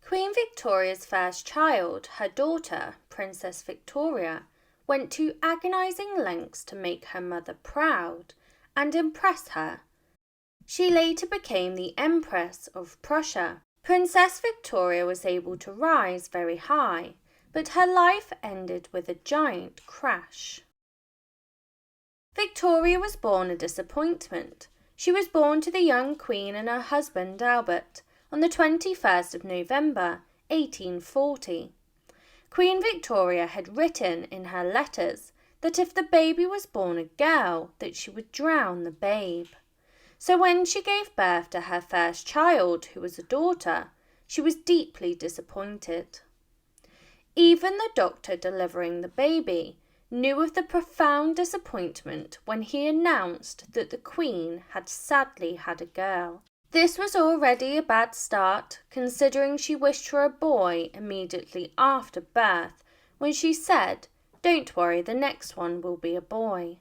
Queen Victoria's first child, her daughter, Princess Victoria, went to agonizing lengths to make her mother proud and impress her. She later became the Empress of Prussia. Princess Victoria was able to rise very high, but her life ended with a giant crash. Victoria was born a disappointment. She was born to the young Queen and her husband Albert on the 21st of November, 1840. Queen Victoria had written in her letters that if the baby was born a girl, that she would drown the babe. So when she gave birth to her first child, who was a daughter, she was deeply disappointed. Even the doctor delivering the baby knew of the profound disappointment when he announced that the Queen had sadly had a girl. This was already a bad start, considering she wished for a boy immediately after birth, when she said, "Don't worry, the next one will be a boy."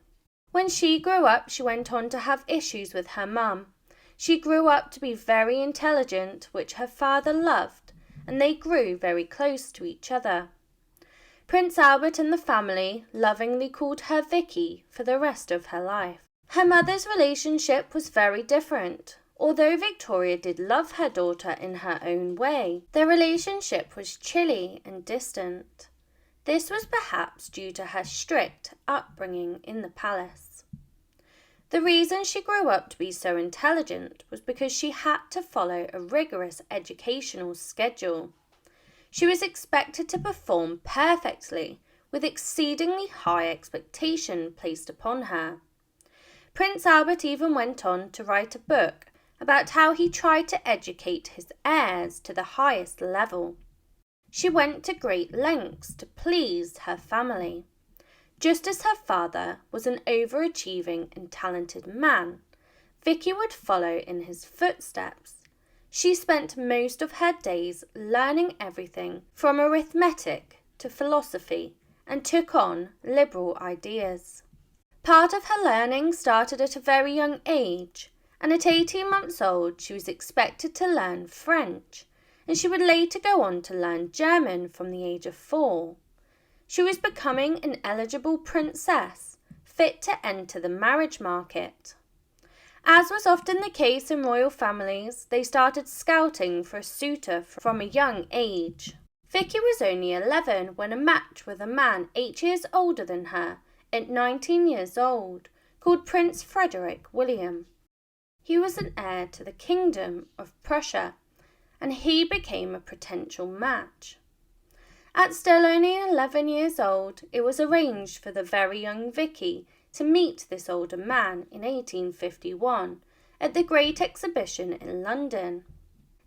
When she grew up, she went on to have issues with her mum. She grew up to be very intelligent, which her father loved, and they grew very close to each other. Prince Albert and the family lovingly called her Vicky for the rest of her life. Her mother's relationship was very different. Although Victoria did love her daughter in her own way, their relationship was chilly and distant. This was perhaps due to her strict upbringing in the palace. The reason she grew up to be so intelligent was because she had to follow a rigorous educational schedule. She was expected to perform perfectly, with exceedingly high expectation placed upon her. Prince Albert even went on to write a book about how he tried to educate his heirs to the highest level. She went to great lengths to please her family. Just as her father was an overachieving and talented man, Vicky would follow in his footsteps. She spent most of her days learning everything from arithmetic to philosophy and took on liberal ideas. Part of her learning started at a very young age, and at 18 months old she was expected to learn French, and she would later go on to learn German from the age of 4. She was becoming an eligible princess, fit to enter the marriage market. As was often the case in royal families, they started scouting for a suitor from a young age. Vicky was only 11 when a match with a man 8 years older than her, at 19 years old, called Prince Frederick William. He was an heir to the kingdom of Prussia, and he became a potential match. At still only 11 years old, it was arranged for the very young Vicky to meet this older man in 1851 at the Great Exhibition in London.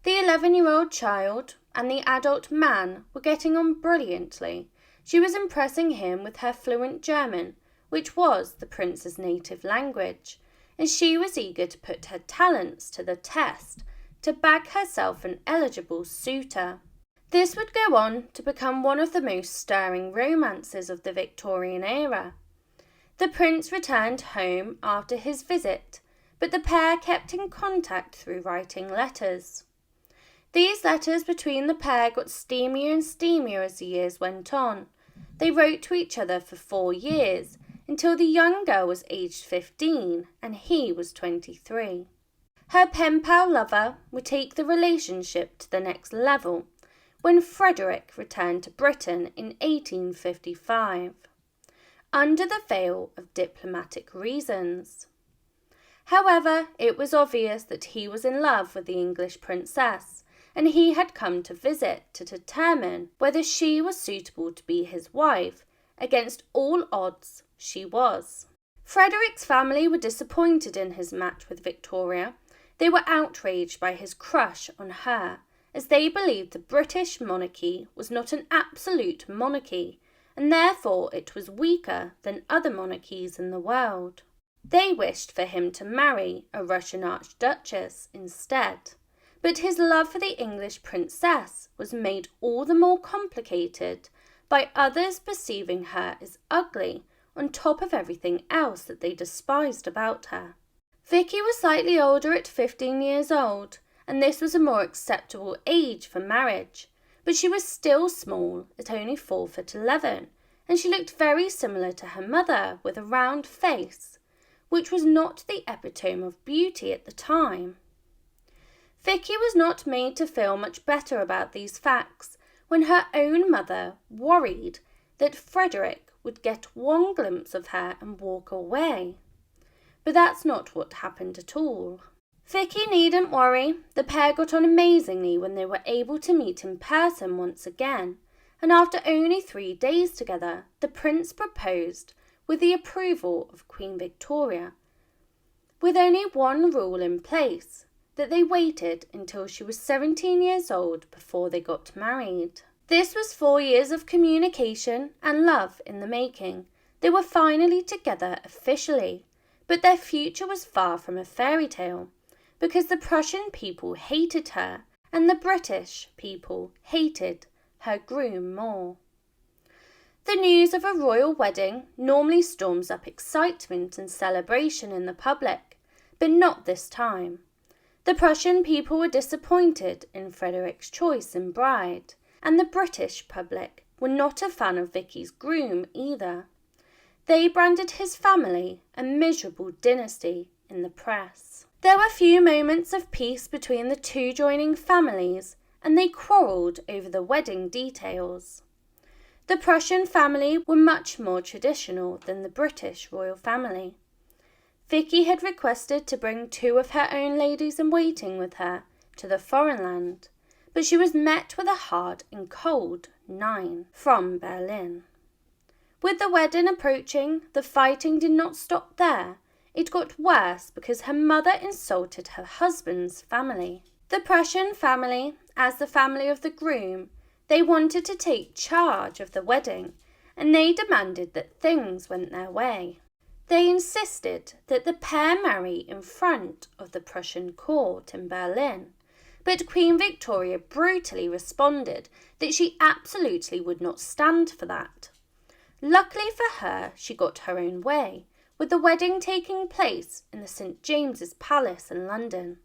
The 11-year-old child and the adult man were getting on brilliantly. She was impressing him with her fluent German, which was the prince's native language, and she was eager to put her talents to the test to bag herself an eligible suitor. This would go on to become one of the most stirring romances of the Victorian era. The prince returned home after his visit, but the pair kept in contact through writing letters. These letters between the pair got steamier and steamier as the years went on. They wrote to each other for 4 years, until the young girl was aged 15 and he was 23. Her pen pal lover would take the relationship to the next level when Frederick returned to Britain in 1855. Under the veil of diplomatic reasons. However, it was obvious that he was in love with the English princess, and he had come to visit to determine whether she was suitable to be his wife. Against all odds, she was. Frederick's family were disappointed in his match with Victoria. They were outraged by his crush on her, as they believed the British monarchy was not an absolute monarchy, and therefore it was weaker than other monarchies in the world. They wished for him to marry a Russian archduchess instead, but his love for the English princess was made all the more complicated by others perceiving her as ugly on top of everything else that they despised about her. Vicky was slightly older at 15 years old, and this was a more acceptable age for marriage, but she was still small at only 4'11", and she looked very similar to her mother with a round face, which was not the epitome of beauty at the time. Vicky was not made to feel much better about these facts when her own mother worried that Frederick would get one glimpse of her and walk away. But that's not what happened at all. Vicky needn't worry. The pair got on amazingly when they were able to meet in person once again, and after only 3 days together, the prince proposed with the approval of Queen Victoria, with only one rule in place, that they waited until she was 17 years old before they got married. This was 4 years of communication and love in the making. They were finally together officially, but their future was far from a fairy tale, because the Prussian people hated her and the British people hated her groom more. The news of a royal wedding normally storms up excitement and celebration in the public, but not this time. The Prussian people were disappointed in Frederick's choice in bride, and the British public were not a fan of Vicky's groom either. They branded his family a miserable dynasty in the press. There were few moments of peace between the two joining families, and they quarrelled over the wedding details. The Prussian family were much more traditional than the British royal family. Vicky had requested to bring 2 of her own ladies-in-waiting with her to the foreign land, but she was met with a hard and cold 9 from Berlin. With the wedding approaching, the fighting did not stop there. It got worse because her mother insulted her husband's family. The Prussian family, as the family of the groom, they wanted to take charge of the wedding, and they demanded that things went their way. They insisted that the pair marry in front of the Prussian court in Berlin, but Queen Victoria brutally responded that she absolutely would not stand for that. Luckily for her, she got her own way, with the wedding taking place in the St. James's Palace in London.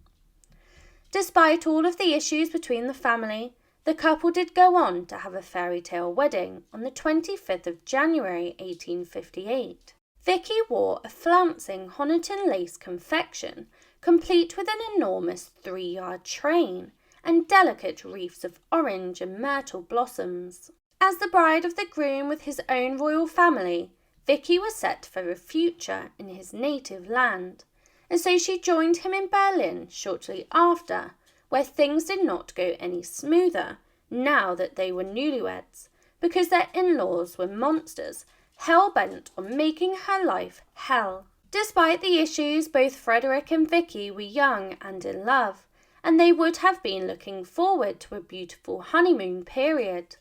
Despite all of the issues between the family, the couple did go on to have a fairy tale wedding on the 25th of January 1858. Vicky wore a flouncing Honiton lace confection, complete with an enormous 3-yard train and delicate wreaths of orange and myrtle blossoms. As the bride of the groom with his own royal family, Vicky was set for a future in his native land, and so she joined him in Berlin shortly after, where things did not go any smoother now that they were newlyweds, because their in-laws were monsters, hell-bent on making her life hell. Despite the issues, both Frederick and Vicky were young and in love, and they would have been looking forward to a beautiful honeymoon period.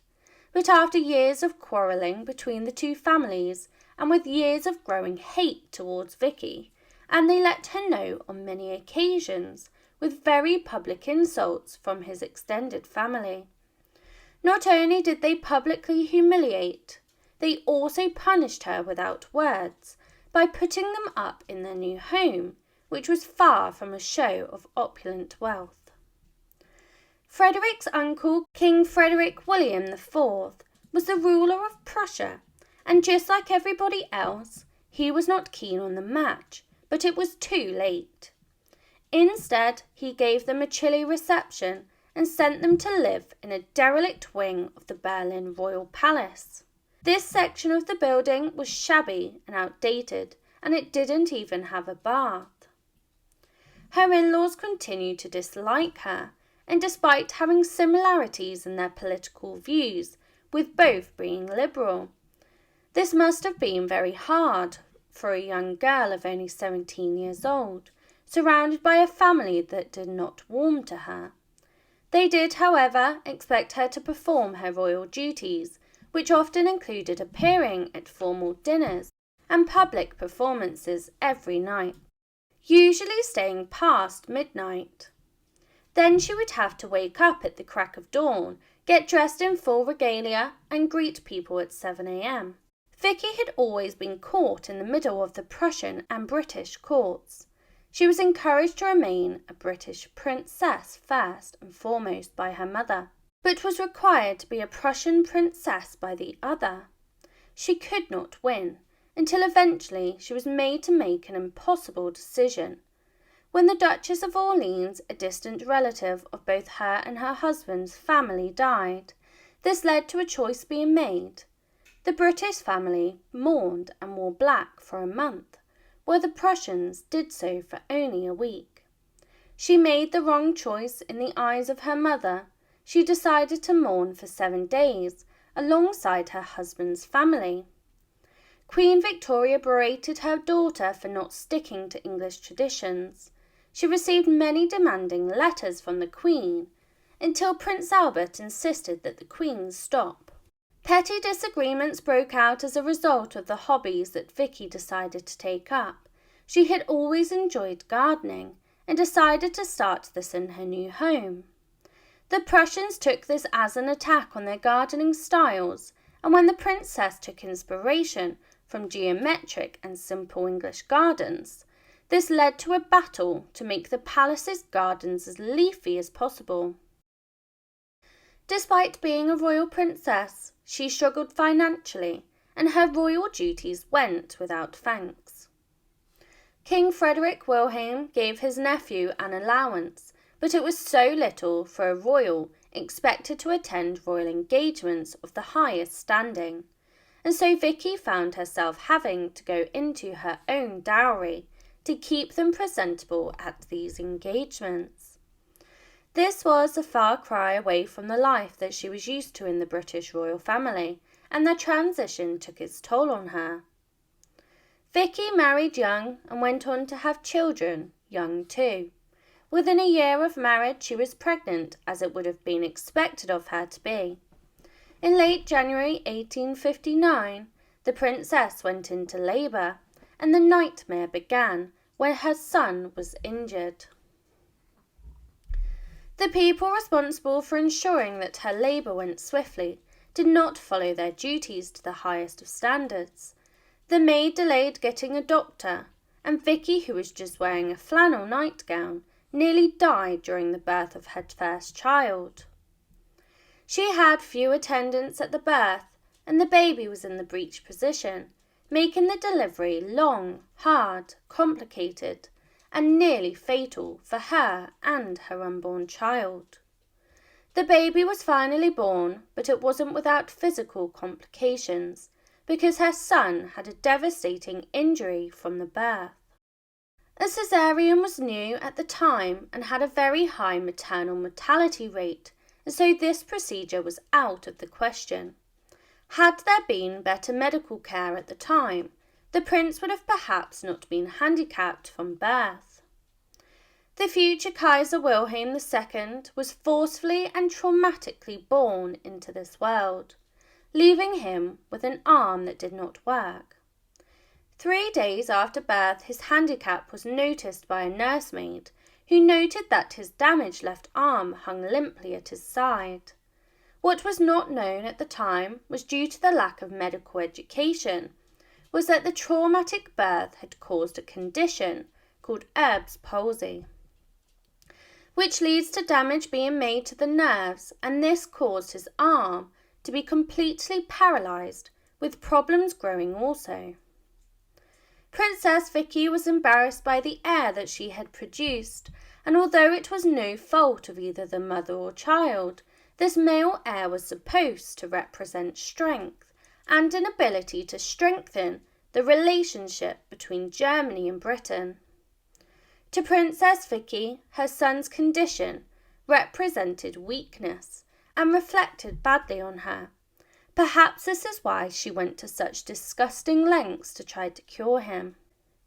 But after years of quarrelling between the two families, and with years of growing hate towards Vicky, and they let her know on many occasions, with very public insults from his extended family. Not only did they publicly humiliate, they also punished her without words by putting them up in their new home, which was far from a show of opulent wealth. Frederick's uncle, King Frederick William IV, was the ruler of Prussia, and just like everybody else, he was not keen on the match, but it was too late. Instead, he gave them a chilly reception and sent them to live in a derelict wing of the Berlin Royal Palace. This section of the building was shabby and outdated, and it didn't even have a bath. Her in-laws continued to dislike her, and despite having similarities in their political views, with both being liberal, this must have been very hard for a young girl of only 17 years old, surrounded by a family that did not warm to her. They did, however, expect her to perform her royal duties, which often included appearing at formal dinners and public performances every night, usually staying past midnight. Then she would have to wake up at the crack of dawn, get dressed in full regalia, and greet people at 7 a.m. Vicky had always been caught in the middle of the Prussian and British courts. She was encouraged to remain a British princess first and foremost by her mother, but was required to be a Prussian princess by the other. She could not win, until eventually she was made to make an impossible decision. When the Duchess of Orleans, a distant relative of both her and her husband's family, died, this led to a choice being made. The British family mourned and wore black for a month, while the Prussians did so for only a week. She made the wrong choice in the eyes of her mother. She decided to mourn for 7 days, alongside her husband's family. Queen Victoria berated her daughter for not sticking to English traditions. She received many demanding letters from the Queen, until Prince Albert insisted that the Queen stop. Petty disagreements broke out as a result of the hobbies that Vicky decided to take up. She had always enjoyed gardening and decided to start this in her new home. The Prussians took this as an attack on their gardening styles, and when the princess took inspiration from geometric and simple English gardens, this led to a battle to make the palace's gardens as leafy as possible. Despite being a royal princess, she struggled financially, and her royal duties went without thanks. King Frederick Wilhelm gave his nephew an allowance, but it was so little for a royal expected to attend royal engagements of the highest standing, and so Vicky found herself having to go into her own dowry to keep them presentable at these engagements. This was a far cry away from the life that she was used to in the British royal family, and the transition took its toll on her. Vicky married young and went on to have children, young too. Within a year of marriage she was pregnant, as it would have been expected of her to be. In late January 1859, the princess went into labour, and the nightmare began when her son was injured. The people responsible for ensuring that her labour went swiftly did not follow their duties to the highest of standards. The maid delayed getting a doctor, and Vicky, who was just wearing a flannel nightgown, nearly died during the birth of her first child. She had few attendants at the birth, and the baby was in the breech position, making the delivery long, hard, complicated, and nearly fatal for her and her unborn child. The baby was finally born, but it wasn't without physical complications, because her son had a devastating injury from the birth. A caesarean was new at the time and had a very high maternal mortality rate, and so this procedure was out of the question. Had there been better medical care at the time, the prince would have perhaps not been handicapped from birth. The future Kaiser Wilhelm II was forcefully and traumatically born into this world, leaving him with an arm that did not work. 3 days after birth, his handicap was noticed by a nursemaid, who noted that his damaged left arm hung limply at his side. What was not known at the time was due to the lack of medical education, was that the traumatic birth had caused a condition called Erb's palsy, which leads to damage being made to the nerves, and this caused his arm to be completely paralysed, with problems growing also. Princess Vicky was embarrassed by the heir that she had produced, and although it was no fault of either the mother or child, this male heir was supposed to represent strength and an ability to strengthen the relationship between Germany and Britain. To Princess Vicky, her son's condition represented weakness and reflected badly on her. Perhaps this is why she went to such disgusting lengths to try to cure him.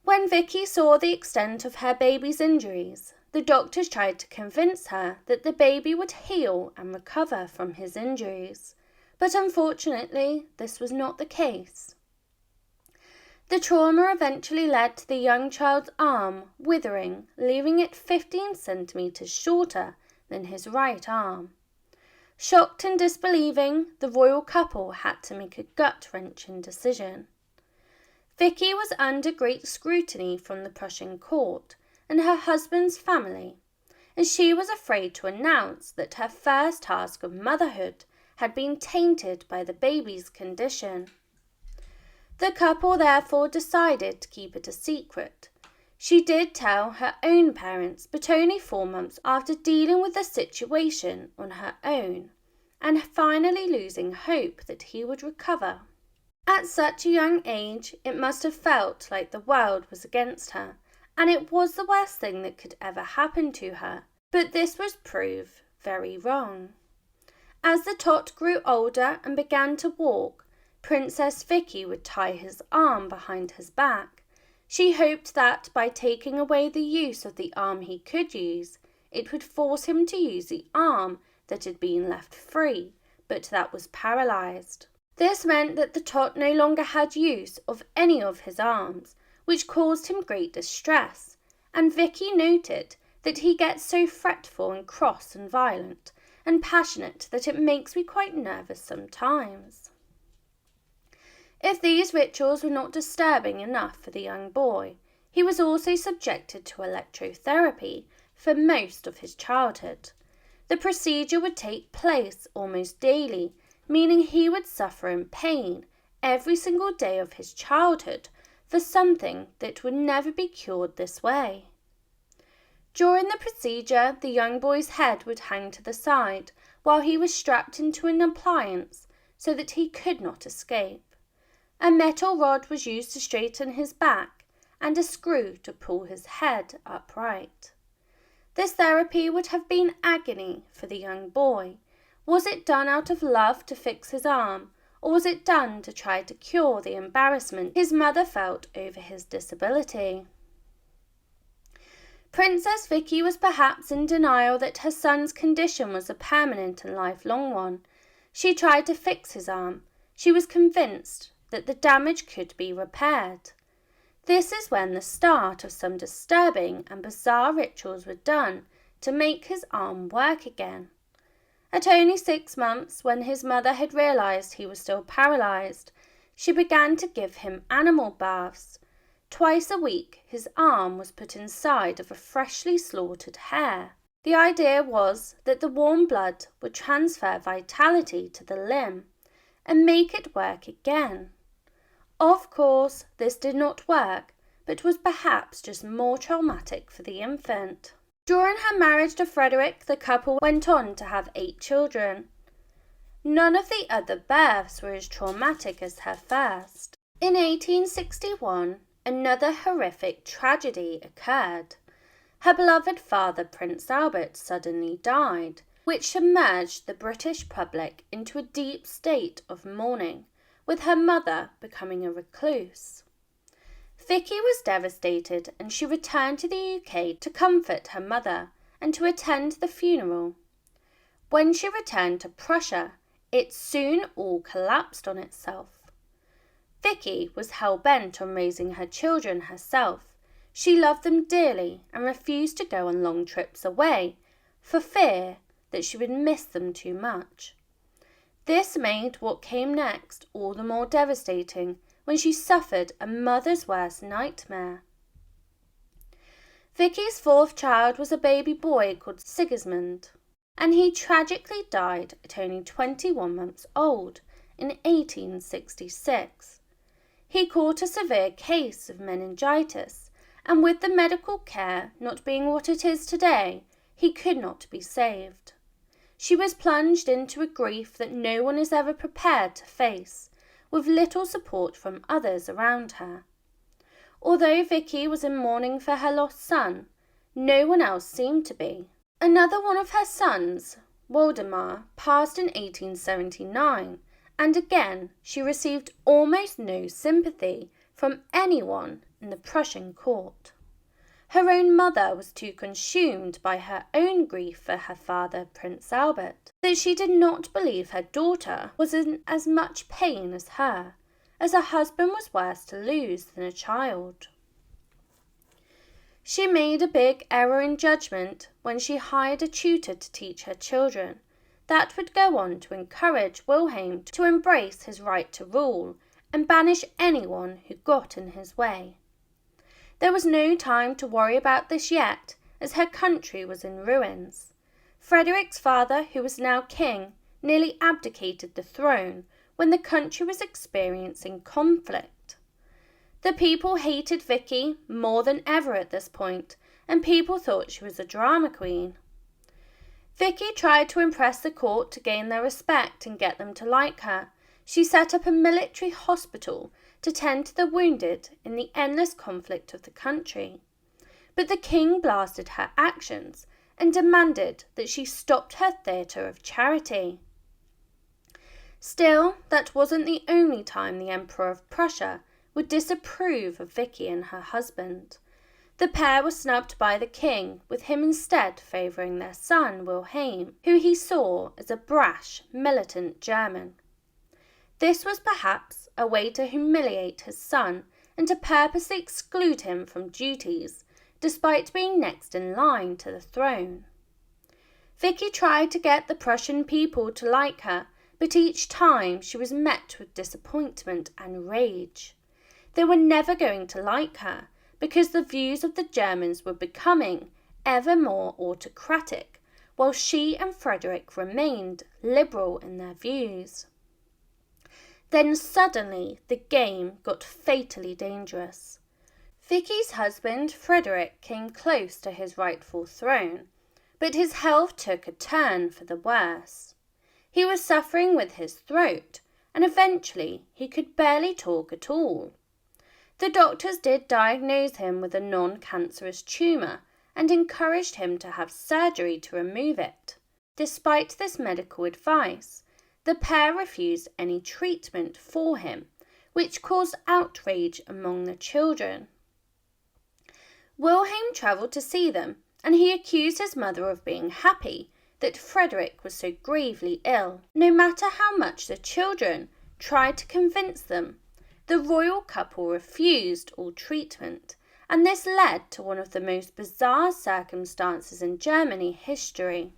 When Vicky saw the extent of her baby's injuries, the doctors tried to convince her that the baby would heal and recover from his injuries, but unfortunately this was not the case. The trauma eventually led to the young child's arm withering, leaving it 15 centimetres shorter than his right arm. Shocked and disbelieving, the royal couple had to make a gut-wrenching decision. Vicky was under great scrutiny from the Prussian court and her husband's family, as she was afraid to announce that her first task of motherhood had been tainted by the baby's condition. The couple therefore decided to keep it a secret. She did tell her own parents, but only 4 months after dealing with the situation on her own, and finally losing hope that he would recover. At such a young age, it must have felt like the world was against her, and it was the worst thing that could ever happen to her. But this was proved very wrong. As the tot grew older and began to walk, Princess Vicky would tie his arm behind his back. She hoped that by taking away the use of the arm he could use, it would force him to use the arm that had been left free, but that was paralysed. This meant that the tot no longer had use of any of his arms, which caused him great distress, and Vicky noted that he gets so fretful and cross and violent and passionate that it makes me quite nervous sometimes. If these rituals were not disturbing enough for the young boy, he was also subjected to electrotherapy for most of his childhood. The procedure would take place almost daily, meaning he would suffer in pain every single day of his childhood for something that would never be cured this way. During the procedure, the young boy's head would hang to the side while he was strapped into an appliance so that he could not escape. A metal rod was used to straighten his back and a screw to pull his head upright. This therapy would have been agony for the young boy. Was it done out of love to fix his arm, or was it done to try to cure the embarrassment his mother felt over his disability? Princess Vicky was perhaps in denial that her son's condition was a permanent and lifelong one. She tried to fix his arm. She was convinced that the damage could be repaired. This is when the start of some disturbing and bizarre rituals were done to make his arm work again. At only 6 months, when his mother had realised he was still paralysed, she began to give him animal baths. Twice a week, his arm was put inside of a freshly slaughtered hare. The idea was that the warm blood would transfer vitality to the limb and make it work again. Of course, this did not work, but was perhaps just more traumatic for the infant. During her marriage to Frederick, the couple went on to have 8 children. None of the other births were as traumatic as her first. In 1861, another horrific tragedy occurred. Her beloved father, Prince Albert, suddenly died, which submerged the British public into a deep state of mourning, with her mother becoming a recluse. Vicky was devastated, and she returned to the UK to comfort her mother and to attend the funeral. When she returned to Prussia, it soon all collapsed on itself. Vicky was hell-bent on raising her children herself. She loved them dearly and refused to go on long trips away for fear that she would miss them too much. This made what came next all the more devastating when she suffered a mother's worst nightmare. Vicky's 4th child was a baby boy called Sigismund, and he tragically died at only 21 months old in 1866. He caught a severe case of meningitis, and with the medical care not being what it is today, he could not be saved. She was plunged into a grief that no one is ever prepared to face, with little support from others around her. Although Vicky was in mourning for her lost son, no one else seemed to be. Another one of her sons, Waldemar, passed in 1879, and again she received almost no sympathy from anyone in the Prussian court. Her own mother was too consumed by her own grief for her father, Prince Albert, that she did not believe her daughter was in as much pain as her, as her husband was worse to lose than a child. She made a big error in judgment when she hired a tutor to teach her children. That would go on to encourage Wilhelm to embrace his right to rule and banish anyone who got in his way. There was no time to worry about this yet, as her country was in ruins. Frederick's father, who was now king, nearly abdicated the throne when the country was experiencing conflict. The people hated Vicky more than ever at this point, and people thought she was a drama queen. Vicky tried to impress the court to gain their respect and get them to like her. She set up a military hospital to tend to the wounded in the endless conflict of the country. But the king blasted her actions and demanded that she stopped her theatre of charity. Still, that wasn't the only time the Emperor of Prussia would disapprove of Vicky and her husband. The pair were snubbed by the king, with him instead favouring their son, Wilhelm, who he saw as a brash, militant German. This was perhaps a way to humiliate his son and to purposely exclude him from duties, despite being next in line to the throne. Vicky tried to get the Prussian people to like her, but each time she was met with disappointment and rage. They were never going to like her, because the views of the Germans were becoming ever more autocratic, while she and Frederick remained liberal in their views. Then suddenly the game got fatally dangerous. Vicky's husband, Frederick, came close to his rightful throne, but his health took a turn for the worse. He was suffering with his throat, and eventually he could barely talk at all. The doctors did diagnose him with a non-cancerous tumour and encouraged him to have surgery to remove it. Despite this medical advice, the pair refused any treatment for him, which caused outrage among the children. Wilhelm travelled to see them, and he accused his mother of being happy that Frederick was so gravely ill. No matter how much the children tried to convince them, the royal couple refused all treatment, and this led to one of the most bizarre circumstances in Germany history.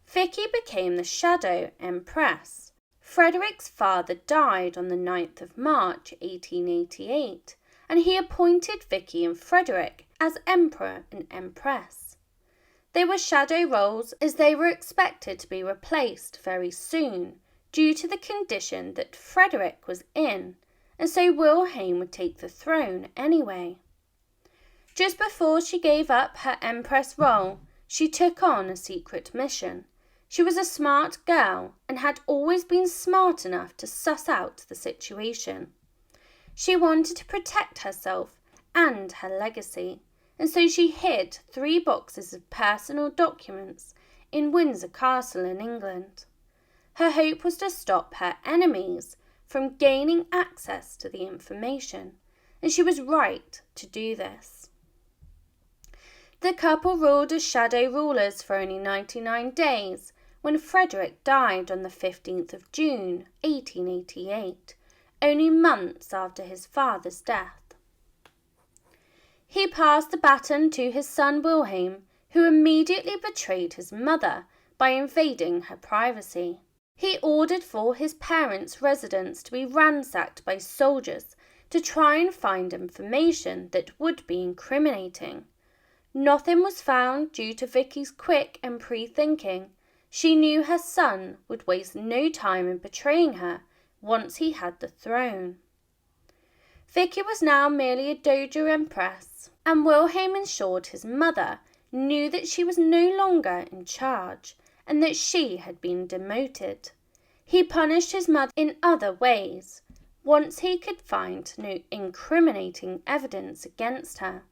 Vicky became the shadow empress. Frederick's father died on the 9th of March 1888, and he appointed Vicky and Frederick as emperor and empress. They were shadow roles as they were expected to be replaced very soon due to the condition that Frederick was in, and so Wilhelm would take the throne anyway. Just before she gave up her empress role, she took on a secret mission. She was a smart girl and had always been smart enough to suss out the situation. She wanted to protect herself and her legacy, and so she hid 3 boxes of personal documents in Windsor Castle in England. Her hope was to stop her enemies from gaining access to the information, and she was right to do this. The couple ruled as shadow rulers for only 99 days when Frederick died on the 15th of June 1888, only months after his father's death. He passed the baton to his son Wilhelm, who immediately betrayed his mother by invading her privacy. He ordered for his parents' residence to be ransacked by soldiers to try and find information that would be incriminating. Nothing was found due to Vicky's quick and pre-thinking. She knew her son would waste no time in betraying her once he had the throne. Vicky was now merely a dowager empress, and Wilhelm ensured his mother knew that she was no longer in charge and that she had been demoted. He punished his mother in other ways, once he could find no incriminating evidence against her.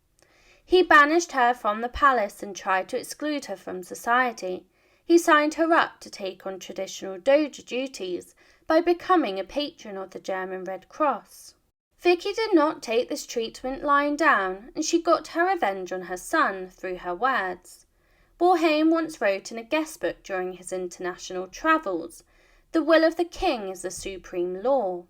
He banished her from the palace and tried to exclude her from society. He signed her up to take on traditional dowager duties by becoming a patron of the German Red Cross. Vicky did not take this treatment lying down, and she got her revenge on her son through her words. Wilhelm once wrote in a guest book during his international travels, "The will of the king is the supreme law."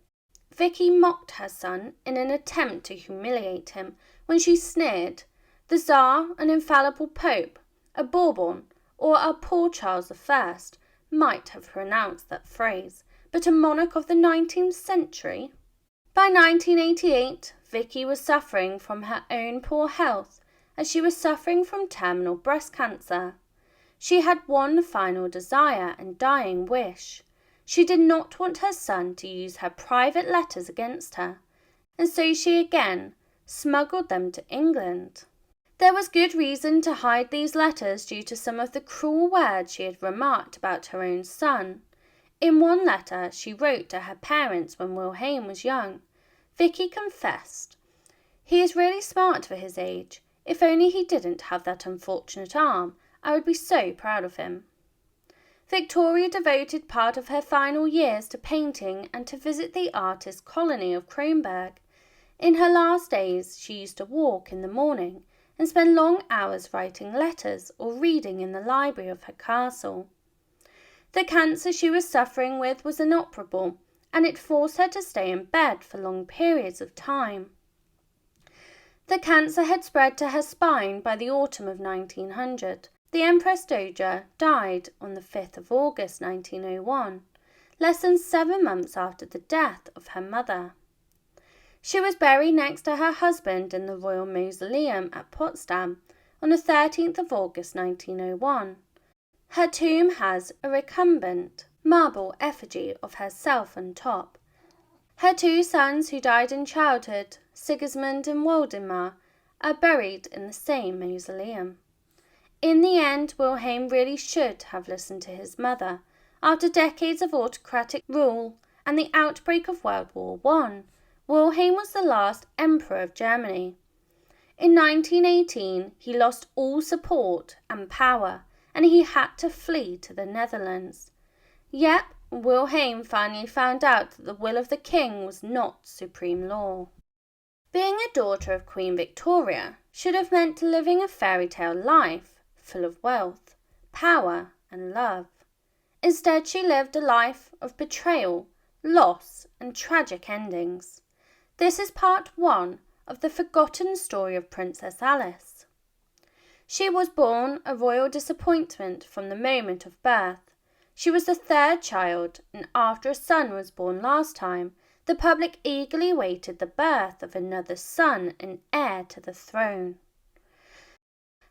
Vicky mocked her son in an attempt to humiliate him when she sneered, "The Tsar, an infallible Pope, a Bourbon, or our poor Charles I might have pronounced that phrase, but a monarch of the 19th century?" By 1988, Vicky was suffering from her own poor health as she was suffering from terminal breast cancer. She had one final desire and dying wish. She did not want her son to use her private letters against her, and so she again smuggled them to England. There was good reason to hide these letters due to some of the cruel words she had remarked about her own son. In one letter she wrote to her parents when Wilhelm was young, Vicky confessed, "He is really smart for his age. If only he didn't have that unfortunate arm, I would be so proud of him." Victoria devoted part of her final years to painting and to visit the artist colony of Kronberg. In her last days she used to walk in the morning and spend long hours writing letters or reading in the library of her castle. The cancer she was suffering with was inoperable, and it forced her to stay in bed for long periods of time. The cancer had spread to her spine by the autumn of 1900. The Empress Dowager died on the 5th of August 1901, less than 7 months after the death of her mother. She was buried next to her husband in the Royal Mausoleum at Potsdam on the 13th of August 1901. Her tomb has a recumbent marble effigy of herself on top. Her 2 sons who died in childhood, Sigismund and Waldemar, are buried in the same mausoleum. In the end, Wilhelm really should have listened to his mother. After decades of autocratic rule and the outbreak of World War I, Wilhelm was the last emperor of Germany. In 1918, he lost all support and power, and he had to flee to the Netherlands. Yet, Wilhelm finally found out that the will of the king was not supreme law. Being a daughter of Queen Victoria should have meant living a fairy tale life, full of wealth, power, and love. Instead, she lived a life of betrayal, loss, and tragic endings. This is part 1 of the forgotten story of Princess Alice. She was born a royal disappointment from the moment of birth. She was the 3rd child, and after a son was born last time, the public eagerly awaited the birth of another son and heir to the throne.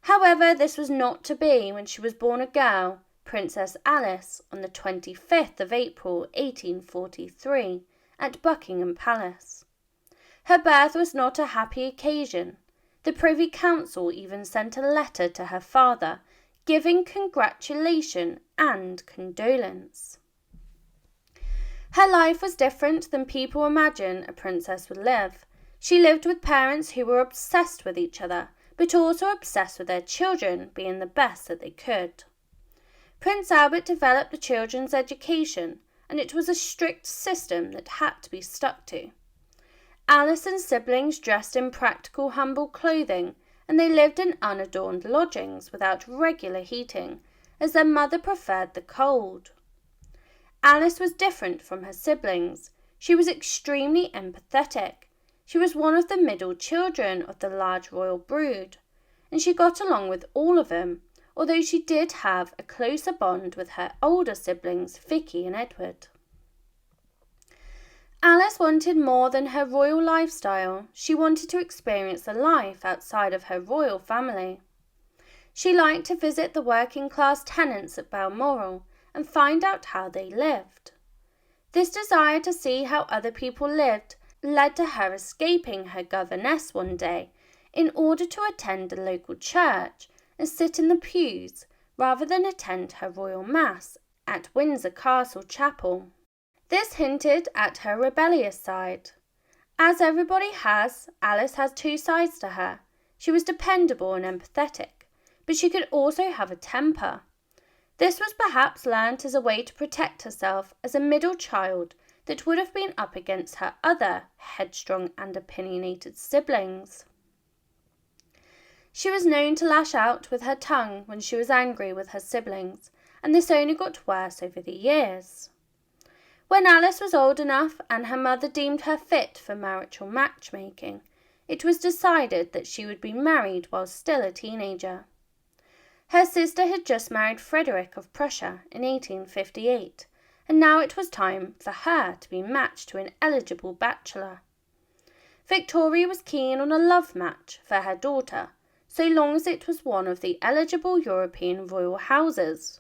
However, this was not to be when she was born a girl, Princess Alice, on the 25th of April 1843, at Buckingham Palace. Her birth was not a happy occasion. The Privy Council even sent a letter to her father, giving congratulation and condolence. Her life was different than people imagine a princess would live. She lived with parents who were obsessed with each other, but also obsessed with their children being the best that they could. Prince Albert developed the children's education, and it was a strict system that had to be stuck to. Alice and siblings dressed in practical, humble clothing, and they lived in unadorned lodgings without regular heating, as their mother preferred the cold. Alice was different from her siblings. She was extremely empathetic. She was one of the middle children of the large royal brood, and she got along with all of them, although she did have a closer bond with her older siblings, Vicky and Edward. Alice wanted more than her royal lifestyle. She wanted to experience the life outside of her royal family. She liked to visit the working-class tenants at Balmoral and find out how they lived. This desire to see how other people lived led to her escaping her governess one day in order to attend a local church and sit in the pews rather than attend her royal mass at Windsor Castle Chapel. This hinted at her rebellious side. As everybody has, Alice has 2 sides to her. She was dependable and empathetic, but she could also have a temper. This was perhaps learnt as a way to protect herself as a middle child that would have been up against her other headstrong and opinionated siblings. She was known to lash out with her tongue when she was angry with her siblings, and this only got worse over the years. When Alice was old enough and her mother deemed her fit for marital matchmaking, it was decided that she would be married while still a teenager. Her sister had just married Frederick of Prussia in 1858, and now it was time for her to be matched to an eligible bachelor. Victoria was keen on a love match for her daughter, so long as it was one of the eligible European royal houses.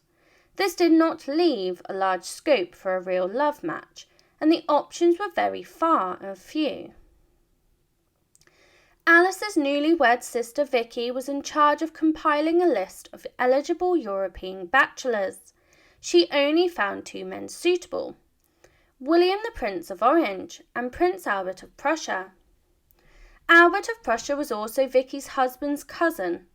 This did not leave a large scope for a real love match, and the options were very far and few. Alice's newlywed sister Vicky was in charge of compiling a list of eligible European bachelors. She only found 2 men suitable: William the Prince of Orange and Prince Albert of Prussia. Albert of Prussia was also Vicky's husband's cousin,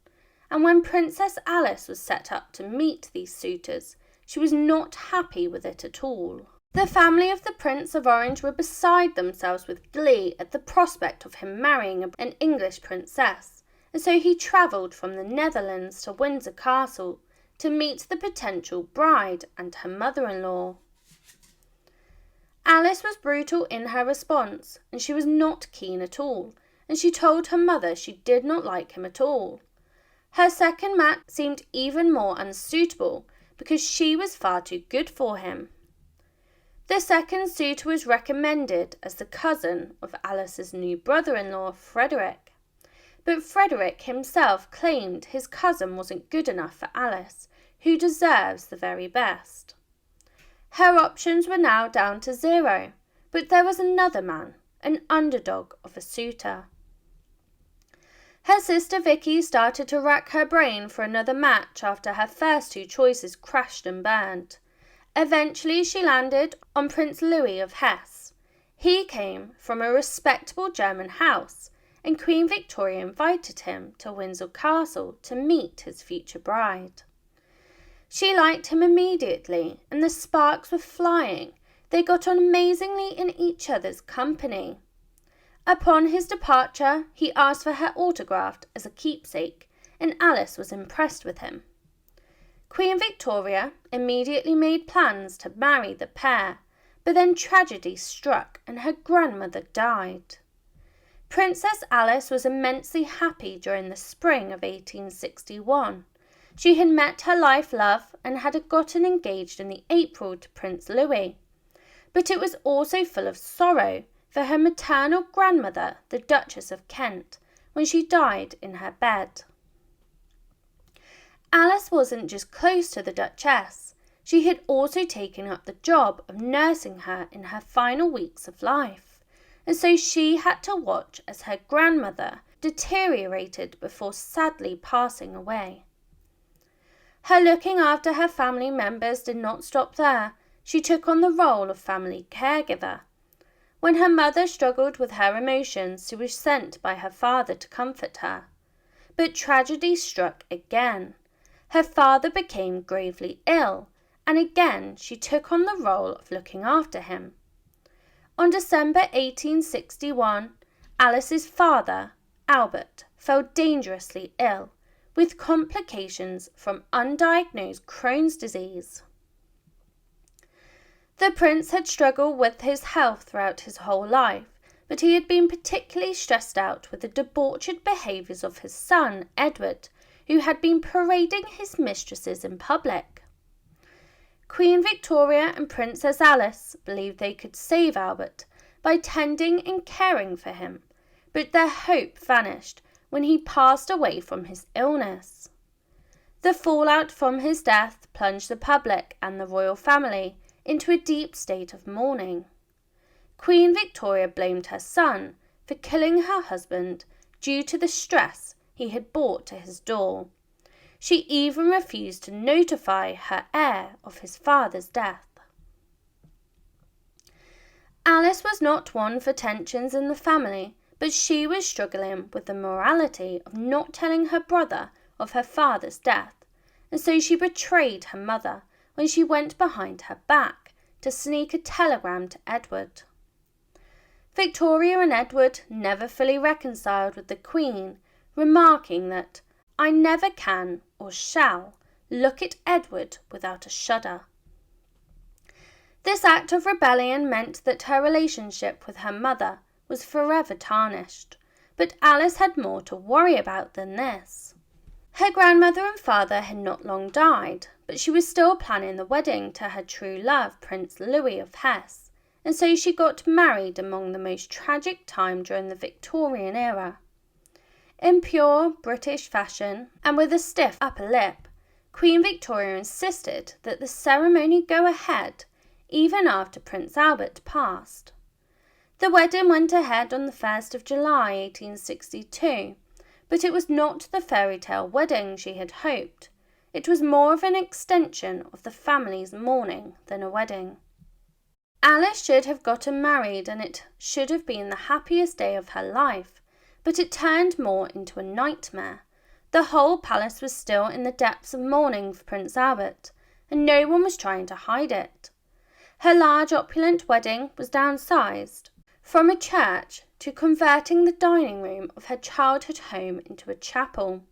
and when Princess Alice was set up to meet these suitors, she was not happy with it at all. The family of the Prince of Orange were beside themselves with glee at the prospect of him marrying an English princess, and so he travelled from the Netherlands to Windsor Castle to meet the potential bride and her mother-in-law. Alice was brutal in her response, and she was not keen at all, and she told her mother she did not like him at all. Her second match seemed even more unsuitable because she was far too good for him. The second suitor was recommended as the cousin of Alice's new brother-in-law, Frederick. But Frederick himself claimed his cousin wasn't good enough for Alice, who deserves the very best. Her options were now down to 0, but there was another man, an underdog of a suitor. Her sister Vicky started to rack her brain for another match after her first 2 choices crashed and burned. Eventually she landed on Prince Louis of Hesse. He came from a respectable German house, and Queen Victoria invited him to Windsor Castle to meet his future bride. She liked him immediately, and the sparks were flying. They got on amazingly in each other's company. Upon his departure, he asked for her autograph as a keepsake, and Alice was impressed with him. Queen Victoria immediately made plans to marry the pair, but then tragedy struck and her grandmother died. Princess Alice was immensely happy during the spring of 1861. She had met her life love and had gotten engaged in the April to Prince Louis. But it was also full of sorrow for her maternal grandmother, the Duchess of Kent, when she died in her bed. Alice wasn't just close to the Duchess, she had also taken up the job of nursing her in her final weeks of life, and so she had to watch as her grandmother deteriorated before sadly passing away. Her looking after her family members did not stop there. She took on the role of family caregiver. When her mother struggled with her emotions, she was sent by her father to comfort her. But tragedy struck again. Her father became gravely ill, and again she took on the role of looking after him. On December 1861, Alice's father, Albert, fell dangerously ill, with complications from undiagnosed Crohn's disease. The prince had struggled with his health throughout his whole life, but he had been particularly stressed out with the debauched behaviours of his son, Edward, who had been parading his mistresses in public. Queen Victoria and Princess Alice believed they could save Albert by tending and caring for him, but their hope vanished when he passed away from his illness. The fallout from his death plunged the public and the royal family into a deep state of mourning. Queen Victoria blamed her son for killing her husband due to the stress he had brought to his door. She even refused to notify her heir of his father's death. Alice was not one for tensions in the family, but she was struggling with the morality of not telling her brother of her father's death, and so she betrayed her mother when she went behind her back to sneak a telegram to Edward. Victoria and Edward never fully reconciled with the Queen, remarking that, "I never can or shall look at Edward without a shudder." This act of rebellion meant that her relationship with her mother was forever tarnished, but Alice had more to worry about than this. Her grandmother and father had not long died, but she was still planning the wedding to her true love, Prince Louis of Hesse, and so she got married among the most tragic time during the Victorian era. In pure British fashion, and with a stiff upper lip, Queen Victoria insisted that the ceremony go ahead even after Prince Albert passed. The wedding went ahead on the 1st of July 1862, but it was not the fairy tale wedding she had hoped. It was more of an extension of the family's mourning than a wedding. Alice should have gotten married, and it should have been the happiest day of her life, but it turned more into a nightmare. The whole palace was still in the depths of mourning for Prince Albert, and no one was trying to hide it. Her large opulent wedding was downsized from a church to converting the dining room of her childhood home into a chapel.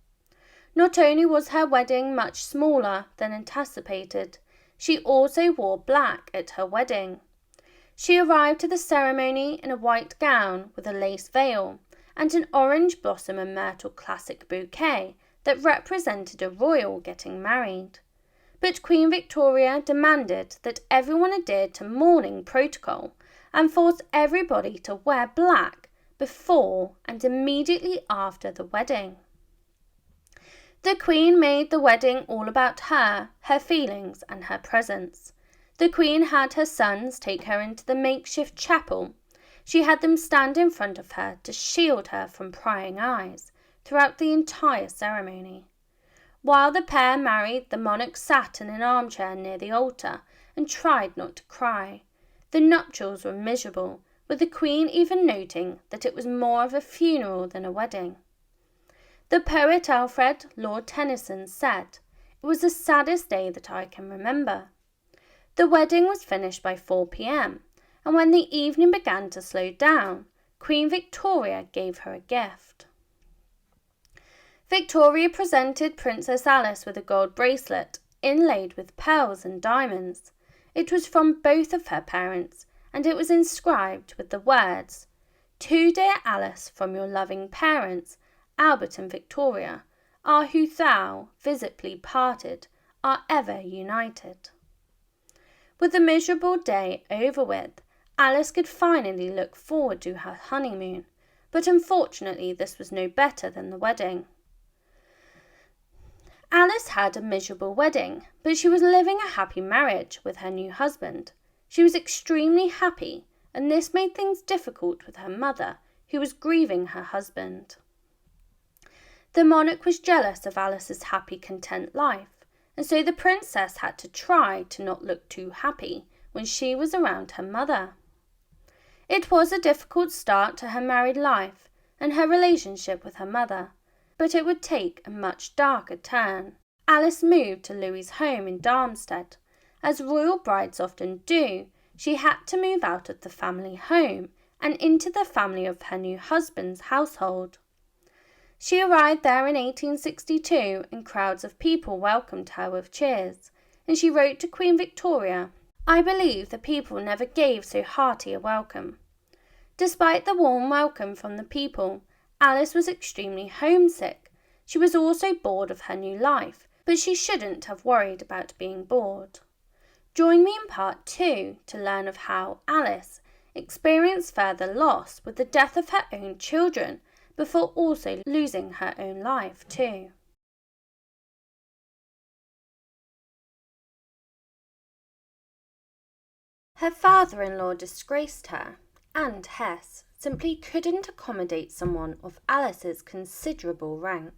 Not only was her wedding much smaller than anticipated, she also wore black at her wedding. She arrived to the ceremony in a white gown with a lace veil and an orange blossom and myrtle classic bouquet that represented a royal getting married. But Queen Victoria demanded that everyone adhere to mourning protocol and forced everybody to wear black before and immediately after the wedding. The Queen made the wedding all about her feelings and her presence. The Queen had her sons take her into the makeshift chapel. She had them stand in front of her to shield her from prying eyes throughout the entire ceremony. While the pair married, the monarch sat in an armchair near the altar and tried not to cry. The nuptials were miserable, with the Queen even noting that it was more of a funeral than a wedding. The poet Alfred, Lord Tennyson, said, "It was the saddest day that I can remember." The wedding was finished by 4 p.m, and when the evening began to slow down, Queen Victoria gave her a gift. Victoria presented Princess Alice with a gold bracelet inlaid with pearls and diamonds. It was from both of her parents, and it was inscribed with the words, "To dear Alice, from your loving parents, Albert and Victoria, are who thou, visibly parted, are ever united." With the miserable day over with, Alice could finally look forward to her honeymoon, but unfortunately this was no better than the wedding. Alice had a miserable wedding, but she was living a happy marriage with her new husband. She was extremely happy, and this made things difficult with her mother, who was grieving her husband. The monarch was jealous of Alice's happy, content life, and so the princess had to try to not look too happy when she was around her mother. It was a difficult start to her married life and her relationship with her mother, but it would take a much darker turn. Alice moved to Louis' home in Darmstadt. As royal brides often do, she had to move out of the family home and into the family of her new husband's household. She arrived there in 1862 and crowds of people welcomed her with cheers, and she wrote to Queen Victoria, "I believe the people never gave so hearty a welcome." Despite the warm welcome from the people, Alice was extremely homesick. She was also bored of her new life, but she shouldn't have worried about being bored. Join me in part 2 to learn of how Alice experienced further loss with the death of her own children before also losing her own life too. Her father-in-law disgraced her, and Hesse simply couldn't accommodate someone of Alice's considerable rank.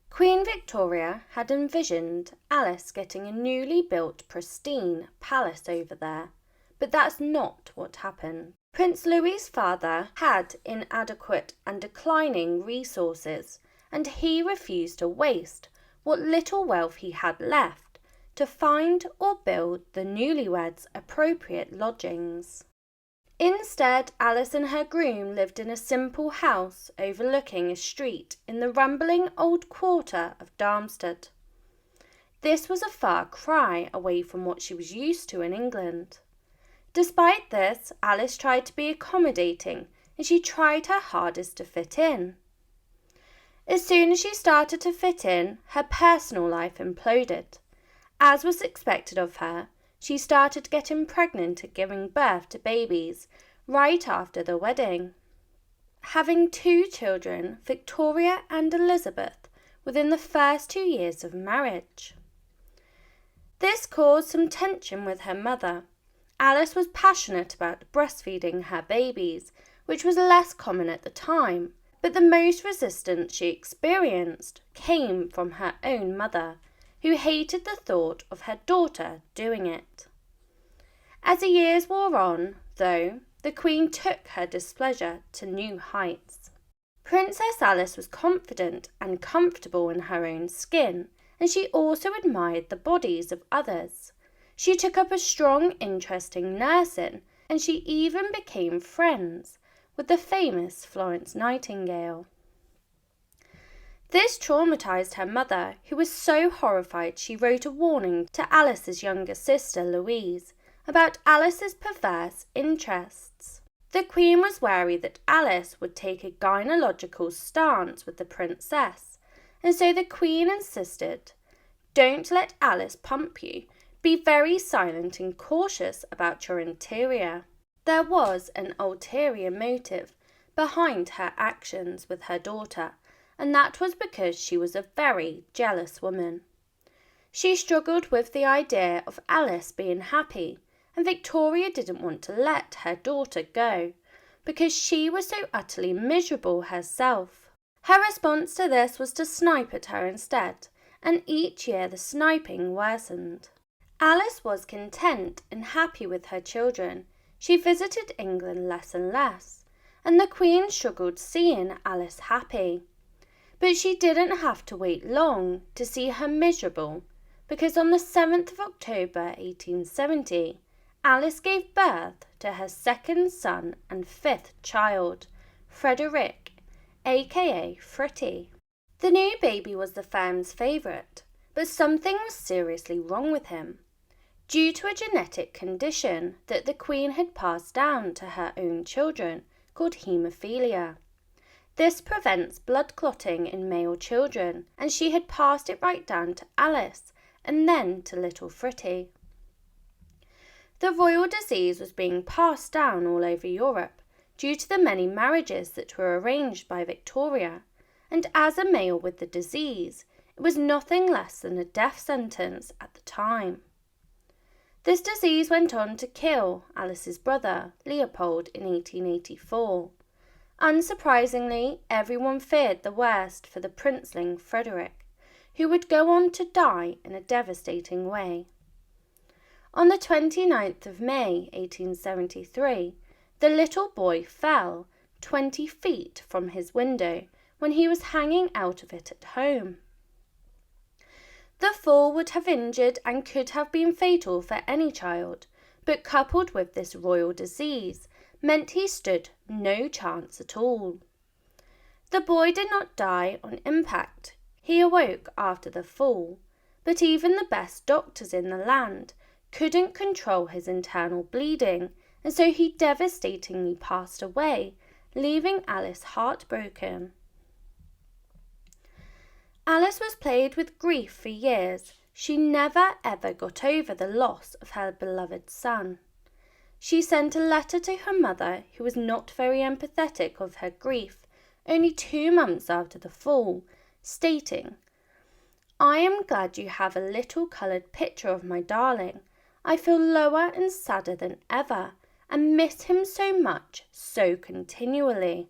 Queen Victoria had envisioned Alice getting a newly built pristine palace over there, but that's not what happened. Prince Louis's father had inadequate and declining resources, and he refused to waste what little wealth he had left to find or build the newlyweds appropriate lodgings. Instead, Alice and her groom lived in a simple house overlooking a street in the rambling old quarter of Darmstadt. This was a far cry away from what she was used to in England. Despite this, Alice tried to be accommodating and she tried her hardest to fit in. As soon as she started to fit in, her personal life imploded. As was expected of her, she started getting pregnant and giving birth to babies right after the wedding. having 2 children, Victoria and Elizabeth, within the first 2 years of marriage. This caused some tension with her mother. Alice was passionate about breastfeeding her babies, which was less common at the time, but the most resistance she experienced came from her own mother, who hated the thought of her daughter doing it. As the years wore on, though, the Queen took her displeasure to new heights. Princess Alice was confident and comfortable in her own skin, and she also admired the bodies of others. She took up a strong interest in nursing, and she even became friends with the famous Florence Nightingale. This traumatized her mother, who was so horrified she wrote a warning to Alice's younger sister Louise about Alice's perverse interests. The Queen was wary that Alice would take a gynecological stance with the princess, and so the Queen insisted, "Don't let Alice pump you. Be very silent and cautious about your interior." There was an ulterior motive behind her actions with her daughter, and that was because she was a very jealous woman. She struggled with the idea of Alice being happy, and Victoria didn't want to let her daughter go, because she was so utterly miserable herself. Her response to this was to snipe at her instead, and each year the sniping worsened. Alice was content and happy with her children. She visited England less and less, and the Queen struggled seeing Alice happy. But she didn't have to wait long to see her miserable, because on the 7th of October 1870, Alice gave birth to her second son and 5th child, Frederick, aka Fritty. The new baby was the fam's favourite, but something was seriously wrong with him, due to a genetic condition that the Queen had passed down to her own children called haemophilia. This prevents blood clotting in male children, and she had passed it right down to Alice and then to little Fritty. The royal disease was being passed down all over Europe due to the many marriages that were arranged by Victoria, and as a male with the disease, it was nothing less than a death sentence at the time. This disease went on to kill Alice's brother, Leopold, in 1884. Unsurprisingly, everyone feared the worst for the princeling Frederick, who would go on to die in a devastating way. On the 29th of May 1873, the little boy fell 20 feet from his window when he was hanging out of it at home. The fall would have injured and could have been fatal for any child, but coupled with this royal disease meant he stood no chance at all. The boy did not die on impact. He awoke after the fall, but even the best doctors in the land couldn't control his internal bleeding, and so he devastatingly passed away, leaving Alice heartbroken. Alice was plagued with grief for years. She never ever got over the loss of her beloved son. She sent a letter to her mother, who was not very empathetic of her grief, only 2 months after the fall, stating, "I am glad you have a little coloured picture of my darling. I feel lower and sadder than ever, and miss him so much, so continually."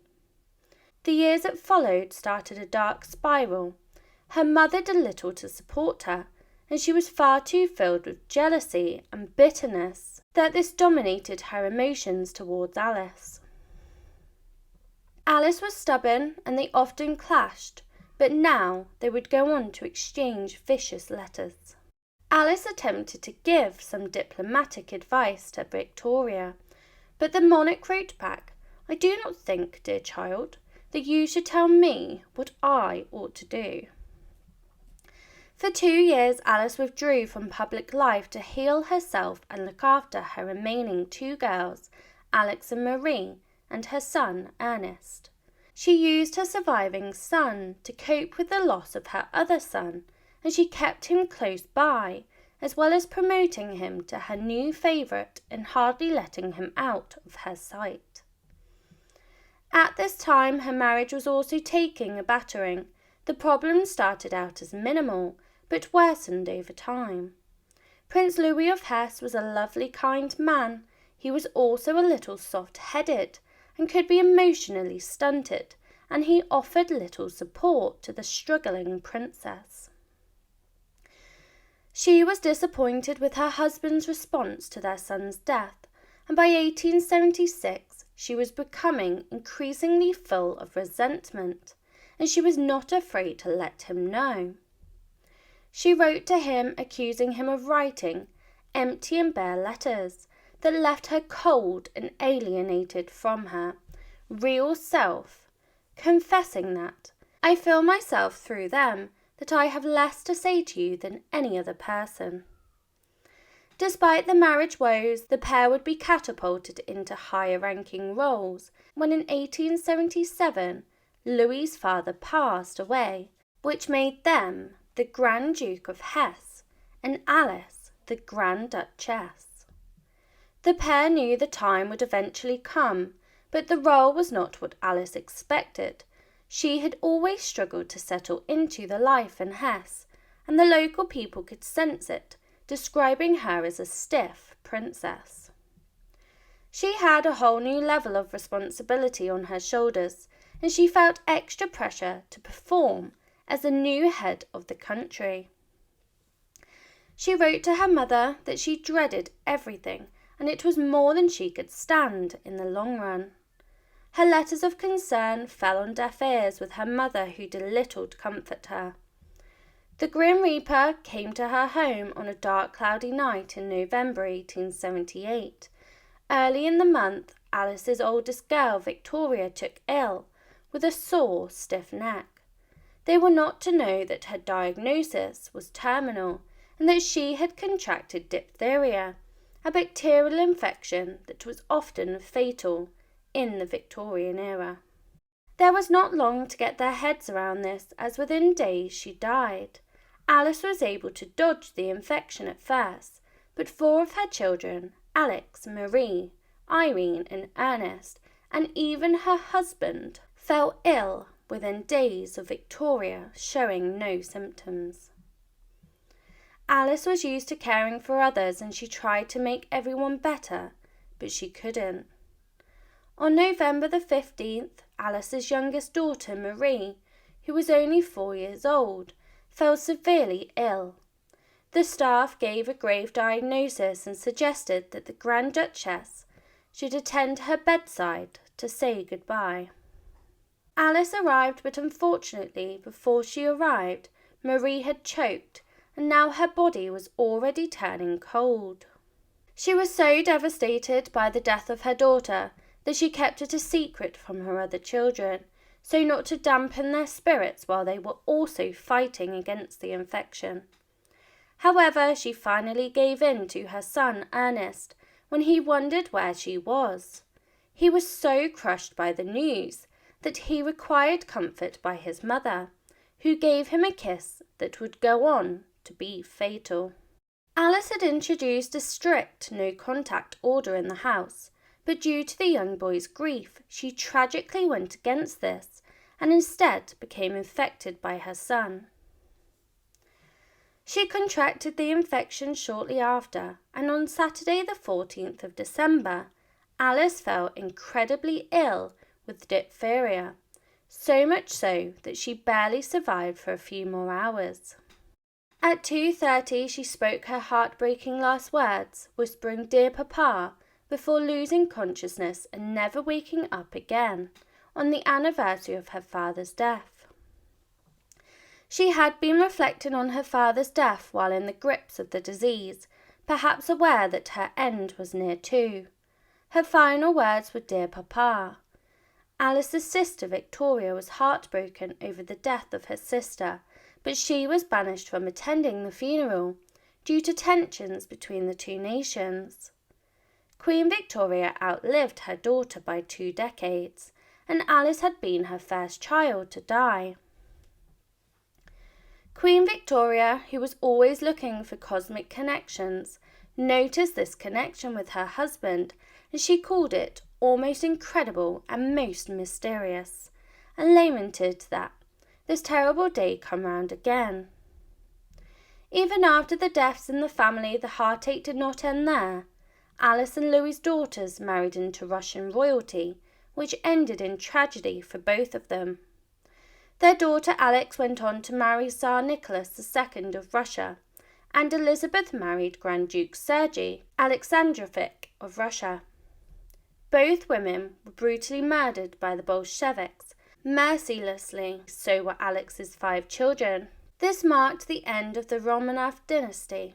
The years that followed started a dark spiral. Her mother did little to support her, and she was far too filled with jealousy and bitterness that this dominated her emotions towards Alice. Alice was stubborn, and they often clashed, but now they would go on to exchange vicious letters. Alice attempted to give some diplomatic advice to Victoria, but the monarch wrote back, "I do not think, dear child, that you should tell me what I ought to do." For 2 years, Alice withdrew from public life to heal herself and look after her remaining 2 girls, Alex and Marie, and her son, Ernest. She used her surviving son to cope with the loss of her other son, and she kept him close by, as well as promoting him to her new favourite and hardly letting him out of her sight. At this time, her marriage was also taking a battering. The problem started out as minimal, but worsened over time. Prince Louis of Hesse was a lovely, kind man. He was also a little soft-headed and could be emotionally stunted, and he offered little support to the struggling princess. She was disappointed with her husband's response to their son's death, and by 1876 she was becoming increasingly full of resentment, and she was not afraid to let him know. She wrote to him accusing him of writing empty and bare letters that left her cold and alienated from her real self, confessing that, "I feel myself through them, that I have less to say to you than any other person." Despite the marriage woes, the pair would be catapulted into higher-ranking roles when in 1877 Louis's father passed away, which made them the Grand Duke of Hesse and Alice the Grand Duchess. The pair knew the time would eventually come, but the role was not what Alice expected. She had always struggled to settle into the life in Hesse, and the local people could sense it, describing her as a stiff princess. She had a whole new level of responsibility on her shoulders, and she felt extra pressure to perform as the new head of the country. She wrote to her mother that she dreaded everything, and it was more than she could stand in the long run. Her letters of concern fell on deaf ears with her mother, who did little to comfort her. The Grim Reaper came to her home on a dark, cloudy night in November 1878. Early in the month, Alice's oldest girl, Victoria, took ill, with a sore, stiff neck. They were not to know that her diagnosis was terminal and that she had contracted diphtheria, a bacterial infection that was often fatal in the Victorian era. There was not long to get their heads around this, as within days she died. Alice was able to dodge the infection at first, but 4 of her children, Alex, Marie, Irene and Ernest, and even her husband, fell ill within days of Victoria showing no symptoms. Alice was used to caring for others, and she tried to make everyone better, but she couldn't. On November the 15th, Alice's youngest daughter, Marie, who was only 4 years old, fell severely ill. The staff gave a grave diagnosis and suggested that the Grand Duchess should attend her bedside to say goodbye. Alice arrived, but unfortunately, before she arrived, Marie had choked, and now her body was already turning cold. She was so devastated by the death of her daughter that she kept it a secret from her other children, so not to dampen their spirits while they were also fighting against the infection. However, she finally gave in to her son Ernest when he wondered where she was. He was so crushed by the news that he required comfort by his mother, who gave him a kiss that would go on to be fatal. Alice had introduced a strict no-contact order in the house, but due to the young boy's grief, she tragically went against this and instead became infected by her son. She contracted the infection shortly after, and on Saturday the 14th of December, Alice fell incredibly ill with diphtheria, so much so that she barely survived for a few more hours. At 2:30 she spoke her heartbreaking last words, whispering "Dear Papa," before losing consciousness and never waking up again on the anniversary of her father's death. She had been reflecting on her father's death while in the grips of the disease, perhaps aware that her end was near too. Her final words were "Dear Papa." Alice's sister Victoria was heartbroken over the death of her sister, but she was banished from attending the funeral due to tensions between the two nations. Queen Victoria outlived her daughter by 2 decades, and Alice had been her first child to die. Queen Victoria, who was always looking for cosmic connections, noticed this connection with her husband, and she called it almost incredible and most mysterious, and lamented that this terrible day come round again. Even after the deaths in the family, the heartache did not end there. Alice and Louis's daughters married into Russian royalty, which ended in tragedy for both of them. Their daughter Alex went on to marry Tsar Nicholas II of Russia, and Elizabeth married Grand Duke Sergei Alexandrovich of Russia. Both women were brutally murdered by the Bolsheviks, mercilessly. So were Alex's 5 children. This marked the end of the Romanov dynasty.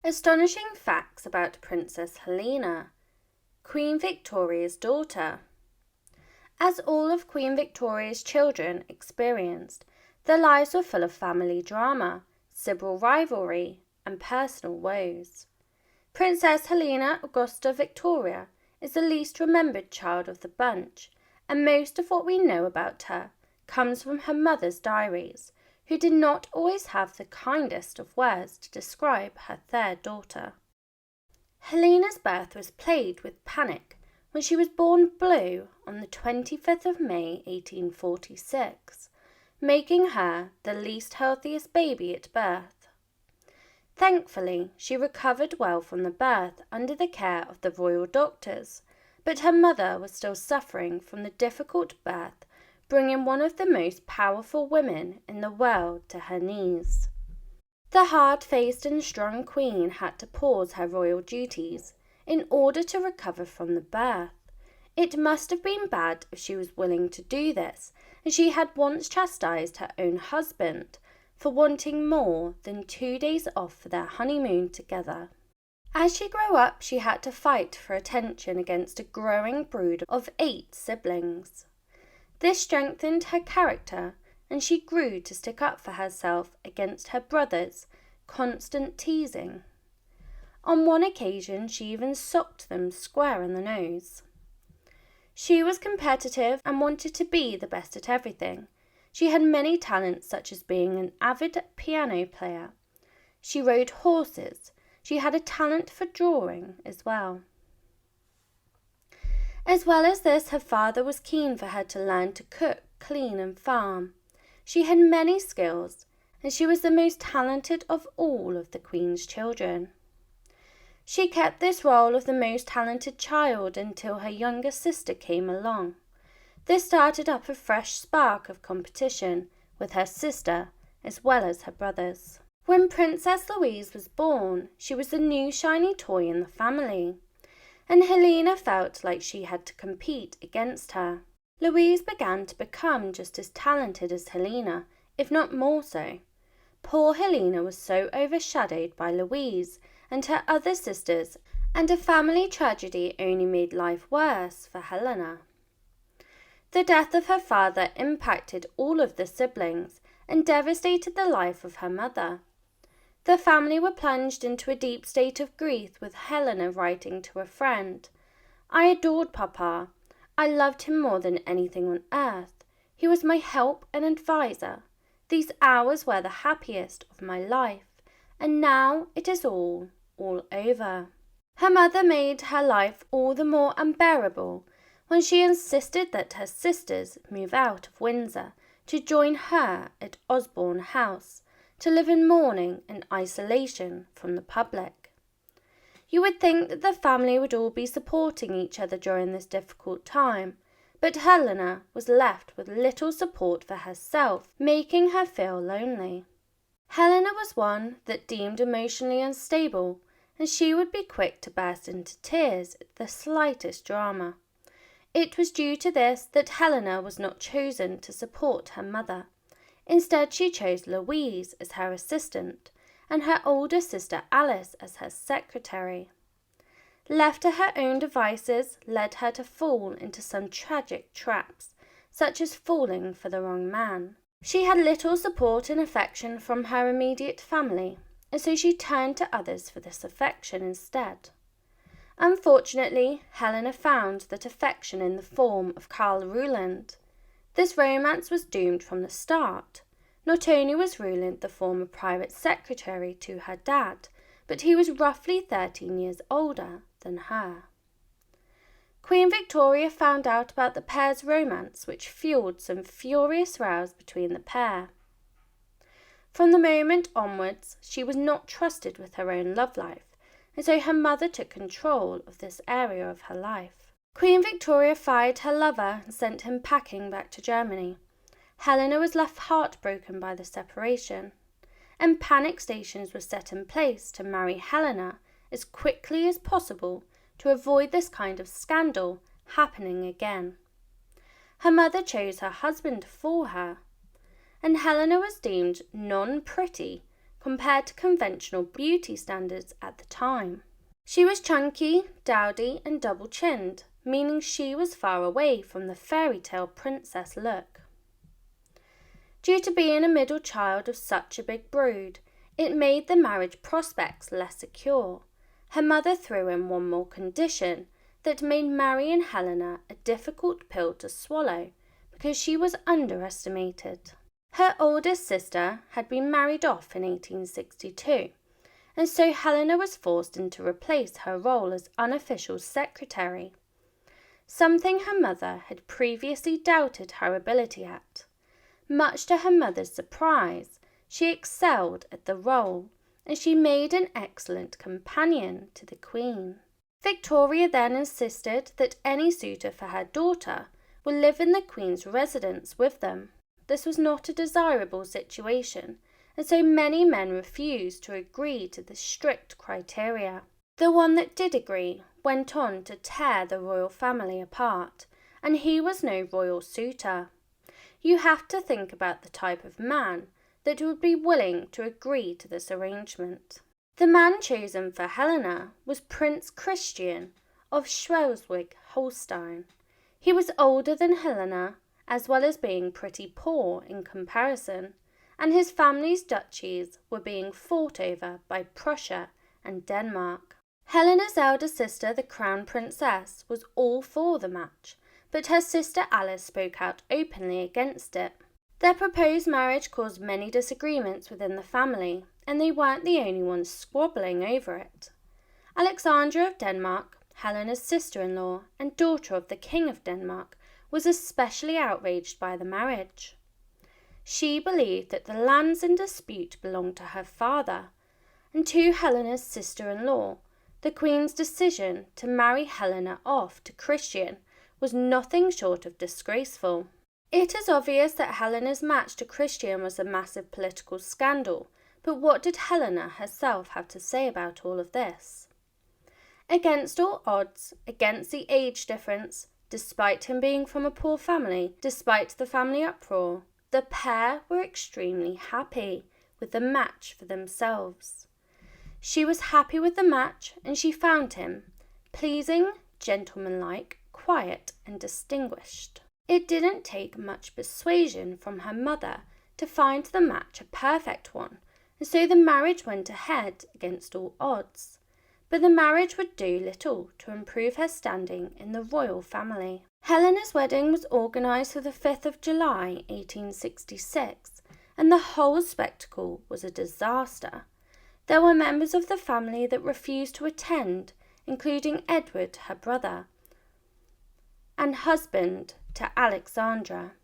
Astonishing facts about Princess Helena, Queen Victoria's daughter. As all of Queen Victoria's children experienced, their lives were full of family drama, civil rivalry, and personal woes. Princess Helena Augusta Victoria is the least remembered child of the bunch, and most of what we know about her comes from her mother's diaries, who did not always have the kindest of words to describe her third daughter. Helena's birth was plagued with panic when she was born blue on the 25th of May 1846, making her the least healthiest baby at birth. Thankfully, she recovered well from the birth under the care of the royal doctors, but her mother was still suffering from the difficult birth, bringing one of the most powerful women in the world to her knees. The hard-faced and strong queen had to pause her royal duties in order to recover from the birth. It must have been bad if she was willing to do this, and she had once chastised her own husband for wanting more than 2 days off for their honeymoon together. As she grew up, she had to fight for attention against a growing brood of 8 siblings. This strengthened her character, and she grew to stick up for herself against her brothers' constant teasing. On one occasion, she even socked them square in the nose. She was competitive and wanted to be the best at everything. She had many talents, such as being an avid piano player. She rode horses. She had a talent for drawing as well. As well as this, her father was keen for her to learn to cook, clean and farm. She had many skills, and she was the most talented of all of the Queen's children. She kept this role of the most talented child until her younger sister came along. This started up a fresh spark of competition with her sister as well as her brothers. When Princess Louise was born, she was the new shiny toy in the family, and Helena felt like she had to compete against her. Louise began to become just as talented as Helena, if not more so. Poor Helena was so overshadowed by Louise and her other sisters, and a family tragedy only made life worse for Helena. The death of her father impacted all of the siblings and devastated the life of her mother. The family were plunged into a deep state of grief, with Helena writing to a friend, "I adored Papa. I loved him more than anything on earth. He was my help and adviser. These hours were the happiest of my life, and now it is all over." Her mother made her life all the more unbearable when she insisted that her sisters move out of Windsor to join her at Osborne House, to live in mourning and isolation from the public. You would think that the family would all be supporting each other during this difficult time, but Helena was left with little support for herself, making her feel lonely. Helena was one that deemed emotionally unstable, and she would be quick to burst into tears at the slightest drama. It was due to this that Helena was not chosen to support her mother. Instead, she chose Louise as her assistant and her older sister Alice as her secretary. Left to her own devices led her to fall into some tragic traps, such as falling for the wrong man. She had little support and affection from her immediate family, and so she turned to others for this affection instead. Unfortunately, Helena found that affection in the form of Karl Reuland. This romance was doomed from the start. Not only was Reuland the former private secretary to her dad, but he was roughly 13 years older than her. Queen Victoria found out about the pair's romance, which fueled some furious rows between the pair. From the moment onwards, she was not trusted with her own love life, and so her mother took control of this area of her life. Queen Victoria fired her lover and sent him packing back to Germany. Helena was left heartbroken by the separation, and panic stations were set in place to marry Helena as quickly as possible to avoid this kind of scandal happening again. Her mother chose her husband for her, and Helena was deemed non-pretty compared to conventional beauty standards at the time. She was chunky, dowdy, and double-chinned, meaning she was far away from the fairy tale princess look. Due to being a middle child of such a big brood, it made the marriage prospects less secure. Her mother threw in one more condition that made marrying Helena a difficult pill to swallow because she was underestimated. Her oldest sister had been married off in 1862, and so Helena was forced to replace her role as unofficial secretary, something her mother had previously doubted her ability at. Much to her mother's surprise, she excelled at the role, and she made an excellent companion to the Queen. Victoria then insisted that any suitor for her daughter would live in the Queen's residence with them. This was not a desirable situation, and so many men refused to agree to the strict criteria. The one that did agree went on to tear the royal family apart, and he was no royal suitor. You have to think about the type of man that would be willing to agree to this arrangement. The man chosen for Helena was Prince Christian of Schleswig-Holstein. He was older than Helena, as well as being pretty poor in comparison, and his family's duchies were being fought over by Prussia and Denmark. Helena's elder sister, the Crown Princess, was all for the match, but her sister Alice spoke out openly against it. Their proposed marriage caused many disagreements within the family, and they weren't the only ones squabbling over it. Alexandra of Denmark, Helena's sister-in-law and daughter of the King of Denmark, was especially outraged by the marriage. She believed that the lands in dispute belonged to her father, and to Helena's sister-in-law, the Queen's decision to marry Helena off to Christian was nothing short of disgraceful. It is obvious that Helena's match to Christian was a massive political scandal, but what did Helena herself have to say about all of this? Against all odds, against the age difference, despite him being from a poor family, despite the family uproar, the pair were extremely happy with the match for themselves. She was happy with the match, and she found him pleasing, gentlemanlike, quiet, and distinguished. It didn't take much persuasion from her mother to find the match a perfect one, and so the marriage went ahead against all odds. But the marriage would do little to improve her standing in the royal family. Helena's wedding was organised for the 5th of July 1866, and the whole spectacle was a disaster. There were members of the family that refused to attend, including Edward, her brother, and husband to Alexandra.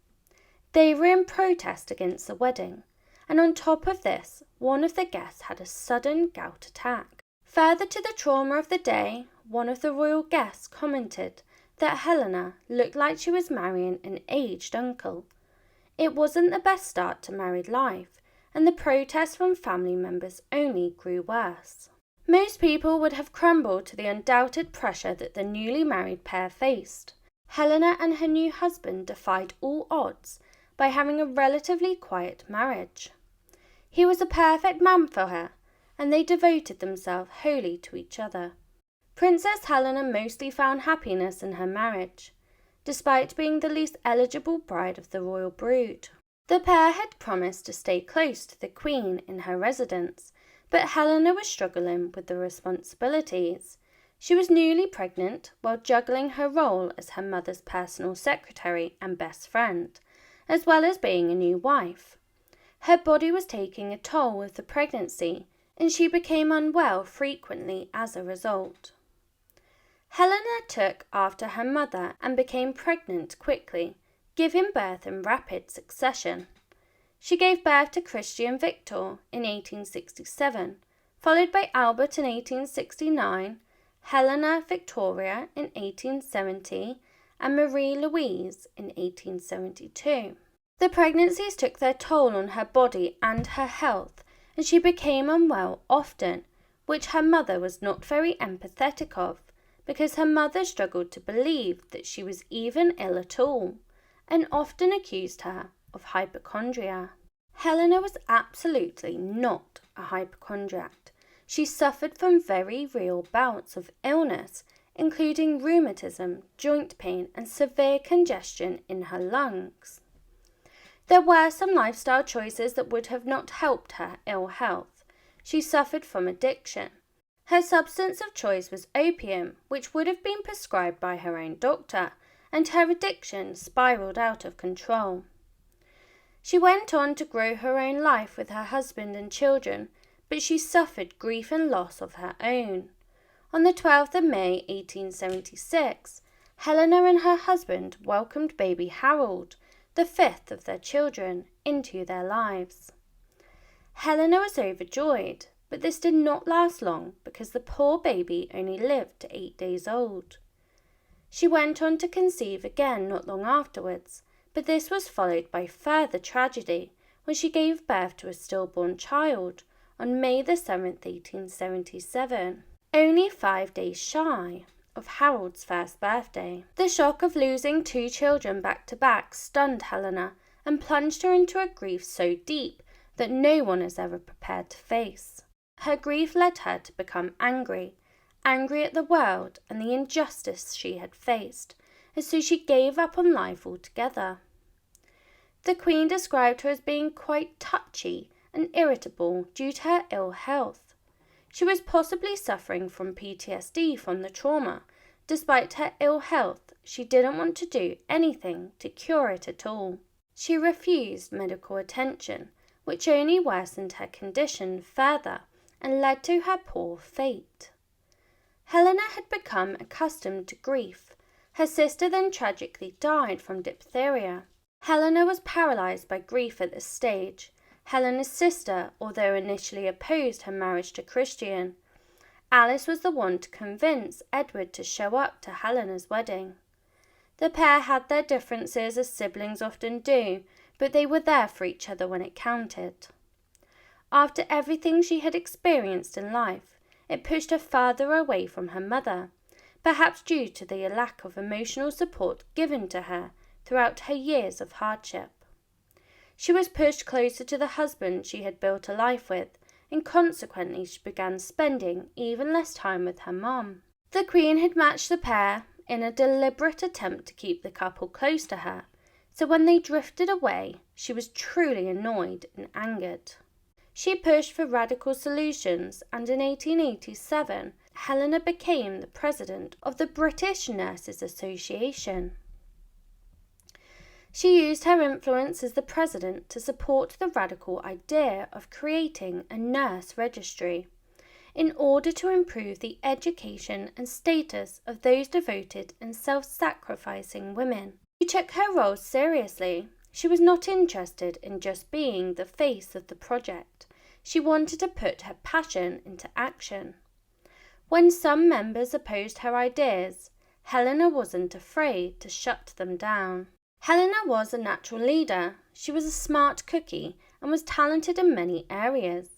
They were in protest against the wedding, and on top of this, one of the guests had a sudden gout attack. Further to the trauma of the day, one of the royal guests commented that Helena looked like she was marrying an aged uncle. It wasn't the best start to married life, and the protests from family members only grew worse. Most people would have crumbled to the undoubted pressure that the newly married pair faced. Helena and her new husband defied all odds by having a relatively quiet marriage. He was a perfect man for her, and they devoted themselves wholly to each other. Princess Helena mostly found happiness in her marriage, despite being the least eligible bride of the royal brood. The pair had promised to stay close to the Queen in her residence, but Helena was struggling with the responsibilities. She was newly pregnant while juggling her role as her mother's personal secretary and best friend, as well as being a new wife. Her body was taking a toll with the pregnancy, and she became unwell frequently as a result. Helena took after her mother and became pregnant quickly, giving birth in rapid succession. She gave birth to Christian Victor in 1867, followed by Albert in 1869, Helena Victoria in 1870, and Marie Louise in 1872. The pregnancies took their toll on her body and her health, and she became unwell often, which her mother was not very empathetic of, because her mother struggled to believe that she was even ill at all, and often accused her of hypochondria. Helena was absolutely not a hypochondriac. She suffered from very real bouts of illness, including rheumatism, joint pain, and severe congestion in her lungs. There were some lifestyle choices that would have not helped her ill health. She suffered from addiction. Her substance of choice was opium, which would have been prescribed by her own doctor, and her addiction spiraled out of control. She went on to grow her own life with her husband and children, but she suffered grief and loss of her own. On the 12th of May 1876, Helena and her husband welcomed baby Harold, the fifth of their children, into their lives. Helena was overjoyed, but this did not last long because the poor baby only lived to 8 days old. She went on to conceive again not long afterwards, but this was followed by further tragedy when she gave birth to a stillborn child on May the 7th, 1877, only 5 days shy of Harold's first birthday. The shock of losing 2 children back to back stunned Helena and plunged her into a grief so deep that no one is ever prepared to face. Her grief led her to become angry at the world and the injustice she had faced, and so she gave up on life altogether. The Queen described her as being quite touchy and irritable due to her ill health. She was possibly suffering from PTSD from the trauma. Despite her ill health, she didn't want to do anything to cure it at all. She refused medical attention, which only worsened her condition further and led to her poor fate. Helena had become accustomed to grief. Her sister then tragically died from diphtheria. Helena was paralysed by grief at this stage. Helena's sister, although initially opposed her marriage to Christian, Alice was the one to convince Edward to show up to Helena's wedding. The pair had their differences, as siblings often do, but they were there for each other when it counted. After everything she had experienced in life, it pushed her farther away from her mother, perhaps due to the lack of emotional support given to her throughout her years of hardship. She was pushed closer to the husband she had built a life with, and consequently she began spending even less time with her mom. The Queen had matched the pair in a deliberate attempt to keep the couple close to her, so when they drifted away, she was truly annoyed and angered. She pushed for radical solutions, and in 1887, Helena became the president of the British Nurses Association. She used her influence as the president to support the radical idea of creating a nurse registry in order to improve the education and status of those devoted and self-sacrificing women. She took her role seriously. She was not interested in just being the face of the project. She wanted to put her passion into action. When some members opposed her ideas, Helena wasn't afraid to shut them down. Helena was a natural leader. She was a smart cookie and was talented in many areas.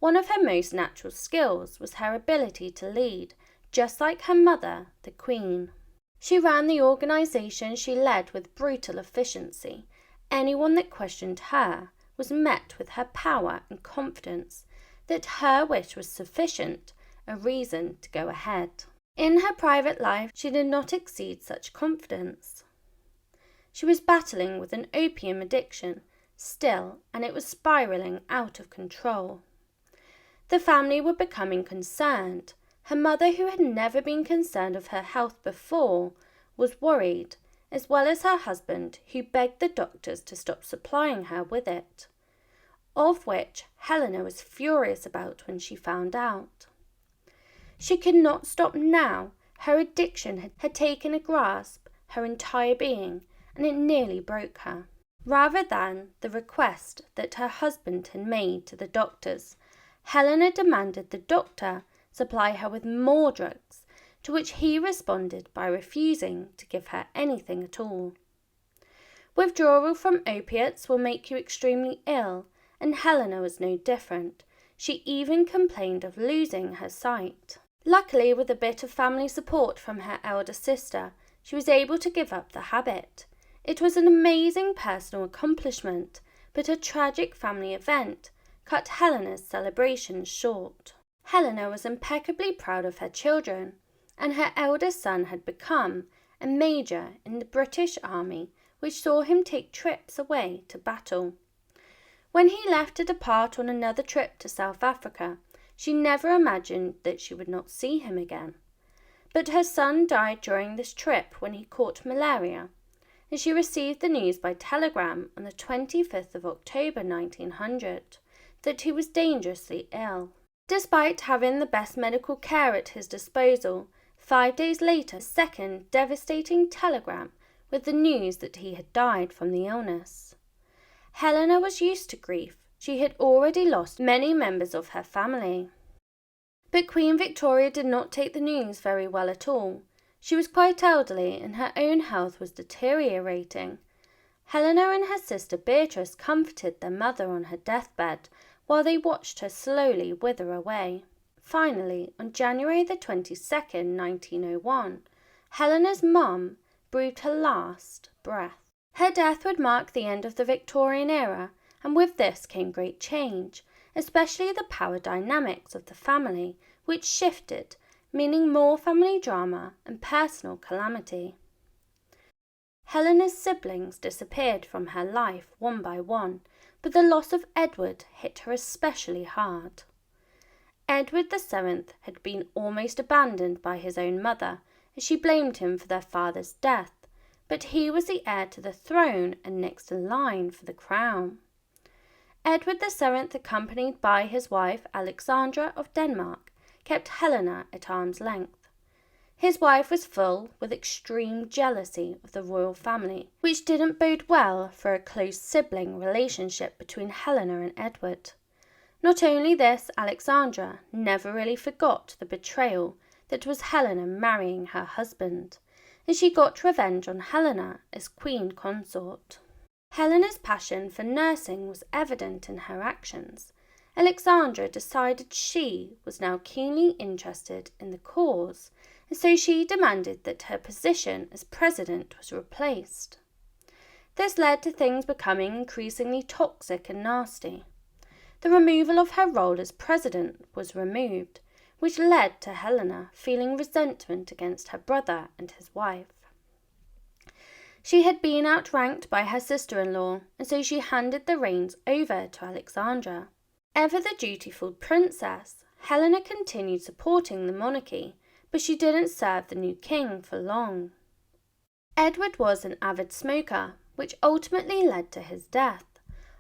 One of her most natural skills was her ability to lead, just like her mother, the Queen. She ran the organisation she led with brutal efficiency. Anyone that questioned her was met with her power and confidence that her wish was sufficient a reason to go ahead. In her private life, she did not exceed such confidence. She was battling with an opium addiction still, and it was spiralling out of control. The family were becoming concerned. Her mother, who had never been concerned of her health before, was worried, as well as her husband, who begged the doctors to stop supplying her with it, of which Helena was furious about when she found out. She could not stop now. Her addiction had taken a grasp her entire being, and it nearly broke her. Rather than the request that her husband had made to the doctors, Helena demanded the doctor supply her with more drugs, to which he responded by refusing to give her anything at all. Withdrawal from opiates will make you extremely ill, and Helena was no different. She even complained of losing her sight. Luckily, with a bit of family support from her elder sister, she was able to give up the habit. It was an amazing personal accomplishment, but a tragic family event cut Helena's celebrations short. Helena was impeccably proud of her children, and her eldest son had become a major in the British Army, which saw him take trips away to battle. When he left to depart on another trip to South Africa, she never imagined that she would not see him again. But her son died during this trip when he caught malaria, and she received the news by telegram on the 25th of October 1900 that he was dangerously ill. Despite having the best medical care at his disposal, 5 days later, a second devastating telegram with the news that he had died from the illness. Helena was used to grief. She had already lost many members of her family. But Queen Victoria did not take the news very well at all. She was quite elderly and her own health was deteriorating. Helena and her sister Beatrice comforted their mother on her deathbed while they watched her slowly wither away. Finally, on January the 22nd, 1901, Helena's mum breathed her last breath. Her death would mark the end of the Victorian era, and with this came great change, especially the power dynamics of the family, which shifted, meaning more family drama and personal calamity. Helena's siblings disappeared from her life one by one, but the loss of Edward hit her especially hard. Edward VII had been almost abandoned by his own mother, as she blamed him for their father's death, but he was the heir to the throne and next in line for the crown. Edward VII, accompanied by his wife Alexandra of Denmark, kept Helena at arm's length. His wife was full with extreme jealousy of the royal family, which didn't bode well for a close sibling relationship between Helena and Edward. Not only this, Alexandra never really forgot the betrayal that was Helena marrying her husband, and she got revenge on Helena as queen consort. Helena's passion for nursing was evident in her actions. Alexandra decided she was now keenly interested in the cause, and so she demanded that her position as president was replaced. This led to things becoming increasingly toxic and nasty. The removal of her role as president was removed, which led to Helena feeling resentment against her brother and his wife. She had been outranked by her sister-in-law, and so she handed the reins over to Alexandra. Ever the dutiful princess, Helena continued supporting the monarchy, but she didn't serve the new king for long. Edward was an avid smoker, which ultimately led to his death.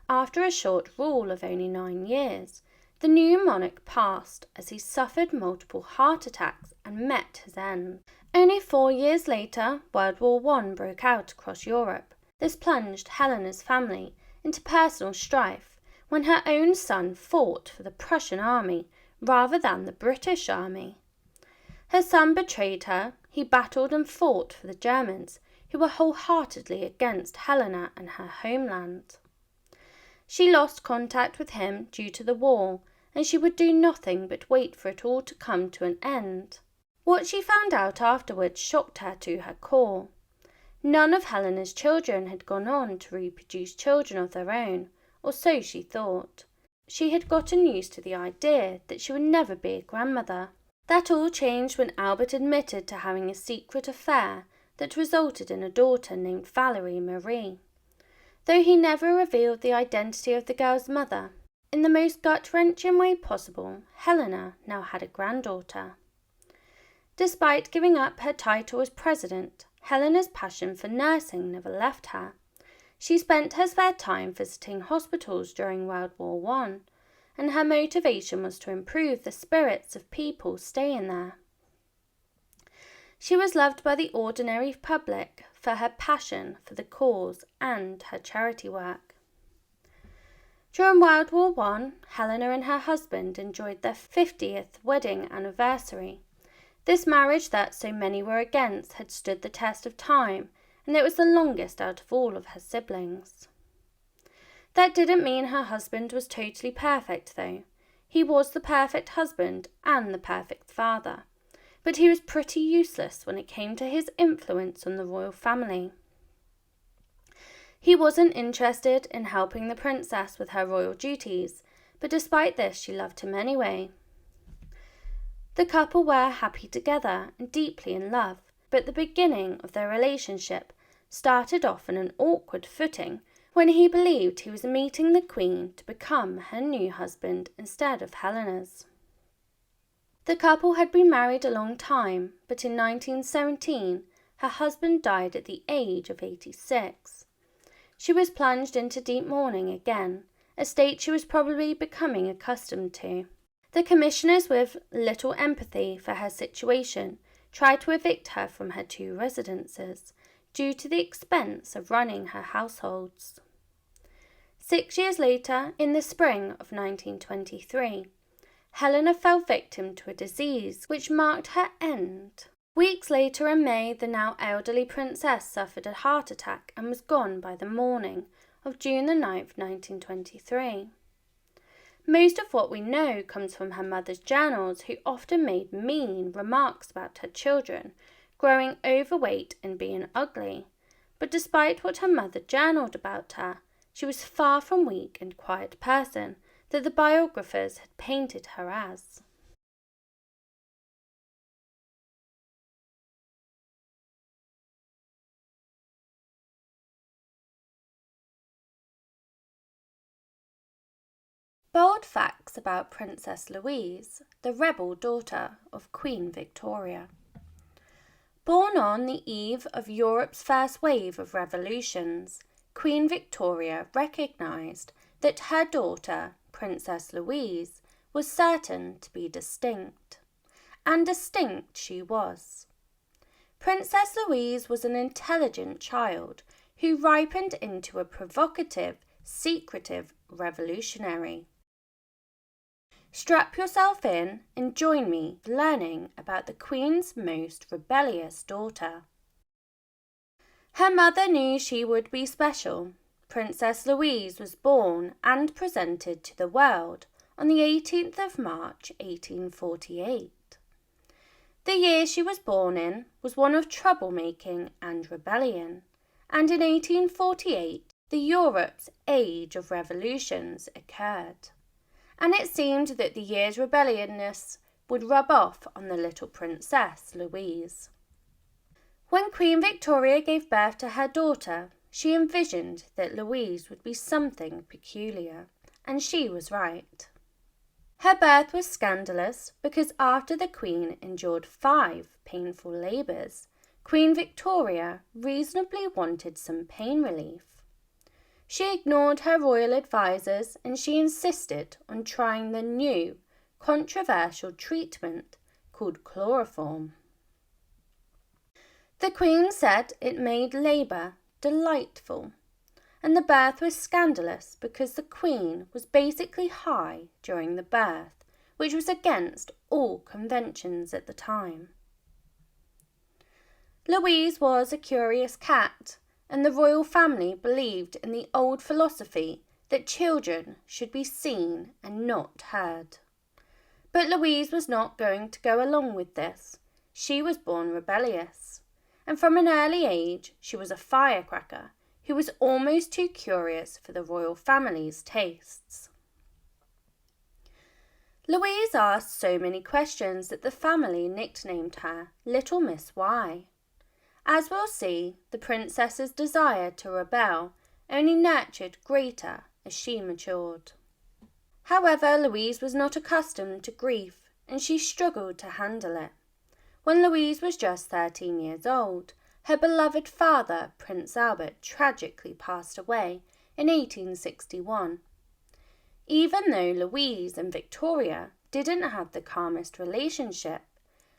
After a short rule of only 9 years, the new monarch passed as he suffered multiple heart attacks and met his end. Only 4 years later, World War I broke out across Europe. This plunged Helena's family into personal strife when her own son fought for the Prussian army rather than the British army. Her son betrayed her. He battled and fought for the Germans, who were wholeheartedly against Helena and her homeland. She lost contact with him due to the war, and she would do nothing but wait for it all to come to an end. What she found out afterwards shocked her to her core. None of Helena's children had gone on to reproduce children of their own, or so she thought. She had gotten used to the idea that she would never be a grandmother. That all changed when Albert admitted to having a secret affair that resulted in a daughter named Valerie Marie. Though he never revealed the identity of the girl's mother, in the most gut-wrenching way possible, Helena now had a granddaughter. Despite giving up her title as president, Helena's passion for nursing never left her. She spent her spare time visiting hospitals during World War I, and her motivation was to improve the spirits of people staying there. She was loved by the ordinary public for her passion for the cause and her charity work. During World War I, Helena and her husband enjoyed their 50th wedding anniversary. This marriage that so many were against had stood the test of time, and it was the longest out of all of her siblings. That didn't mean her husband was totally perfect, though. He was the perfect husband and the perfect father, but he was pretty useless when it came to his influence on the royal family. He wasn't interested in helping the princess with her royal duties, but despite this she loved him anyway. The couple were happy together and deeply in love, but the beginning of their relationship started off on an awkward footing when he believed he was meeting the Queen to become her new husband instead of Helena's. The couple had been married a long time, but in 1917 her husband died at the age of 86. She was plunged into deep mourning again, a state she was probably becoming accustomed to. The commissioners, with little empathy for her situation, tried to evict her from her 2 residences due to the expense of running her households. 6 years later, in the spring of 1923, Helena fell victim to a disease which marked her end. Weeks later in May, the now elderly princess suffered a heart attack and was gone by the morning of June 9, 1923. Most of what we know comes from her mother's journals, who often made mean remarks about her children growing overweight and being ugly. But despite what her mother journaled about her, she was far from weak and quiet person that the biographers had painted her as. Bold facts about Princess Louise, the rebel daughter of Queen Victoria. Born on the eve of Europe's first wave of revolutions, Queen Victoria recognised that her daughter, Princess Louise, was certain to be distinct. And distinct she was. Princess Louise was an intelligent child who ripened into a provocative, secretive revolutionary. Strap yourself in and join me learning about the Queen's most rebellious daughter. Her mother knew she would be special. Princess Louise was born and presented to the world on the 18th of March 1848. The year she was born in was one of troublemaking and rebellion, and in 1848 the Europe's age of revolutions occurred. And it seemed that the year's rebelliousness would rub off on the little Princess Louise. When Queen Victoria gave birth to her daughter, she envisioned that Louise would be something peculiar, and she was right. Her birth was scandalous because after the Queen endured 5 painful labours, Queen Victoria reasonably wanted some pain relief. She ignored her royal advisers and she insisted on trying the new, controversial treatment called chloroform. The Queen said it made labour delightful, and the birth was scandalous because the Queen was basically high during the birth, which was against all conventions at the time. Louise was a curious cat, and the royal family believed in the old philosophy that children should be seen and not heard. But Louise was not going to go along with this. She was born rebellious, and from an early age she was a firecracker who was almost too curious for the royal family's tastes. Louise asked so many questions that the family nicknamed her Little Miss Why. As we'll see, the princess's desire to rebel only nurtured greater as she matured. However, Louise was not accustomed to grief, and she struggled to handle it. When Louise was just 13 years old, her beloved father, Prince Albert, tragically passed away in 1861. Even though Louise and Victoria didn't have the calmest relationship,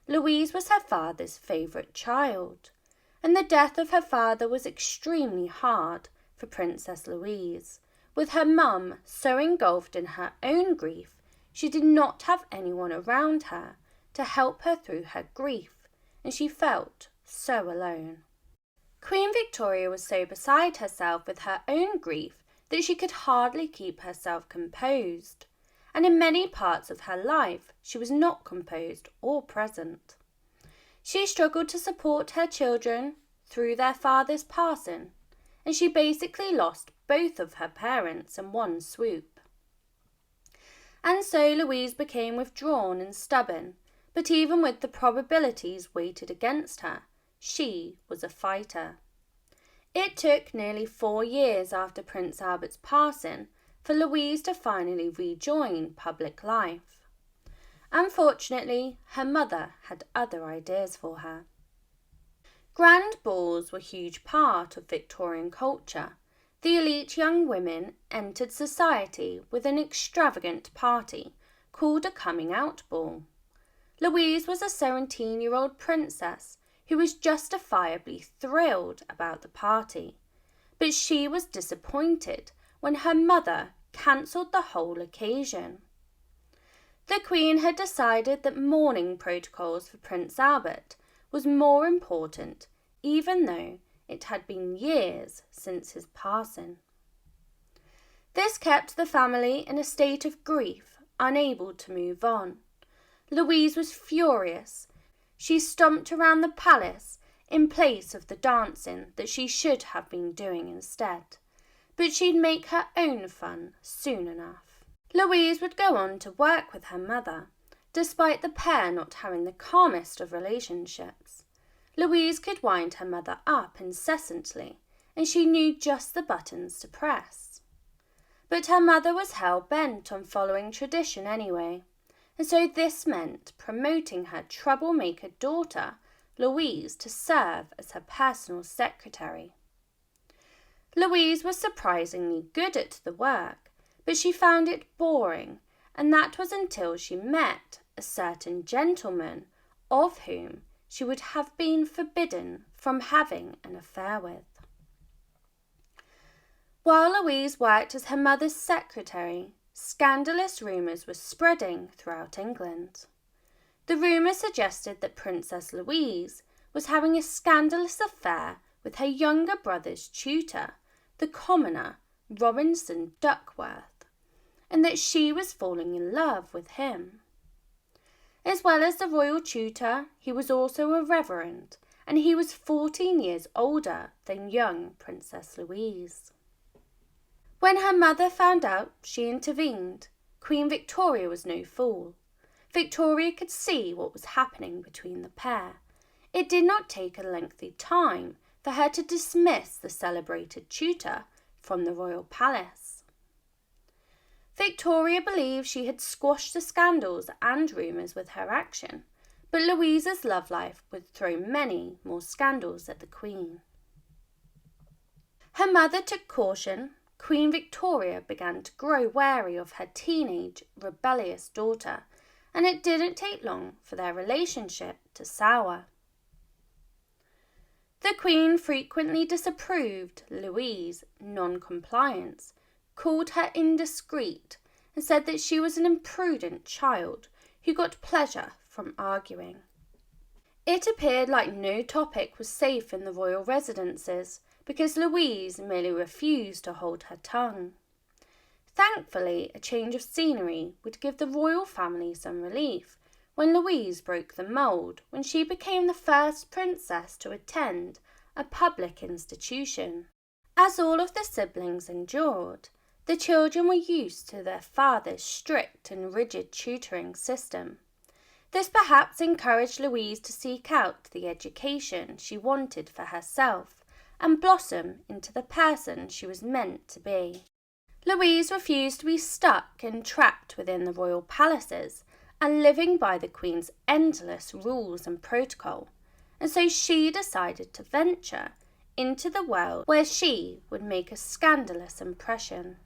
Louise was her father's favourite child, and the death of her father was extremely hard for Princess Louise. With her mum so engulfed in her own grief, she did not have anyone around her to help her through her grief, and she felt so alone. Queen Victoria was so beside herself with her own grief that she could hardly keep herself composed, and in many parts of her life she was not composed or present. She struggled to support her children through their father's passing, and she basically lost both of her parents in one swoop. And so Louise became withdrawn and stubborn, but even with the probabilities weighted against her, she was a fighter. It took nearly 4 years after Prince Albert's passing for Louise to finally rejoin public life. Unfortunately, her mother had other ideas for her. Grand balls were a huge part of Victorian culture. The elite young women entered society with an extravagant party called a coming-out ball. Louise was a 17-year-old princess who was justifiably thrilled about the party, but she was disappointed when her mother cancelled the whole occasion. The Queen had decided that mourning protocols for Prince Albert was more important, even though it had been years since his passing. This kept the family in a state of grief, unable to move on. Louise was furious. She stomped around the palace in place of the dancing that she should have been doing instead, but she'd make her own fun soon enough. Louise would go on to work with her mother, despite the pair not having the calmest of relationships. Louise could wind her mother up incessantly, and she knew just the buttons to press. But her mother was hell-bent on following tradition anyway, and so this meant promoting her troublemaker daughter, Louise, to serve as her personal secretary. Louise was surprisingly good at the work, but she found it boring, and that was until she met a certain gentleman of whom she would have been forbidden from having an affair with. While Louise worked as her mother's secretary, scandalous rumours were spreading throughout England. The rumour suggested that Princess Louise was having a scandalous affair with her younger brother's tutor, the commoner Robinson Duckworth, and that she was falling in love with him. As well as the royal tutor, he was also a reverend, and he was 14 years older than young Princess Louise. When her mother found out, she intervened. Queen Victoria was no fool. Victoria could see what was happening between the pair. It did not take a lengthy time for her to dismiss the celebrated tutor from the royal palace. Victoria believed she had squashed the scandals and rumours with her action, but Louise's love life would throw many more scandals at the Queen. Her mother took caution. Queen Victoria began to grow wary of her teenage, rebellious daughter, and it didn't take long for their relationship to sour. The Queen frequently disapproved Louise's non-compliance, called her indiscreet, and said that she was an imprudent child who got pleasure from arguing. It appeared like no topic was safe in the royal residences, because Louise merely refused to hold her tongue. Thankfully, a change of scenery would give the royal family some relief when Louise broke the mould when she became the first princess to attend a public institution. As all of the siblings endured, the children were used to their father's strict and rigid tutoring system. This perhaps encouraged Louise to seek out the education she wanted for herself and blossom into the person she was meant to be. Louise refused to be stuck and trapped within the royal palaces, and living by the Queen's endless rules and protocol, and so she decided to venture into the world where she would make a scandalous impression.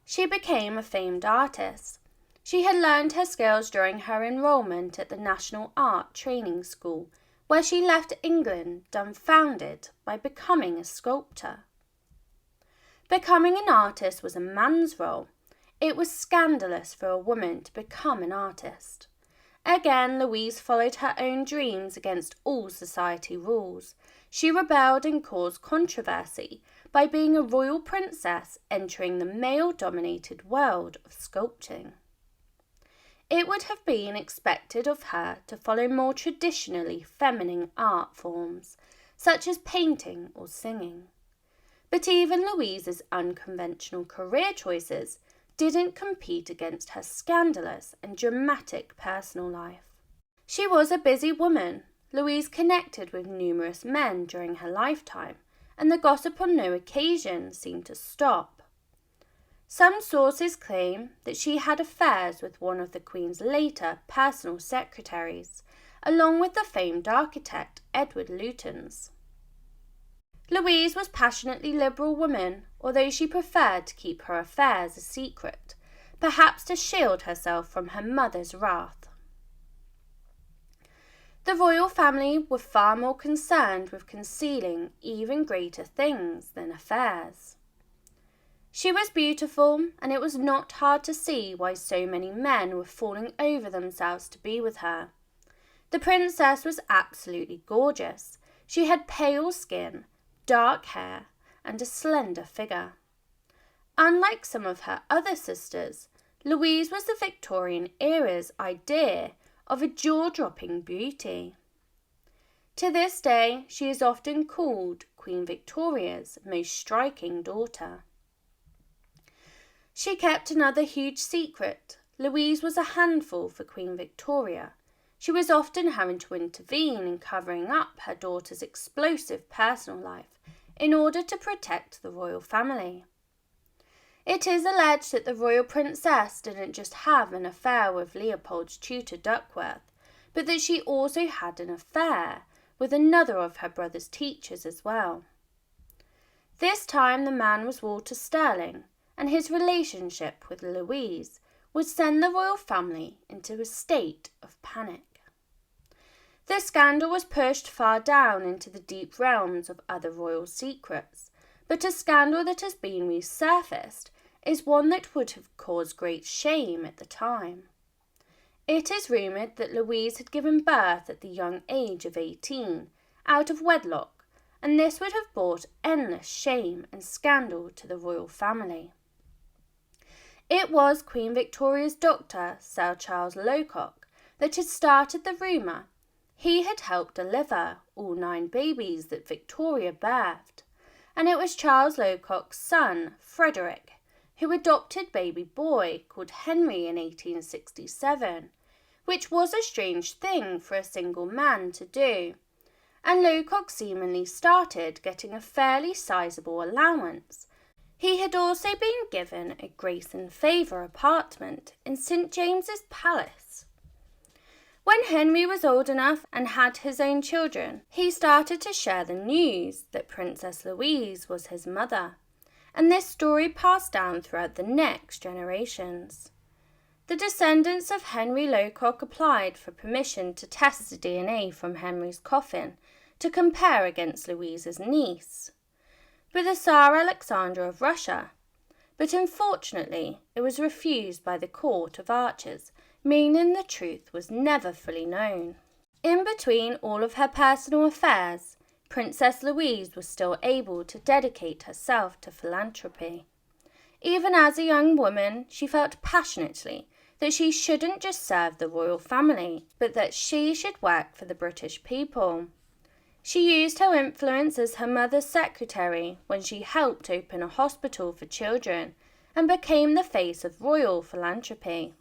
She became a famed artist. She had learned her skills during her enrollment at the National Art Training School, where she left England dumbfounded by becoming a sculptor. Becoming an artist was a man's role. It was scandalous for a woman to become an artist. Again, Louise followed her own dreams against all society rules. She rebelled and caused controversy by being a royal princess entering the male-dominated world of sculpting. It would have been expected of her to follow more traditionally feminine art forms, such as painting or singing. But even Louise's unconventional career choices didn't compete against her scandalous and dramatic personal life. She was a busy woman. Louise connected with numerous men during her lifetime, and the gossip on no occasion seemed to stop. Some sources claim that she had affairs with one of the Queen's later personal secretaries, along with the famed architect Edward VII. Louise was a passionately liberal woman, although she preferred to keep her affairs a secret, perhaps to shield herself from her mother's wrath. The royal family were far more concerned with concealing even greater things than affairs. She was beautiful, and it was not hard to see why so many men were falling over themselves to be with her. The princess was absolutely gorgeous. She had pale skin, dark hair, and a slender figure. Unlike some of her other sisters, Louise was the Victorian era's idea of a jaw-dropping beauty. To this day, she is often called Queen Victoria's most striking daughter. She kept another huge secret. Louise was a handful for Queen Victoria. She was often having to intervene in covering up her daughter's explosive personal life in order to protect the royal family. It is alleged that the royal princess didn't just have an affair with Leopold's tutor Duckworth, but that she also had an affair with another of her brother's teachers as well. This time the man was Walter Stirling, and his relationship with Louise would send the royal family into a state of panic. The scandal was pushed far down into the deep realms of other royal secrets, but a scandal that has been resurfaced is one that would have caused great shame at the time. It is rumoured that Louise had given birth at the young age of 18, out of wedlock, and this would have brought endless shame and scandal to the royal family. It was Queen Victoria's doctor, Sir Charles Locock, that had started the rumour. He had helped deliver all 9 babies that Victoria birthed, and it was Charles Locock's son, Frederick, who adopted baby boy called Henry in 1867, which was a strange thing for a single man to do, and Locock seemingly started getting a fairly sizable allowance. He had also been given a grace and favour apartment in St James's Palace. When Henry was old enough and had his own children, he started to share the news that Princess Louise was his mother, and this story passed down throughout the next generations. The descendants of Henry Locock applied for permission to test the DNA from Henry's coffin to compare against Louise's niece, with the Tsar Alexander of Russia, but unfortunately it was refused by the court of archers, meaning the truth was never fully known. In between all of her personal affairs, Princess Louise was still able to dedicate herself to philanthropy. Even as a young woman, she felt passionately that she shouldn't just serve the royal family, but that she should work for the British people. She used her influence as her mother's secretary when she helped open a hospital for children and became the face of royal philanthropy.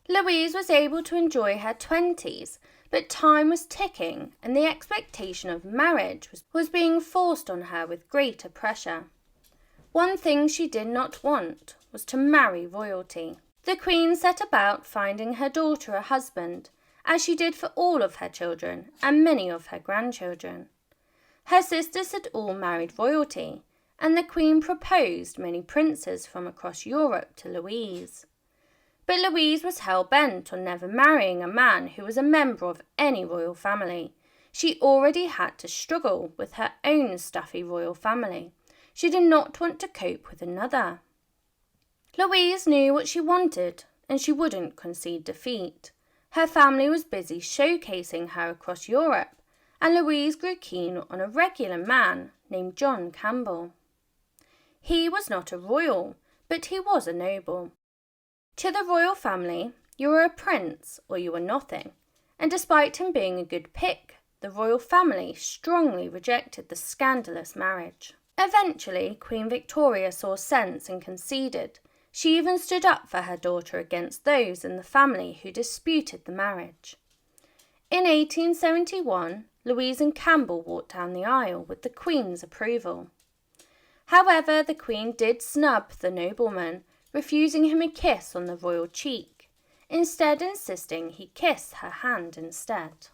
Louise was able to enjoy her 20s, but time was ticking and the expectation of marriage was being forced on her with greater pressure. One thing she did not want was to marry royalty. The Queen set about finding her daughter a husband, as she did for all of her children and many of her grandchildren. Her sisters had all married royalty, and the Queen proposed many princes from across Europe to Louise. But Louise was hell-bent on never marrying a man who was a member of any royal family. She already had to struggle with her own stuffy royal family. She did not want to cope with another. Louise knew what she wanted, and she wouldn't concede defeat. Her family was busy showcasing her across Europe, and Louise grew keen on a regular man named John Campbell. He was not a royal, but he was a noble. To the royal family, you were a prince or you were nothing, and despite him being a good pick, the royal family strongly rejected the scandalous marriage. Eventually, Queen Victoria saw sense and conceded. She even stood up for her daughter against those in the family who disputed the marriage. In 1871, Louise and Campbell walked down the aisle with the Queen's approval. However, the Queen did snub the nobleman, refusing him a kiss on the royal cheek, instead insisting he kiss her hand instead.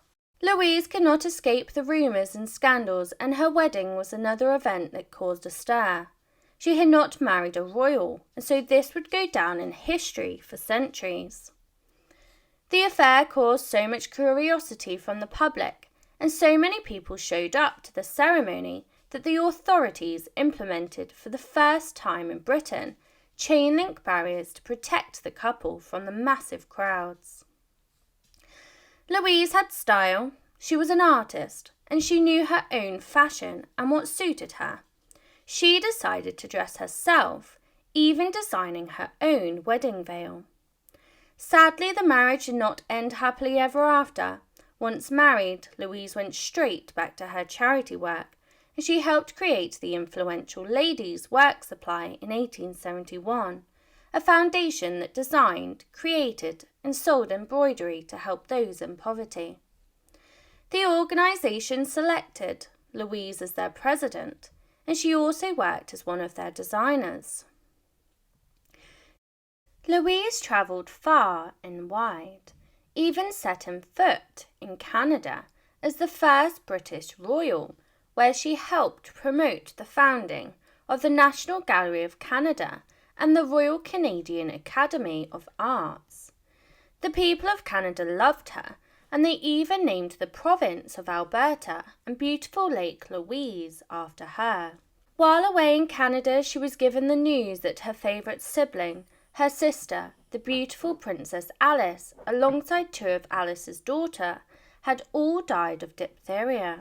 Louise could not escape the rumours and scandals, and her wedding was another event that caused a stir. She had not married a royal, and so this would go down in history for centuries. The affair caused so much curiosity from the public, and so many people showed up to the ceremony that the authorities implemented for the first time in Britain chain-link barriers to protect the couple from the massive crowds. Louise had style, she was an artist, and she knew her own fashion and what suited her. She decided to dress herself, even designing her own wedding veil. Sadly, the marriage did not end happily ever after. Once married, Louise went straight back to her charity work, and she helped create the influential Ladies' Work Supply in 1871, a foundation that designed, created, and sold embroidery to help those in poverty. The organisation selected Louise as their president, and she also worked as one of their designers. Louise travelled far and wide, even setting foot in Canada as the first British royal, where she helped promote the founding of the National Gallery of Canada and the Royal Canadian Academy of Arts. The people of Canada loved her, and they even named the province of Alberta and beautiful Lake Louise after her. While away in Canada, she was given the news that her favourite sibling, her sister, the beautiful Princess Alice, alongside two of Alice's daughters, had all died of diphtheria.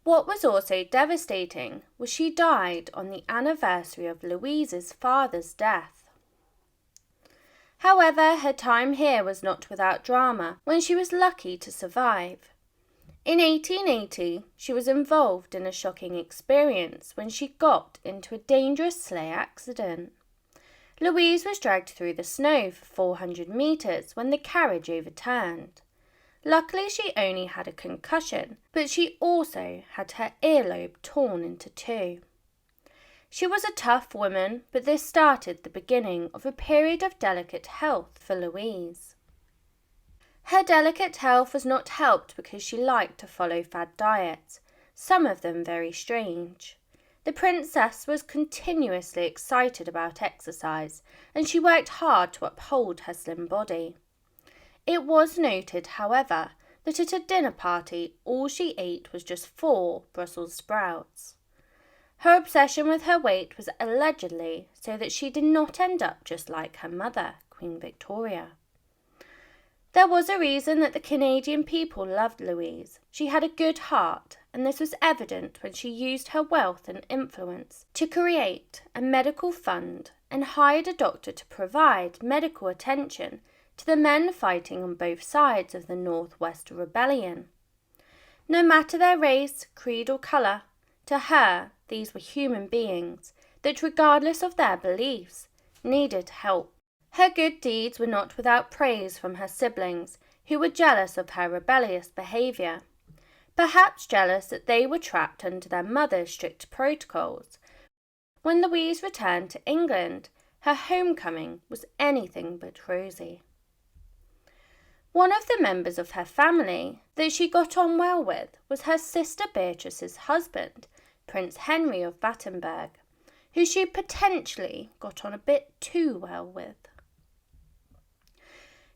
What was also devastating was she died on the anniversary of Louise's father's death. However, her time here was not without drama when she was lucky to survive. In 1880, she was involved in a shocking experience when she got into a dangerous sleigh accident. Louise was dragged through the snow for 400 metres when the carriage overturned. Luckily, she only had a concussion, but she also had her earlobe torn into two. She was a tough woman, but this started the beginning of a period of delicate health for Louise. Her delicate health was not helped because she liked to follow fad diets, some of them very strange. The princess was continuously excited about exercise, and she worked hard to uphold her slim body. It was noted, however, that at a dinner party all she ate was just 4 Brussels sprouts. Her obsession with her weight was allegedly so that she did not end up just like her mother, Queen Victoria. There was a reason that the Canadian people loved Louise. She had a good heart, and this was evident when she used her wealth and influence to create a medical fund and hired a doctor to provide medical attention to the men fighting on both sides of the Northwest Rebellion. No matter their race, creed or colour, to her these were human beings that, regardless of their beliefs, needed help. Her good deeds were not without praise from her siblings, who were jealous of her rebellious behaviour, perhaps jealous that they were trapped under their mother's strict protocols. When Louise returned to England, her homecoming was anything but rosy. One of the members of her family that she got on well with was her sister Beatrice's husband, Prince Henry of Battenberg, who she potentially got on a bit too well with.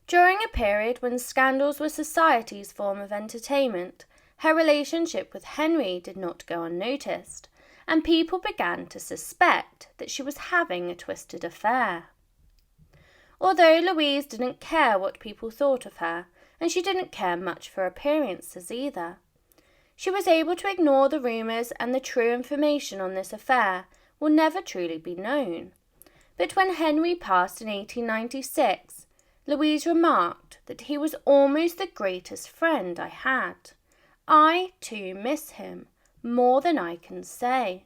During a period when scandals were society's form of entertainment, her relationship with Henry did not go unnoticed, and people began to suspect that she was having a twisted affair. Although Louise didn't care what people thought of her, and she didn't care much for appearances either, she was able to ignore the rumours, and the true information on this affair will never truly be known. But when Henry passed in 1896, Louise remarked that he was almost the greatest friend I had. I too miss him, more than I can say.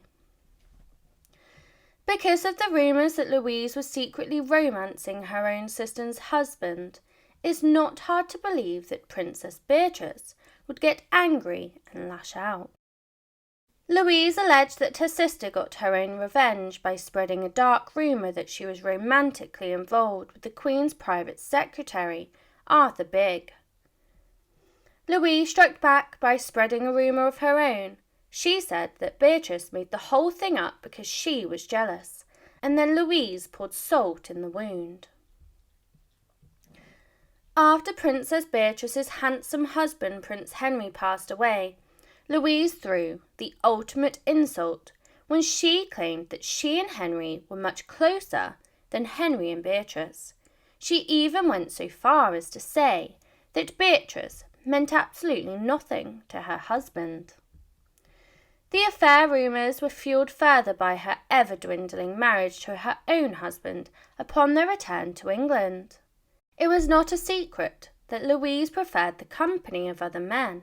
Because of the rumours that Louise was secretly romancing her own sister's husband, it's not hard to believe that Princess Beatrice would get angry and lash out. Louise alleged that her sister got her own revenge by spreading a dark rumour that she was romantically involved with the Queen's private secretary, Arthur Bigg. Louise struck back by spreading a rumour of her own. She said that Beatrice made the whole thing up because she was jealous, and then Louise poured salt in the wound. After Princess Beatrice's handsome husband Prince Henry passed away, Louise threw the ultimate insult when she claimed that she and Henry were much closer than Henry and Beatrice. She even went so far as to say that Beatrice meant absolutely nothing to her husband. The affair rumours were fuelled further by her ever-dwindling marriage to her own husband upon their return to England. It was not a secret that Louise preferred the company of other men,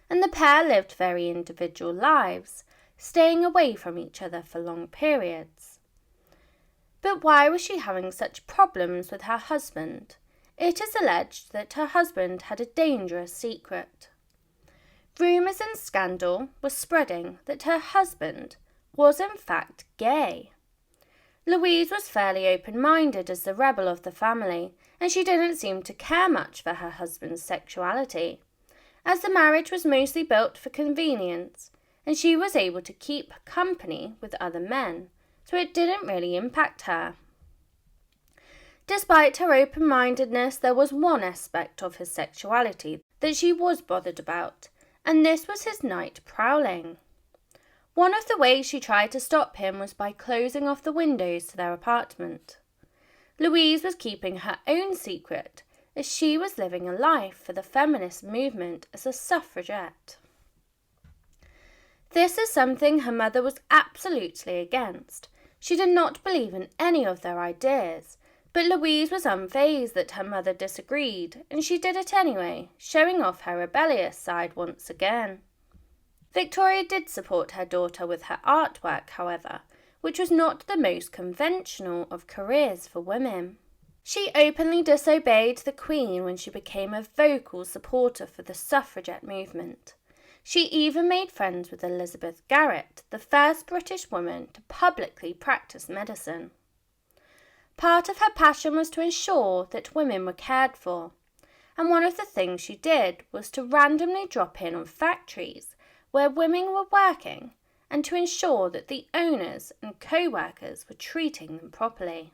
and the pair lived very individual lives, staying away from each other for long periods. But why was she having such problems with her husband? It is alleged that her husband had a dangerous secret. Rumours and scandal were spreading that her husband was in fact gay. Louise was fairly open-minded as the rebel of the family, and she didn't seem to care much for her husband's sexuality, as the marriage was mostly built for convenience, and she was able to keep company with other men, so it didn't really impact her. Despite her open-mindedness, there was one aspect of his sexuality that she was bothered about, and this was his night prowling. One of the ways she tried to stop him was by closing off the windows to their apartment. Louise was keeping her own secret, as she was living a life for the feminist movement as a suffragette. This is something her mother was absolutely against. She did not believe in any of their ideas, but Louise was unfazed that her mother disagreed, and she did it anyway, showing off her rebellious side once again. Victoria did support her daughter with her artwork, however, which was not the most conventional of careers for women. She openly disobeyed the Queen when she became a vocal supporter for the suffragette movement. She even made friends with Elizabeth Garrett, the first British woman to publicly practice medicine. Part of her passion was to ensure that women were cared for, and one of the things she did was to randomly drop in on factories where women were working and to ensure that the owners and co-workers were treating them properly.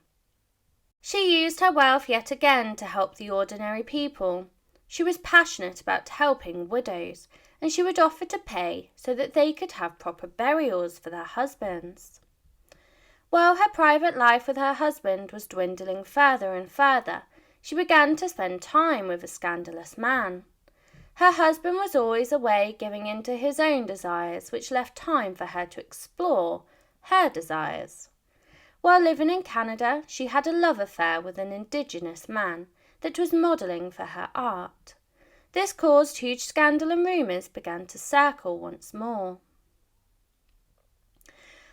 She used her wealth yet again to help the ordinary people. She was passionate about helping widows, and she would offer to pay so that they could have proper burials for their husbands. While her private life with her husband was dwindling further and further, she began to spend time with a scandalous man. Her husband was always away giving in to his own desires, which left time for her to explore her desires. While living in Canada, she had a love affair with an Indigenous man that was modelling for her art. This caused huge scandal, and rumours began to circle once more.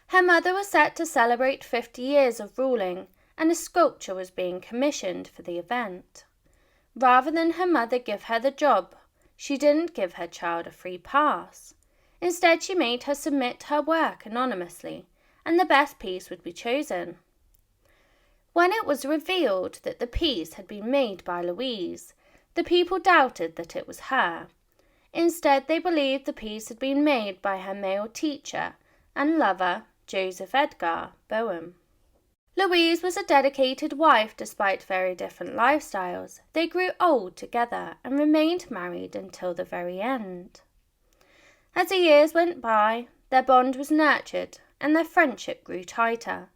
Her mother was set to celebrate 50 years of ruling, and a sculpture was being commissioned for the event. Rather than her mother give her the job, she didn't give her child a free pass. Instead, she made her submit her work anonymously, and the best piece would be chosen. When it was revealed that the piece had been made by Louise, the people doubted that it was her. Instead, they believed the piece had been made by her male teacher and lover, Joseph Edgar Boehm. Louise was a dedicated wife despite very different lifestyles. They grew old together and remained married until the very end. As the years went by, their bond was nurtured and their friendship grew tighter.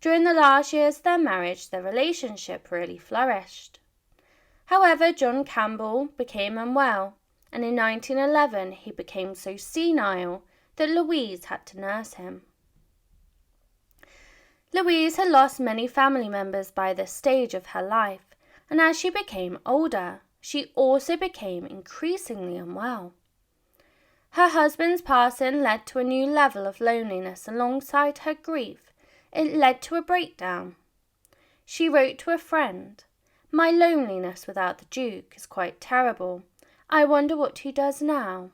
During the last years of their marriage, their relationship really flourished. However, John Campbell became unwell, and in 1911 he became so senile that Louise had to nurse him. Louise had lost many family members by this stage of her life, and as she became older, she also became increasingly unwell. Her husband's passing led to a new level of loneliness alongside her grief. It led to a breakdown. She wrote to a friend, "My loneliness without the Duke is quite terrible. I wonder what he does now."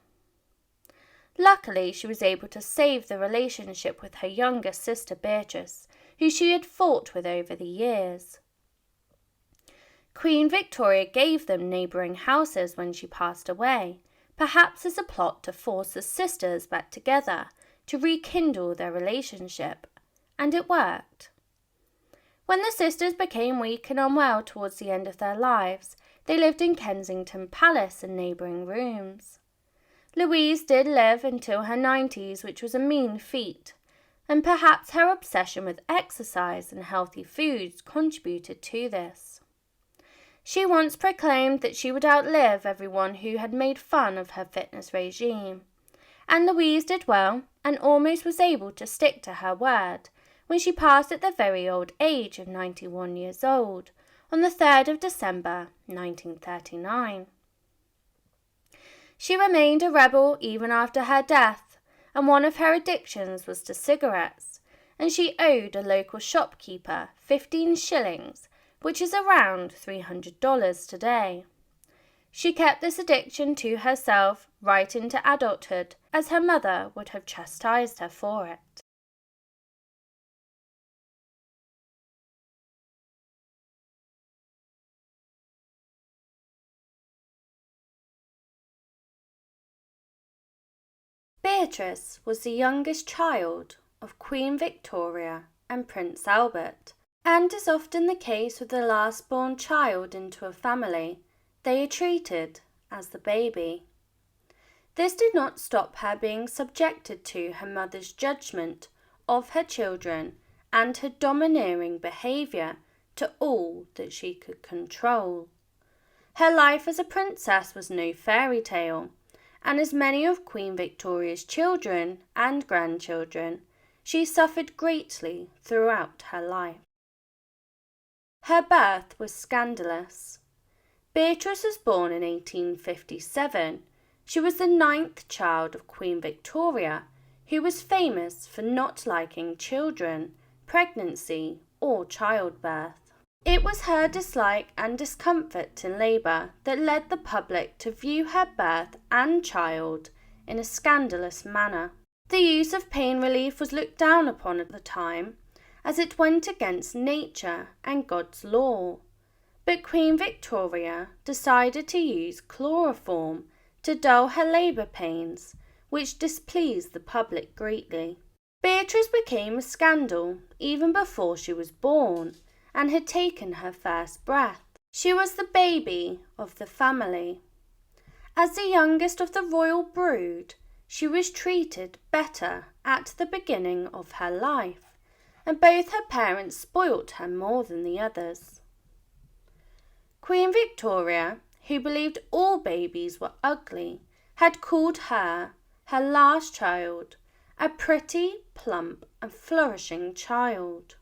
Luckily, she was able to save the relationship with her younger sister Beatrice, who she had fought with over the years. Queen Victoria gave them neighbouring houses when she passed away, perhaps as a plot to force the sisters back together to rekindle their relationship, and it worked. When the sisters became weak and unwell towards the end of their lives, they lived in Kensington Palace in neighbouring rooms. Louise did live until her 90s, which was a mean feat, and perhaps her obsession with exercise and healthy foods contributed to this. She once proclaimed that she would outlive everyone who had made fun of her fitness regime, and Louise did well and almost was able to stick to her word when she passed at the very old age of 91 years old on the 3rd of December 1939. She remained a rebel even after her death, and one of her addictions was to cigarettes, and she owed a local shopkeeper 15 shillings, which is around $300 today. She kept this addiction to herself right into adulthood, as her mother would have chastised her for it. Beatrice was the youngest child of Queen Victoria and Prince Albert, and as often the case with the last-born child into a family, they are treated as the baby. This did not stop her being subjected to her mother's judgment of her children and her domineering behaviour to all that she could control. Her life as a princess was no fairy tale, and as many of Queen Victoria's children and grandchildren, she suffered greatly throughout her life. Her birth was scandalous. Beatrice was born in 1857. She was the 9th child of Queen Victoria, who was famous for not liking children, pregnancy, or childbirth. It was her dislike and discomfort in labour that led the public to view her birth and child in a scandalous manner. The use of pain relief was looked down upon at the time, as it went against nature and God's law. But Queen Victoria decided to use chloroform to dull her labour pains, which displeased the public greatly. Beatrice became a scandal even before she was born and had taken her first breath. She was the baby of the family. As the youngest of the royal brood, she was treated better at the beginning of her life, and both her parents spoilt her more than the others. Queen Victoria, who believed all babies were ugly, had called her last child, a pretty, plump and flourishing child.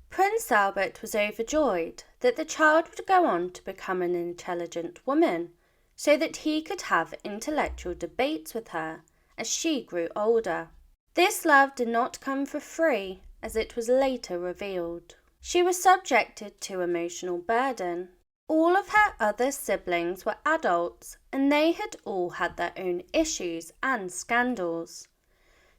Prince Albert was overjoyed that the child would go on to become an intelligent woman, so that he could have intellectual debates with her as she grew older. This love did not come for free, as it was later revealed. She was subjected to emotional burden. All of her other siblings were adults, and they had all had their own issues and scandals.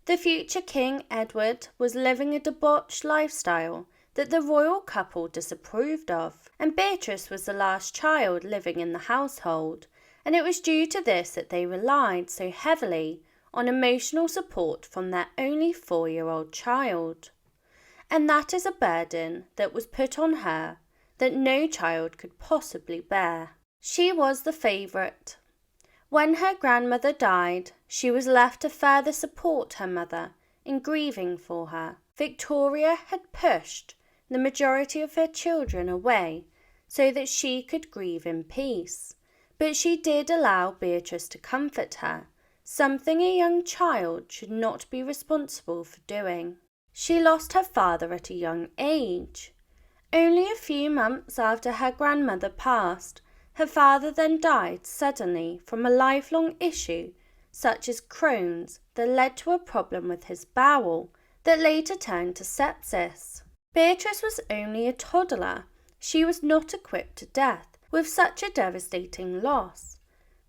The future King Edward was living a debauched lifestyle that the royal couple disapproved of, and Beatrice was the last child living in the household, and it was due to this that they relied so heavily on emotional support from their only 4-year-old child. And that is a burden that was put on her that no child could possibly bear. She was the favourite. When her grandmother died, she was left to further support her mother in grieving for her. Victoria had pushed the majority of her children away so that she could grieve in peace, but she did allow Beatrice to comfort her, something a young child should not be responsible for doing. She lost her father at a young age. Only a few months after her grandmother passed, her father then died suddenly from a lifelong issue such as Crohn's that led to a problem with his bowel that later turned to sepsis. Beatrice was only a toddler. She was not equipped to death with such a devastating loss.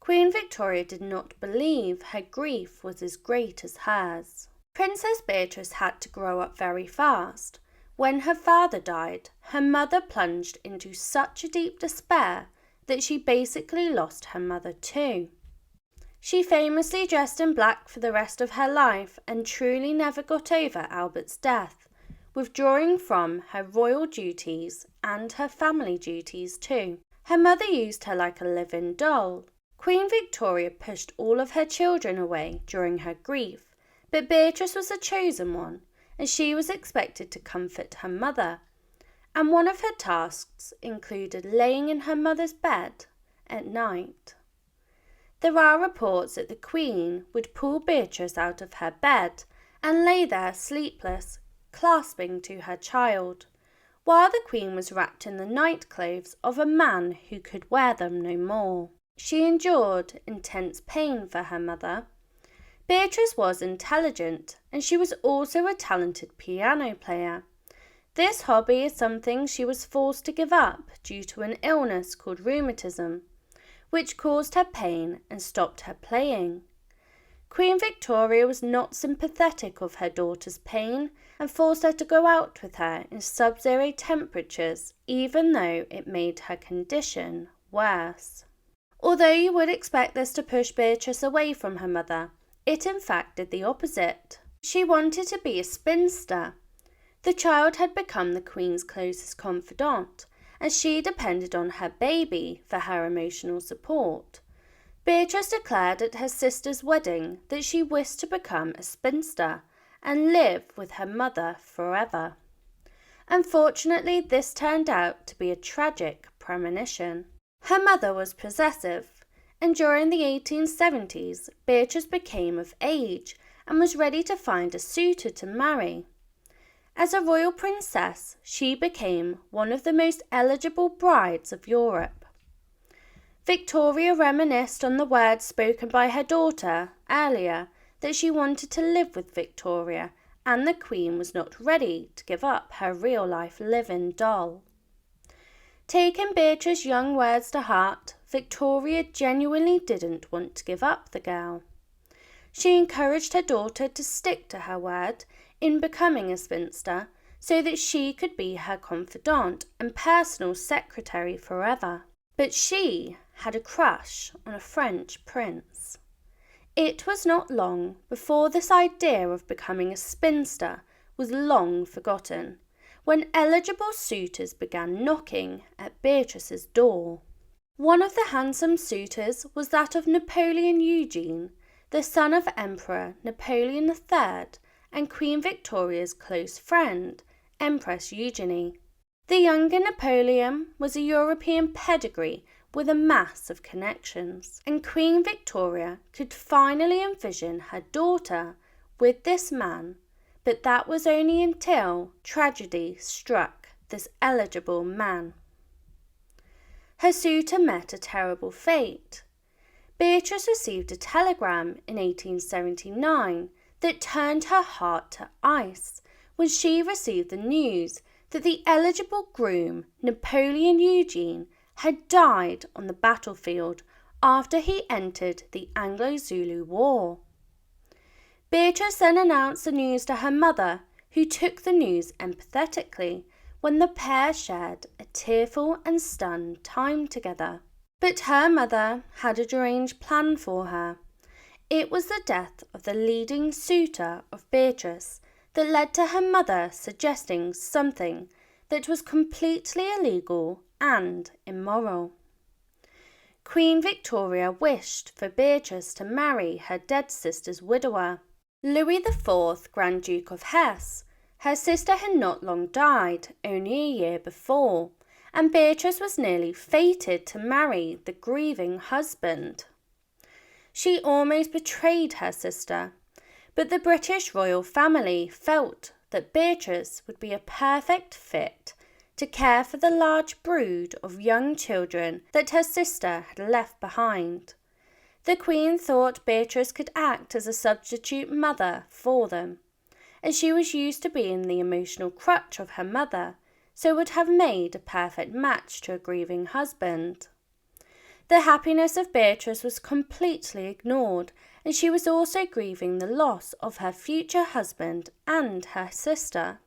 Queen Victoria did not believe her grief was as great as hers. Princess Beatrice had to grow up very fast. When her father died, her mother plunged into such a deep despair that she basically lost her mother too. She famously dressed in black for the rest of her life and truly never got over Albert's death, withdrawing from her royal duties and her family duties too. Her mother used her like a live-in doll. Queen Victoria pushed all of her children away during her grief, but Beatrice was the chosen one, and she was expected to comfort her mother, and one of her tasks included laying in her mother's bed at night. There are reports that the Queen would pull Beatrice out of her bed and lay there sleepless, clasping to her child, while the Queen was wrapped in the night clothes of a man who could wear them no more. She endured intense pain for her mother. Beatrice was intelligent, and she was also a talented piano player. This hobby is something she was forced to give up due to an illness called rheumatism, which caused her pain and stopped her playing. Queen Victoria was not sympathetic of her daughter's pain and forced her to go out with her in sub-zero temperatures, even though it made her condition worse. Although you would expect this to push Beatrice away from her mother, it in fact did the opposite. She wanted to be a spinster. The child had become the Queen's closest confidant, and she depended on her baby for her emotional support. Beatrice declared at her sister's wedding that she wished to become a spinster and live with her mother forever. Unfortunately, this turned out to be a tragic premonition. Her mother was possessive, and during the 1870s, Beatrice became of age and was ready to find a suitor to marry. As a royal princess, she became one of the most eligible brides of Europe. Victoria reminisced on the words spoken by her daughter earlier that she wanted to live with Victoria, and the Queen was not ready to give up her real-life live-in doll. Taking Beatrice's young words to heart, Victoria genuinely didn't want to give up the girl. She encouraged her daughter to stick to her word in becoming a spinster so that she could be her confidant and personal secretary forever. But she had a crush on a French prince. It was not long before this idea of becoming a spinster was long forgotten, when eligible suitors began knocking at Beatrice's door. One of the handsome suitors was that of Napoleon Eugene, the son of Emperor Napoleon III and Queen Victoria's close friend, Empress Eugenie. The younger Napoleon was a European pedigree with a mass of connections, and Queen Victoria could finally envision her daughter with this man, but that was only until tragedy struck this eligible man. Her suitor met a terrible fate. Beatrice received a telegram in 1879 that turned her heart to ice when she received the news that the eligible groom, Napoleon Eugene, had died on the battlefield after he entered the Anglo-Zulu War. Beatrice then announced the news to her mother, who took the news empathetically, when the pair shared a tearful and stunned time together. But her mother had a deranged plan for her. It was the death of the leading suitor of Beatrice that led to her mother suggesting something that was completely illegal and immoral. Queen Victoria wished for Beatrice to marry her dead sister's widower, Louis IV, Grand Duke of Hesse. Her sister had not long died, only a year before, and Beatrice was nearly fated to marry the grieving husband. She almost betrayed her sister, but the British royal family felt that Beatrice would be a perfect fit to care for the large brood of young children that her sister had left behind. The Queen thought Beatrice could act as a substitute mother for them, as she was used to being the emotional crutch of her mother, so would have made a perfect match to a grieving husband. The happiness of Beatrice was completely ignored, and she was also grieving the loss of her future husband and her sister.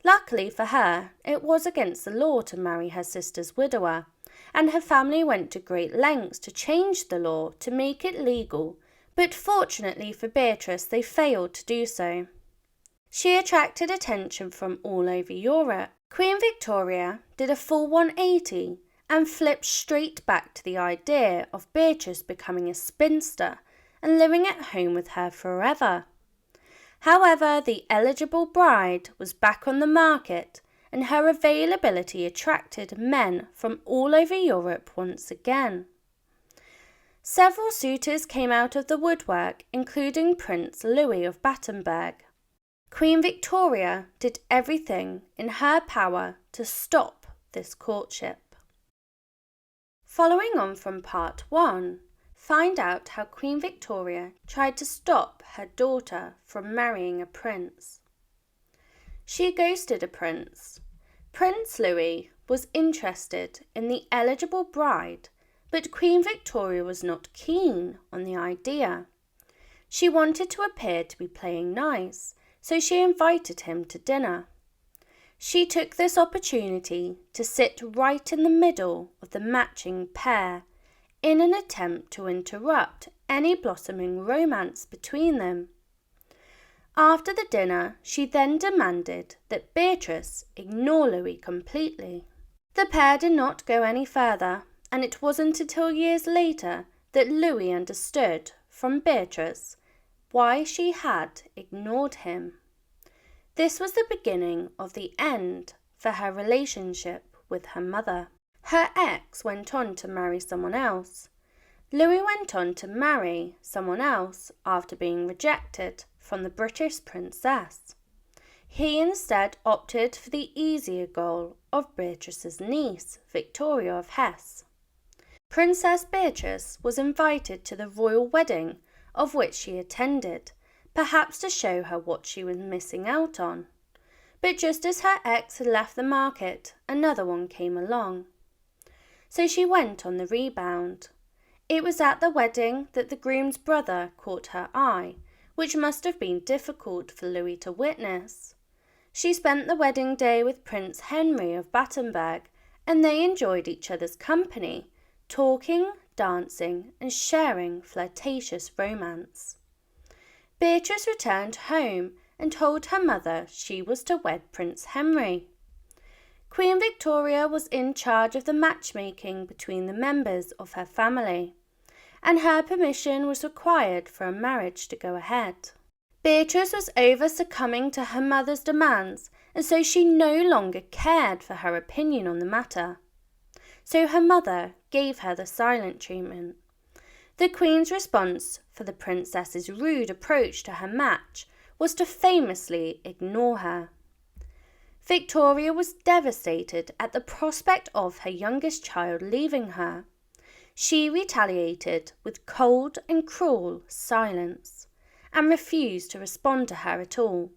Luckily for her, it was against the law to marry her sister's widower, and her family went to great lengths to change the law to make it legal, but fortunately for Beatrice they failed to do so. She attracted attention from all over Europe. Queen Victoria did a full 180 and flipped straight back to the idea of Beatrice becoming a spinster and living at home with her forever. However, the eligible bride was back on the market, and her availability attracted men from all over Europe once again. Several suitors came out of the woodwork, including Prince Louis of Battenberg. Queen Victoria did everything in her power to stop this courtship. Following on from part 1, find out how Queen Victoria tried to stop her daughter from marrying a prince. She ghosted a prince. Prince Louis was interested in the eligible bride, but Queen Victoria was not keen on the idea. She wanted to appear to be playing nice, so she invited him to dinner. She took this opportunity to sit right in the middle of the matching pair in an attempt to interrupt any blossoming romance between them. After the dinner, she then demanded that Beatrice ignore Louis completely. The pair did not go any further, and it wasn't until years later that Louis understood from Beatrice why she had ignored him. This was the beginning of the end for her relationship with her mother. Her ex went on to marry someone else. Louis went on to marry someone else after being rejected from the British princess. He instead opted for the easier goal of Beatrice's niece, Victoria of Hesse. Princess Beatrice was invited to the royal wedding, of which she attended, perhaps to show her what she was missing out on. But just as her ex had left the market, another one came along. So she went on the rebound. It was at the wedding that the groom's brother caught her eye, which must have been difficult for Louis to witness. She spent the wedding day with Prince Henry of Battenberg, and they enjoyed each other's company, talking, dancing, and sharing flirtatious romance. Beatrice returned home and told her mother she was to wed Prince Henry. Queen Victoria was in charge of the matchmaking between the members of her family, and her permission was required for a marriage to go ahead. Beatrice was over succumbing to her mother's demands, and so she no longer cared for her opinion on the matter. So her mother gave her the silent treatment. The Queen's response for the princess's rude approach to her match was to famously ignore her. Victoria was devastated at the prospect of her youngest child leaving her. She retaliated with cold and cruel silence, and refused to respond to her at all.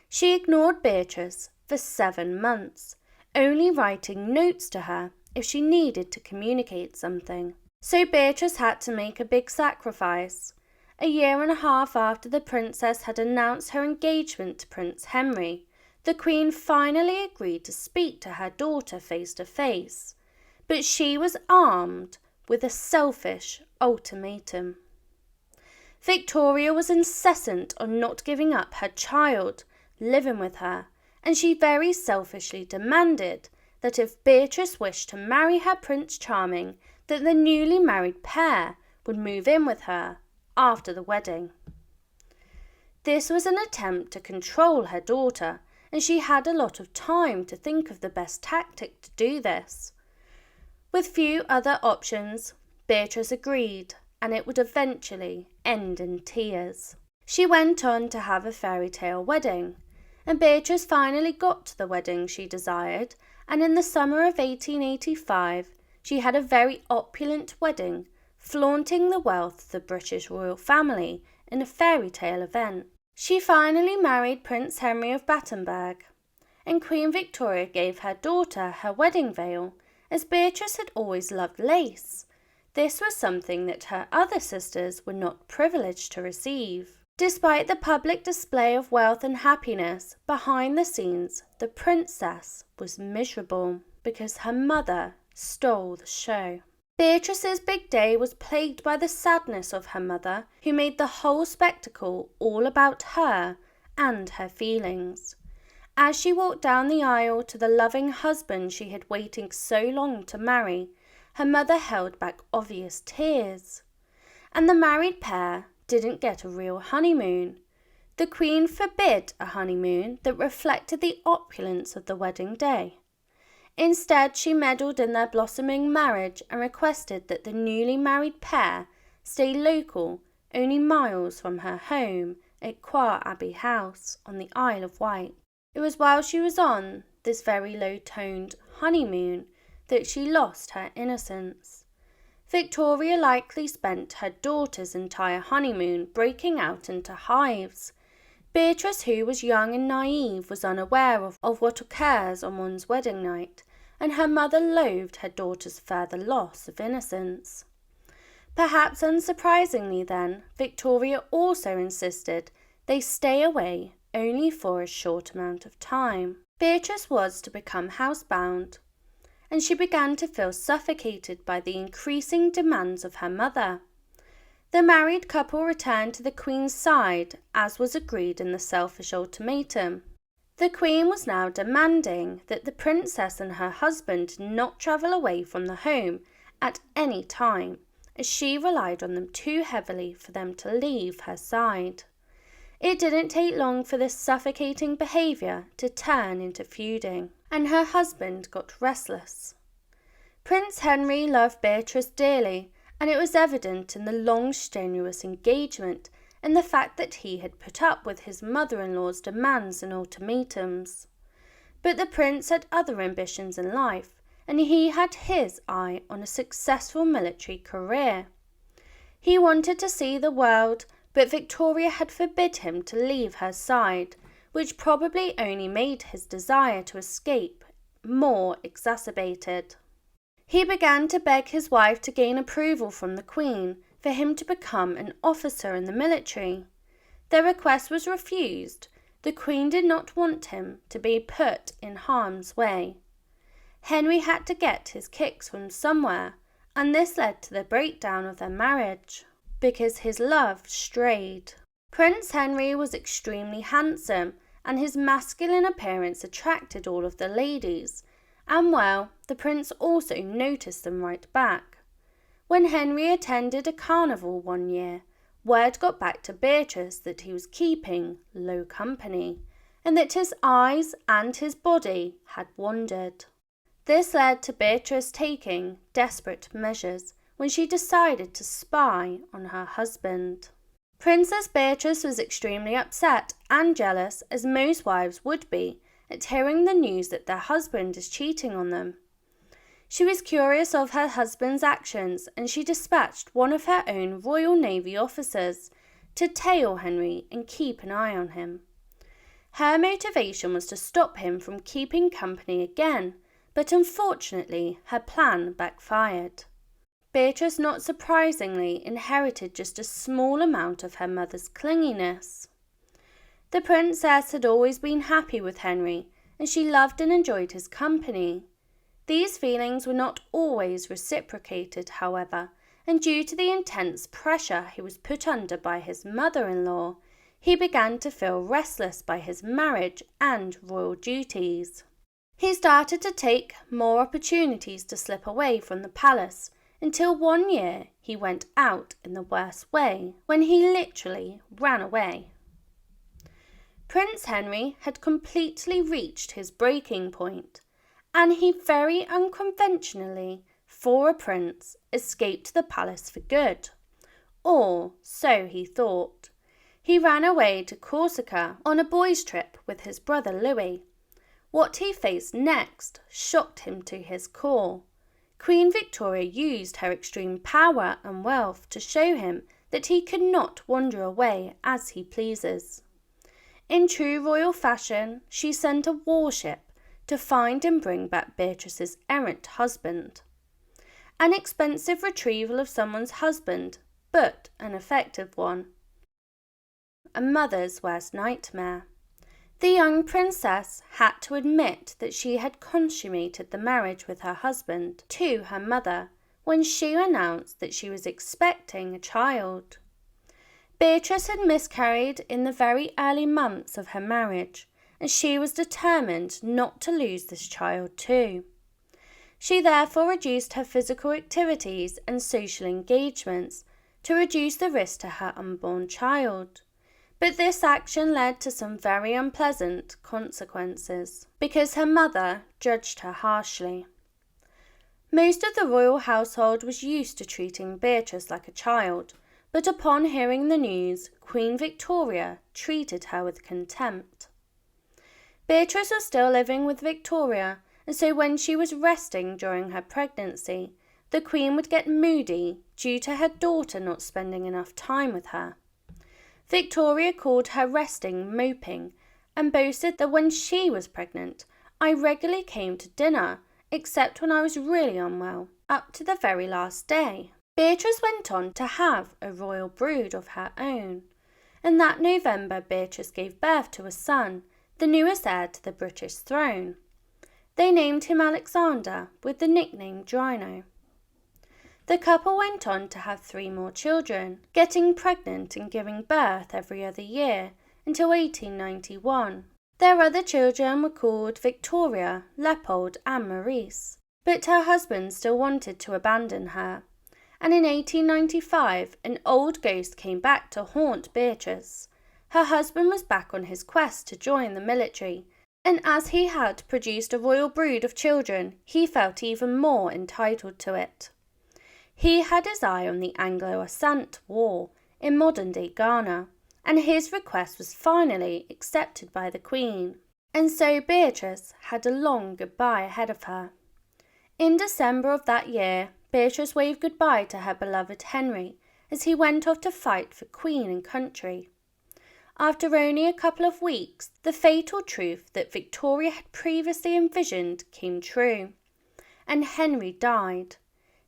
She ignored Beatrice for 7 months, only writing notes to her if she needed to communicate something. So Beatrice had to make a big sacrifice. A year and a half after the princess had announced her engagement to Prince Henry, the Queen finally agreed to speak to her daughter face to face, but she was armed with a selfish ultimatum. Victoria was insistent on not giving up her child living with her, and she very selfishly demanded that if Beatrice wished to marry her Prince Charming, that the newly married pair would move in with her after the wedding. This was an attempt to control her daughter, and she had a lot of time to think of the best tactic to do this. With few other options, Beatrice agreed, and it would eventually end in tears. She went on to have a fairy tale wedding, and Beatrice finally got to the wedding she desired, and in the summer of 1885 she had a very opulent wedding, flaunting the wealth of the British royal family in a fairy tale event. She finally married Prince Henry of Battenberg, and Queen Victoria gave her daughter her wedding veil, as Beatrice had always loved lace. This was something that her other sisters were not privileged to receive. Despite the public display of wealth and happiness, behind the scenes, the princess was miserable because her mother stole the show. Beatrice's big day was plagued by the sadness of her mother, who made the whole spectacle all about her and her feelings. As she walked down the aisle to the loving husband she had waited so long to marry, her mother held back obvious tears. And the married pair didn't get a real honeymoon. The Queen forbid a honeymoon that reflected the opulence of the wedding day. Instead, she meddled in their blossoming marriage and requested that the newly married pair stay local, only miles from her home at Quarr Abbey House on the Isle of Wight. It was while she was on this very low-toned honeymoon that she lost her innocence. Victoria likely spent her daughter's entire honeymoon breaking out into hives. Beatrice, who was young and naive, was unaware of what occurs on one's wedding night, and her mother loathed her daughter's further loss of innocence. Perhaps unsurprisingly then, Victoria also insisted they stay away only for a short amount of time. Beatrice was to become housebound, and she began to feel suffocated by the increasing demands of her mother. The married couple returned to the Queen's side, as was agreed in the selfish ultimatum. The Queen was now demanding that the princess and her husband not travel away from the home at any time, as she relied on them too heavily for them to leave her side. It didn't take long for this suffocating behaviour to turn into feuding, and her husband got restless. Prince Henry loved Beatrice dearly, and it was evident in the long strenuous engagement and the fact that he had put up with his mother-in-law's demands and ultimatums. But the prince had other ambitions in life, and he had his eye on a successful military career. He wanted to see the world, but Victoria had forbid him to leave her side, which probably only made his desire to escape more exacerbated. He began to beg his wife to gain approval from the Queen for him to become an officer in the military. Their request was refused. The Queen did not want him to be put in harm's way. Henry had to get his kicks from somewhere, and this led to the breakdown of their marriage, because his love strayed. Prince Henry was extremely handsome, and his masculine appearance attracted all of the ladies, and well, the prince also noticed them right back. When Henry attended a carnival one year, word got back to Beatrice that he was keeping low company, and that his eyes and his body had wandered. This led to Beatrice taking desperate measures when she decided to spy on her husband. Princess Beatrice was extremely upset and jealous, as most wives would be, at hearing the news that their husband is cheating on them. She was curious of her husband's actions, and she dispatched one of her own Royal Navy officers to tail Henry and keep an eye on him. Her motivation was to stop him from keeping company again, but unfortunately her plan backfired. Beatrice, not surprisingly, inherited just a small amount of her mother's clinginess. The princess had always been happy with Henry, and she loved and enjoyed his company. These feelings were not always reciprocated, however, and due to the intense pressure he was put under by his mother-in-law, he began to feel restless by his marriage and royal duties. He started to take more opportunities to slip away from the palace, until one year he went out in the worst way, when he literally ran away. Prince Henry had completely reached his breaking point, and he very unconventionally, for a prince, escaped the palace for good. Or so he thought. He ran away to Corsica on a boys' trip with his brother Louis. What he faced next shocked him to his core. Queen Victoria used her extreme power and wealth to show him that he could not wander away as he pleases. In true royal fashion, she sent a warship to find and bring back Beatrice's errant husband. An expensive retrieval of someone's husband, but an effective one. A mother's worst nightmare. The young princess had to admit that she had consummated the marriage with her husband to her mother when she announced that she was expecting a child. Beatrice had miscarried in the very early months of her marriage, and she was determined not to lose this child too. She therefore reduced her physical activities and social engagements to reduce the risk to her unborn child. But this action led to some very unpleasant consequences, because her mother judged her harshly. Most of the royal household was used to treating Beatrice like a child, but upon hearing the news, Queen Victoria treated her with contempt. Beatrice was still living with Victoria, and so when she was resting during her pregnancy, the Queen would get moody due to her daughter not spending enough time with her. Victoria called her resting moping, and boasted that when she was pregnant, I regularly came to dinner, except when I was really unwell, up to the very last day. Beatrice went on to have a royal brood of her own, and that November Beatrice gave birth to a son, the newest heir to the British throne. They named him Alexander, with the nickname Drino. The couple went on to have 3 more children, getting pregnant and giving birth every other year until 1891. Their other children were called Victoria, Leopold and Maurice, but her husband still wanted to abandon her, and in 1895 an old ghost came back to haunt Beatrice. Her husband was back on his quest to join the military, and as he had produced a royal brood of children, he felt even more entitled to it. He had his eye on the Anglo-Asante War in modern-day Ghana, and his request was finally accepted by the Queen, and so Beatrice had a long goodbye ahead of her. In December of that year, Beatrice waved goodbye to her beloved Henry as he went off to fight for Queen and country. After only a couple of weeks, the fatal truth that Victoria had previously envisioned came true, and Henry died.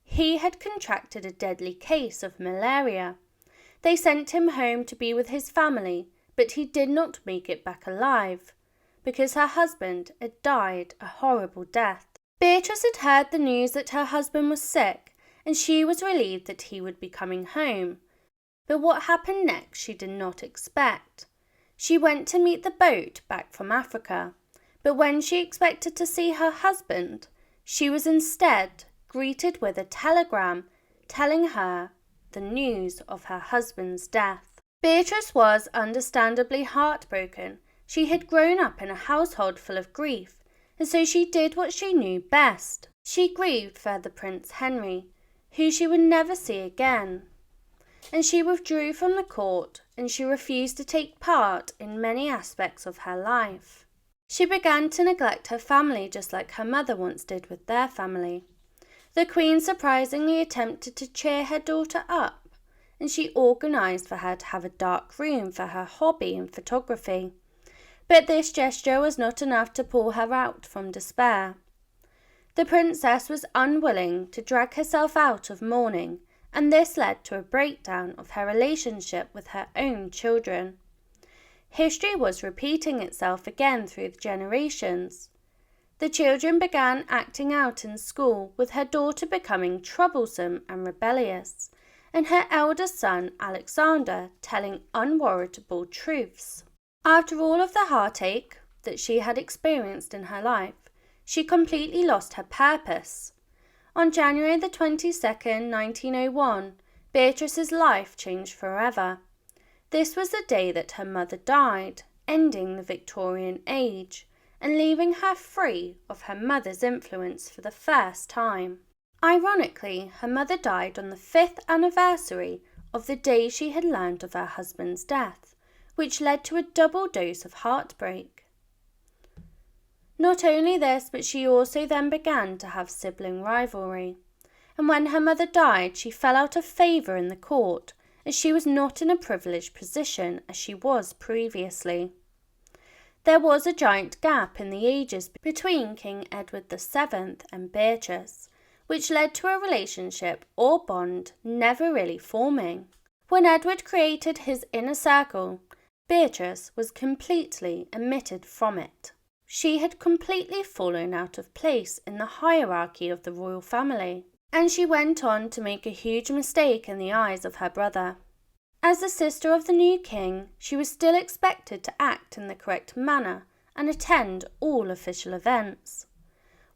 He had contracted a deadly case of malaria. They sent him home to be with his family, but he did not make it back alive, because her husband had died a horrible death. Beatrice had heard the news that her husband was sick, and she was relieved that he would be coming home. But what happened next she did not expect. She went to meet the boat back from Africa, but when she expected to see her husband, she was instead greeted with a telegram telling her the news of her husband's death. Beatrice was understandably heartbroken. She had grown up in a household full of grief, and so she did what she knew best. She grieved for the Prince Henry, who she would never see again, and she withdrew from the court, and she refused to take part in many aspects of her life. She began to neglect her family just like her mother once did with their family. The Queen surprisingly attempted to cheer her daughter up, and she organised for her to have a dark room for her hobby in photography. But this gesture was not enough to pull her out from despair. The princess was unwilling to drag herself out of mourning, and this led to a breakdown of her relationship with her own children. History was repeating itself again through the generations. The children began acting out in school, with her daughter becoming troublesome and rebellious, and her eldest son, Alexander, telling unwarrantable truths. After all of the heartache that she had experienced in her life, she completely lost her purpose. On January the 22nd, 1901, Beatrice's life changed forever. This was the day that her mother died, ending the Victorian age, and leaving her free of her mother's influence for the first time. Ironically, her mother died on the 5th anniversary of the day she had learned of her husband's death, which led to a double dose of heartbreak. Not only this, but she also then began to have sibling rivalry, and when her mother died, she fell out of favour in the court, as she was not in a privileged position as she was previously. There was a giant gap in the ages between King Edward VII and Beatrice, which led to a relationship or bond never really forming. When Edward created his inner circle, Beatrice was completely omitted from it. She had completely fallen out of place in the hierarchy of the royal family, and she went on to make a huge mistake in the eyes of her brother. As the sister of the new king, she was still expected to act in the correct manner and attend all official events.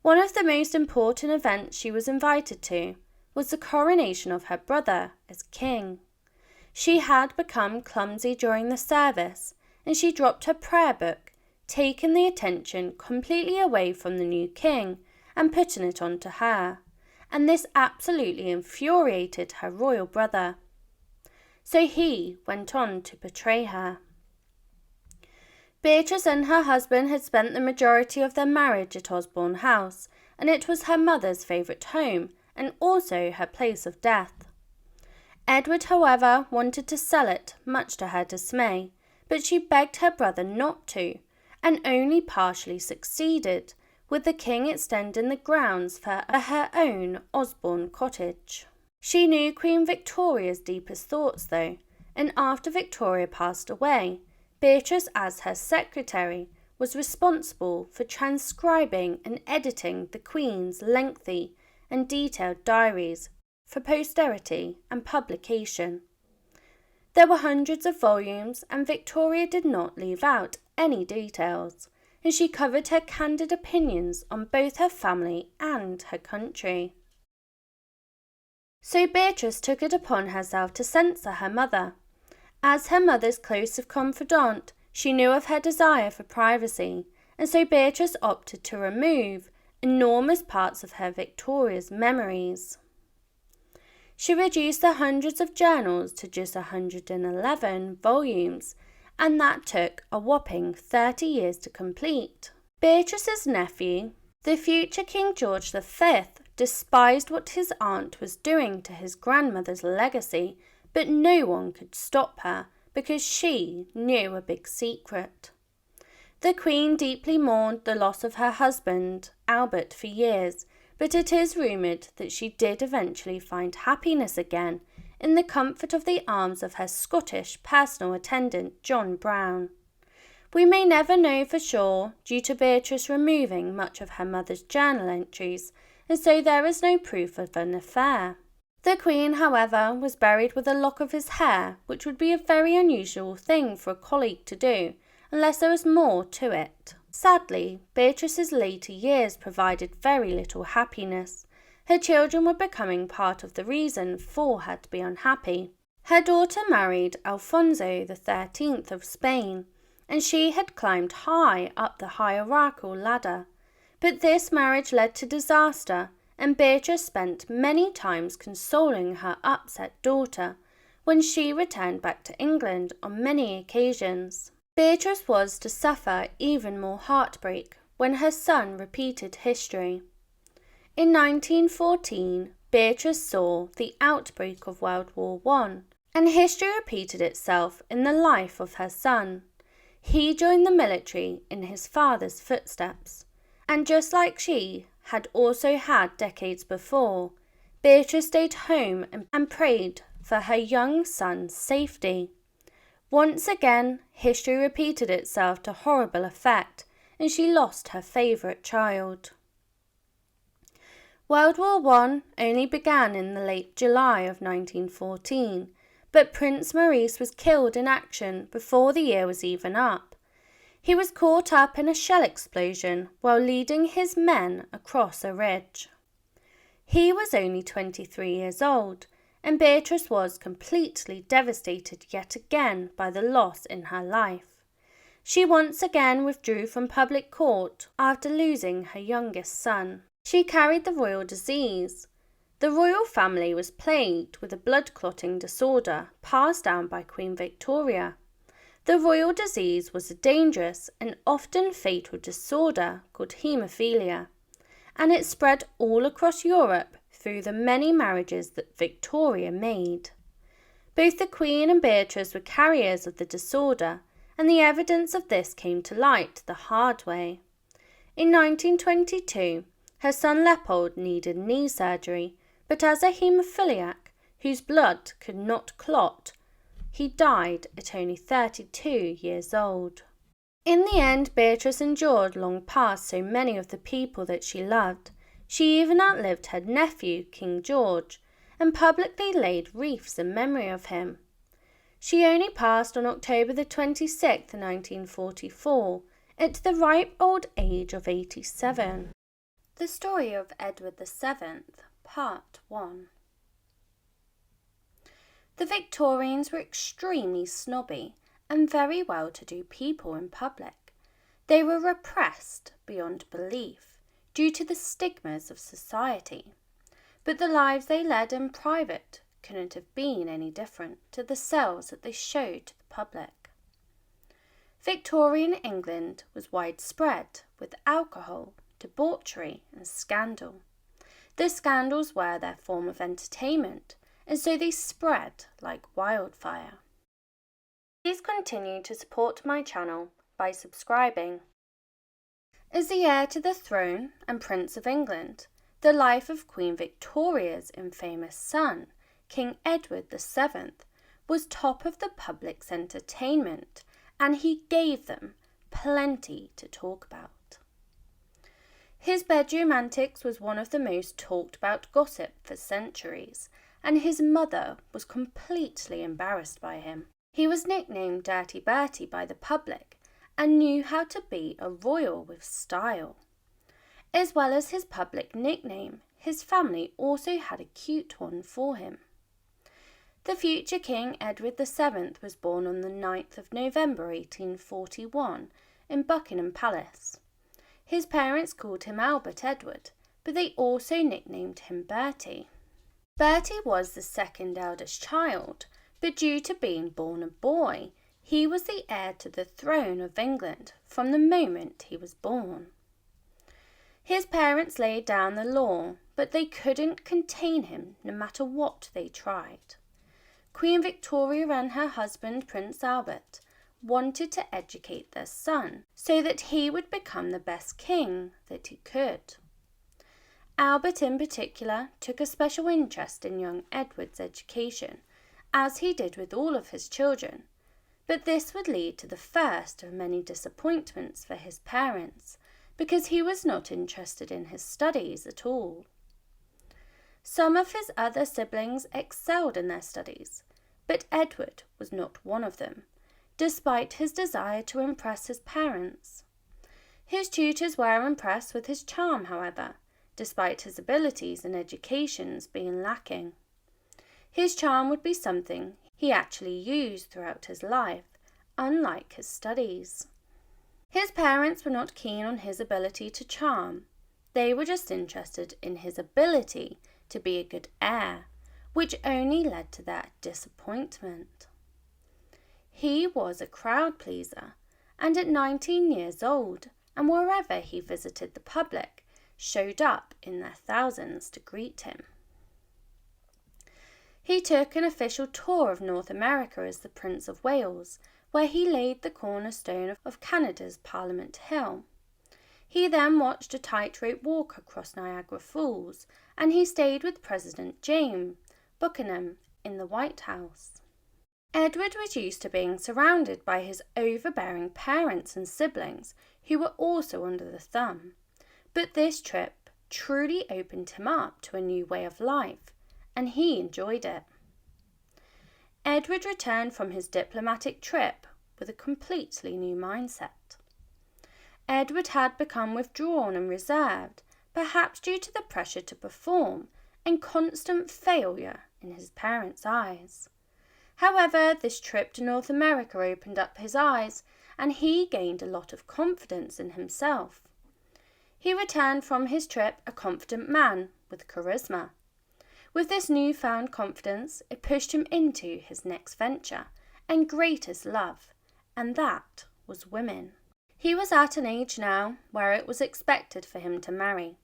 One of the most important events she was invited to was the coronation of her brother as king. She had become clumsy during the service, and she dropped her prayer book, taking the attention completely away from the new king and putting it onto her, and this absolutely infuriated her royal brother. So he went on to betray her. Beatrice and her husband had spent the majority of their marriage at Osborne House, and it was her mother's favourite home and also her place of death. Edward, however, wanted to sell it, much to her dismay, but she begged her brother not to, and only partially succeeded, with the king extending the grounds for her own Osborne cottage. She knew Queen Victoria's deepest thoughts, though, and after Victoria passed away, Beatrice, as her secretary, was responsible for transcribing and editing the Queen's lengthy and detailed diaries for posterity and publication. There were hundreds of volumes, and Victoria did not leave out any details, and she covered her candid opinions on both her family and her country. So Beatrice took it upon herself to censor her mother. As her mother's closest confidant, she knew of her desire for privacy, and so Beatrice opted to remove enormous parts of her Victoria's memories. She reduced the hundreds of journals to just 111 volumes, and that took a whopping 30 years to complete. Beatrice's nephew, the future King George V, despised what his aunt was doing to his grandmother's legacy, but no one could stop her because she knew a big secret. The Queen deeply mourned the loss of her husband, Albert, for years, but it is rumoured that she did eventually find happiness again in the comfort of the arms of her Scottish personal attendant, John Brown. We may never know for sure, due to Beatrice removing much of her mother's journal entries, and so there is no proof of an affair. The Queen, however, was buried with a lock of his hair, which would be a very unusual thing for a colleague to do, unless there was more to it. Sadly, Beatrice's later years provided very little happiness. Her children were becoming part of the reason for her to be unhappy. Her daughter married Alfonso XIII of Spain, and she had climbed high up the hierarchical ladder. But this marriage led to disaster, and Beatrice spent many times consoling her upset daughter when she returned back to England on many occasions. Beatrice was to suffer even more heartbreak when her son repeated history. In 1914, Beatrice saw the outbreak of World War I, and history repeated itself in the life of her son. He joined the military in his father's footsteps, and just like she had also had decades before, Beatrice stayed home and prayed for her young son's safety. Once again, history repeated itself to horrible effect, and she lost her favourite child. World War I only began in the late July of 1914, but Prince Maurice was killed in action before the year was even up. He was caught up in a shell explosion while leading his men across a ridge. He was only 23 years old, and Beatrice was completely devastated yet again by the loss in her life. She once again withdrew from public court after losing her youngest son. She carried the royal disease. The royal family was plagued with a blood clotting disorder passed down by Queen Victoria. The royal disease was a dangerous and often fatal disorder called haemophilia, and it spread all across Europe through the many marriages that Victoria made. Both the Queen and Beatrice were carriers of the disorder, and the evidence of this came to light the hard way. In 1922, her son Leopold needed knee surgery, but as a haemophiliac whose blood could not clot, he died at only 32 years old. In the end, Beatrice endured long past so many of the people that she loved. She even outlived her nephew, King George, and publicly laid wreaths in memory of him. She only passed on October the 26th, 1944, at the ripe old age of 87. The Story of Edward VII, Part 1. The Victorians were extremely snobby and very well-to-do people in public. They were repressed beyond belief due to the stigmas of society, but the lives they led in private couldn't have been any different to the selves that they showed to the public. Victorian England was widespread with alcohol, debauchery and scandal. The scandals were their form of entertainment, and so they spread like wildfire. Please continue to support my channel by subscribing. As the heir to the throne and Prince of England, the life of Queen Victoria's infamous son, King Edward VII, was top of the public's entertainment, and he gave them plenty to talk about. His bedroom antics was one of the most talked about gossip for centuries, and his mother was completely embarrassed by him. He was nicknamed Dirty Bertie by the public and knew how to be a royal with style. As well as his public nickname, his family also had a cute one for him. The future King Edward VII was born on the 9th of November 1841 in Buckingham Palace. His parents called him Albert Edward, but they also nicknamed him Bertie. Bertie was the second eldest child, but due to being born a boy, he was the heir to the throne of England from the moment he was born. His parents laid down the law, but they couldn't contain him no matter what they tried. Queen Victoria and her husband, Prince Albert, wanted to educate their son so that he would become the best king that he could. Albert in particular took a special interest in young Edward's education, as he did with all of his children, but this would lead to the first of many disappointments for his parents, because he was not interested in his studies at all. Some of his other siblings excelled in their studies, but Edward was not one of them, despite his desire to impress his parents. His tutors were impressed with his charm, however, despite his abilities and educations being lacking. His charm would be something he actually used throughout his life, unlike his studies. His parents were not keen on his ability to charm. They were just interested in his ability to be a good heir, which only led to their disappointment. He was a crowd pleaser, and at 19 years old, and wherever he visited the public, showed up in their thousands to greet him. He took an official tour of North America as the Prince of Wales, where he laid the cornerstone of Canada's Parliament Hill. He then watched a tightrope walk across Niagara Falls, and he stayed with President James Buchanan in the White House. Edward was used to being surrounded by his overbearing parents and siblings who were also under the thumb, but this trip truly opened him up to a new way of life, and he enjoyed it. Edward returned from his diplomatic trip with a completely new mindset. Edward had become withdrawn and reserved, perhaps due to the pressure to perform and constant failure in his parents' eyes. However, this trip to North America opened up his eyes, and he gained a lot of confidence in himself. He returned from his trip a confident man with charisma. With this newfound confidence, it pushed him into his next venture and greatest love, and that was women. He was at an age now where it was expected for him to marry.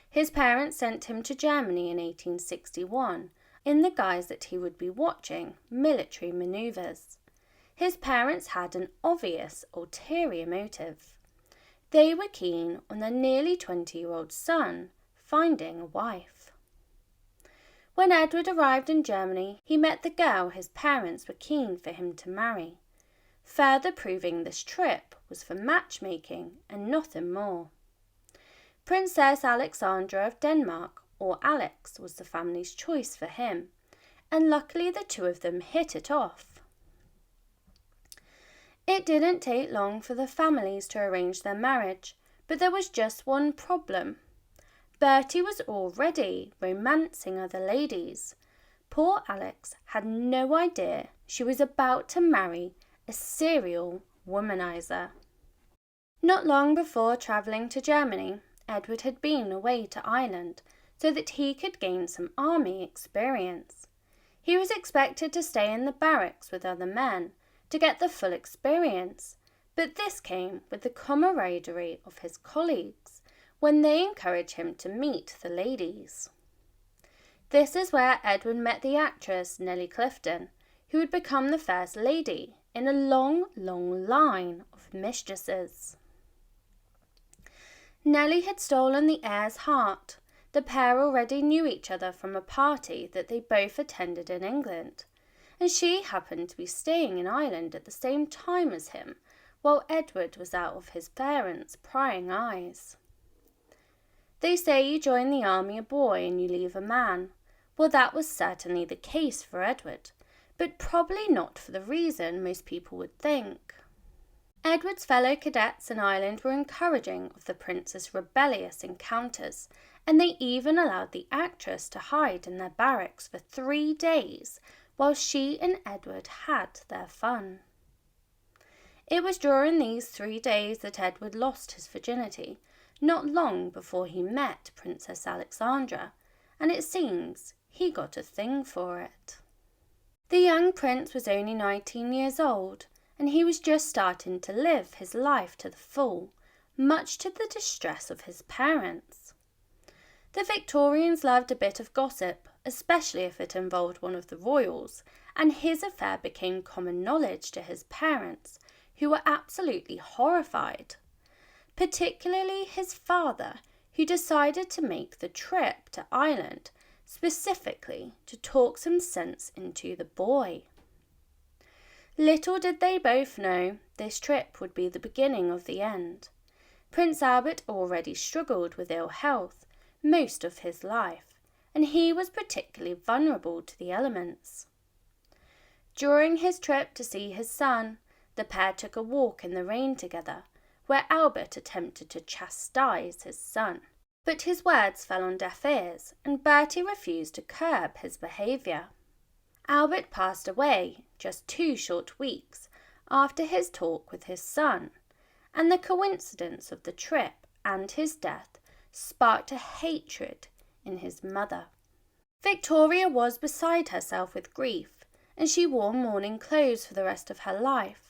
His parents sent him to Germany in 1861 in the guise that he would be watching military manoeuvres. His parents had an obvious ulterior motive. They were keen on their nearly 20-year-old son finding a wife. When Edward arrived in Germany, he met the girl his parents were keen for him to marry, further proving this trip was for matchmaking and nothing more. Princess Alexandra of Denmark, or Alex, was the family's choice for him, and luckily the two of them hit it off. It didn't take long for the families to arrange their marriage, but there was just one problem. Bertie was already romancing other ladies. Poor Alex had no idea she was about to marry a serial womanizer. Not long before travelling to Germany, Edward had been away to Ireland so that he could gain some army experience. He was expected to stay in the barracks with other men to get the full experience, but this came with the camaraderie of his colleagues when they encouraged him to meet the ladies. This is where Edward met the actress Nellie Clifton, who would become the first lady in a long, long line of mistresses. Nellie had stolen the heir's heart. The pair already knew each other from a party that they both attended in England, and she happened to be staying in Ireland at the same time as him, while Edward was out of his parents' prying eyes. They say you join the army a boy and you leave a man. Well, that was certainly the case for Edward, but probably not for the reason most people would think. Edward's fellow cadets in Ireland were encouraging of the prince's rebellious encounters, and they even allowed the actress to hide in their barracks for 3 days while she and Edward had their fun. It was during these 3 days that Edward lost his virginity, not long before he met Princess Alexandra, and it seems he got a thing for it. The young prince was only 19 years old, and he was just starting to live his life to the full, much to the distress of his parents. The Victorians loved a bit of gossip, especially if it involved one of the royals, and his affair became common knowledge to his parents, who were absolutely horrified. Particularly his father, who decided to make the trip to Ireland specifically to talk some sense into the boy. Little did they both know this trip would be the beginning of the end. Prince Albert already struggled with ill health most of his life, and he was particularly vulnerable to the elements. During his trip to see his son, the pair took a walk in the rain together, where Albert attempted to chastise his son, but his words fell on deaf ears, and Bertie refused to curb his behaviour. Albert passed away just 2 short weeks after his talk with his son, and the coincidence of the trip and his death sparked a hatred in his mother. Victoria was beside herself with grief, and she wore mourning clothes for the rest of her life.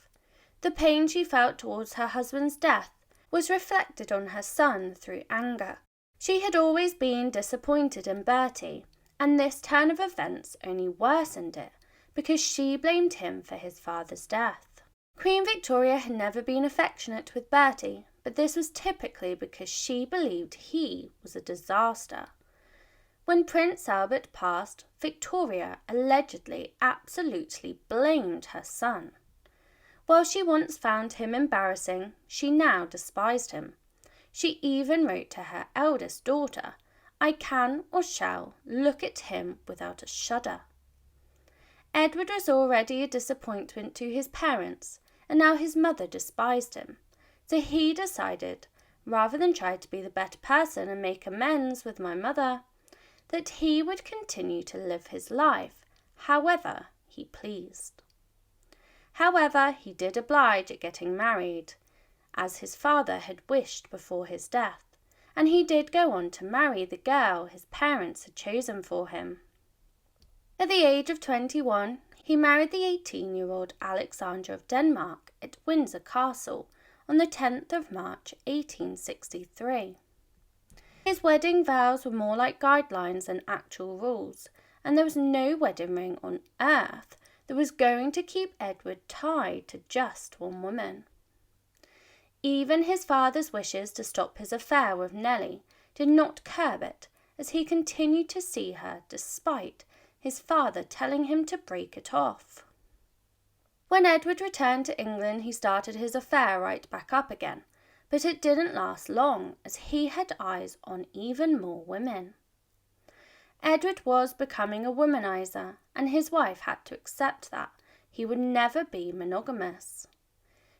The pain she felt towards her husband's death was reflected on her son through anger. She had always been disappointed in Bertie, and this turn of events only worsened it because she blamed him for his father's death. Queen Victoria had never been affectionate with Bertie, but this was typically because she believed he was a disaster. When Prince Albert passed, Victoria allegedly absolutely blamed her son. While she once found him embarrassing, she now despised him. She even wrote to her eldest daughter, "I can or shall look at him without a shudder." Edward was already a disappointment to his parents, and now his mother despised him. So he decided, rather than try to be the better person and make amends with my mother, that he would continue to live his life however he pleased. However, he did oblige at getting married, as his father had wished before his death, and he did go on to marry the girl his parents had chosen for him. At the age of 21, he married the 18-year-old Alexandra of Denmark at Windsor Castle on the 10th of March 1863. His wedding vows were more like guidelines than actual rules, and there was no wedding ring on earth that was going to keep Edward tied to just one woman. Even his father's wishes to stop his affair with Nellie did not curb it, as he continued to see her despite his father telling him to break it off. When Edward returned to England, he started his affair right back up again, but it didn't last long, as he had eyes on even more women. Edward was becoming a womanizer, and his wife had to accept that he would never be monogamous.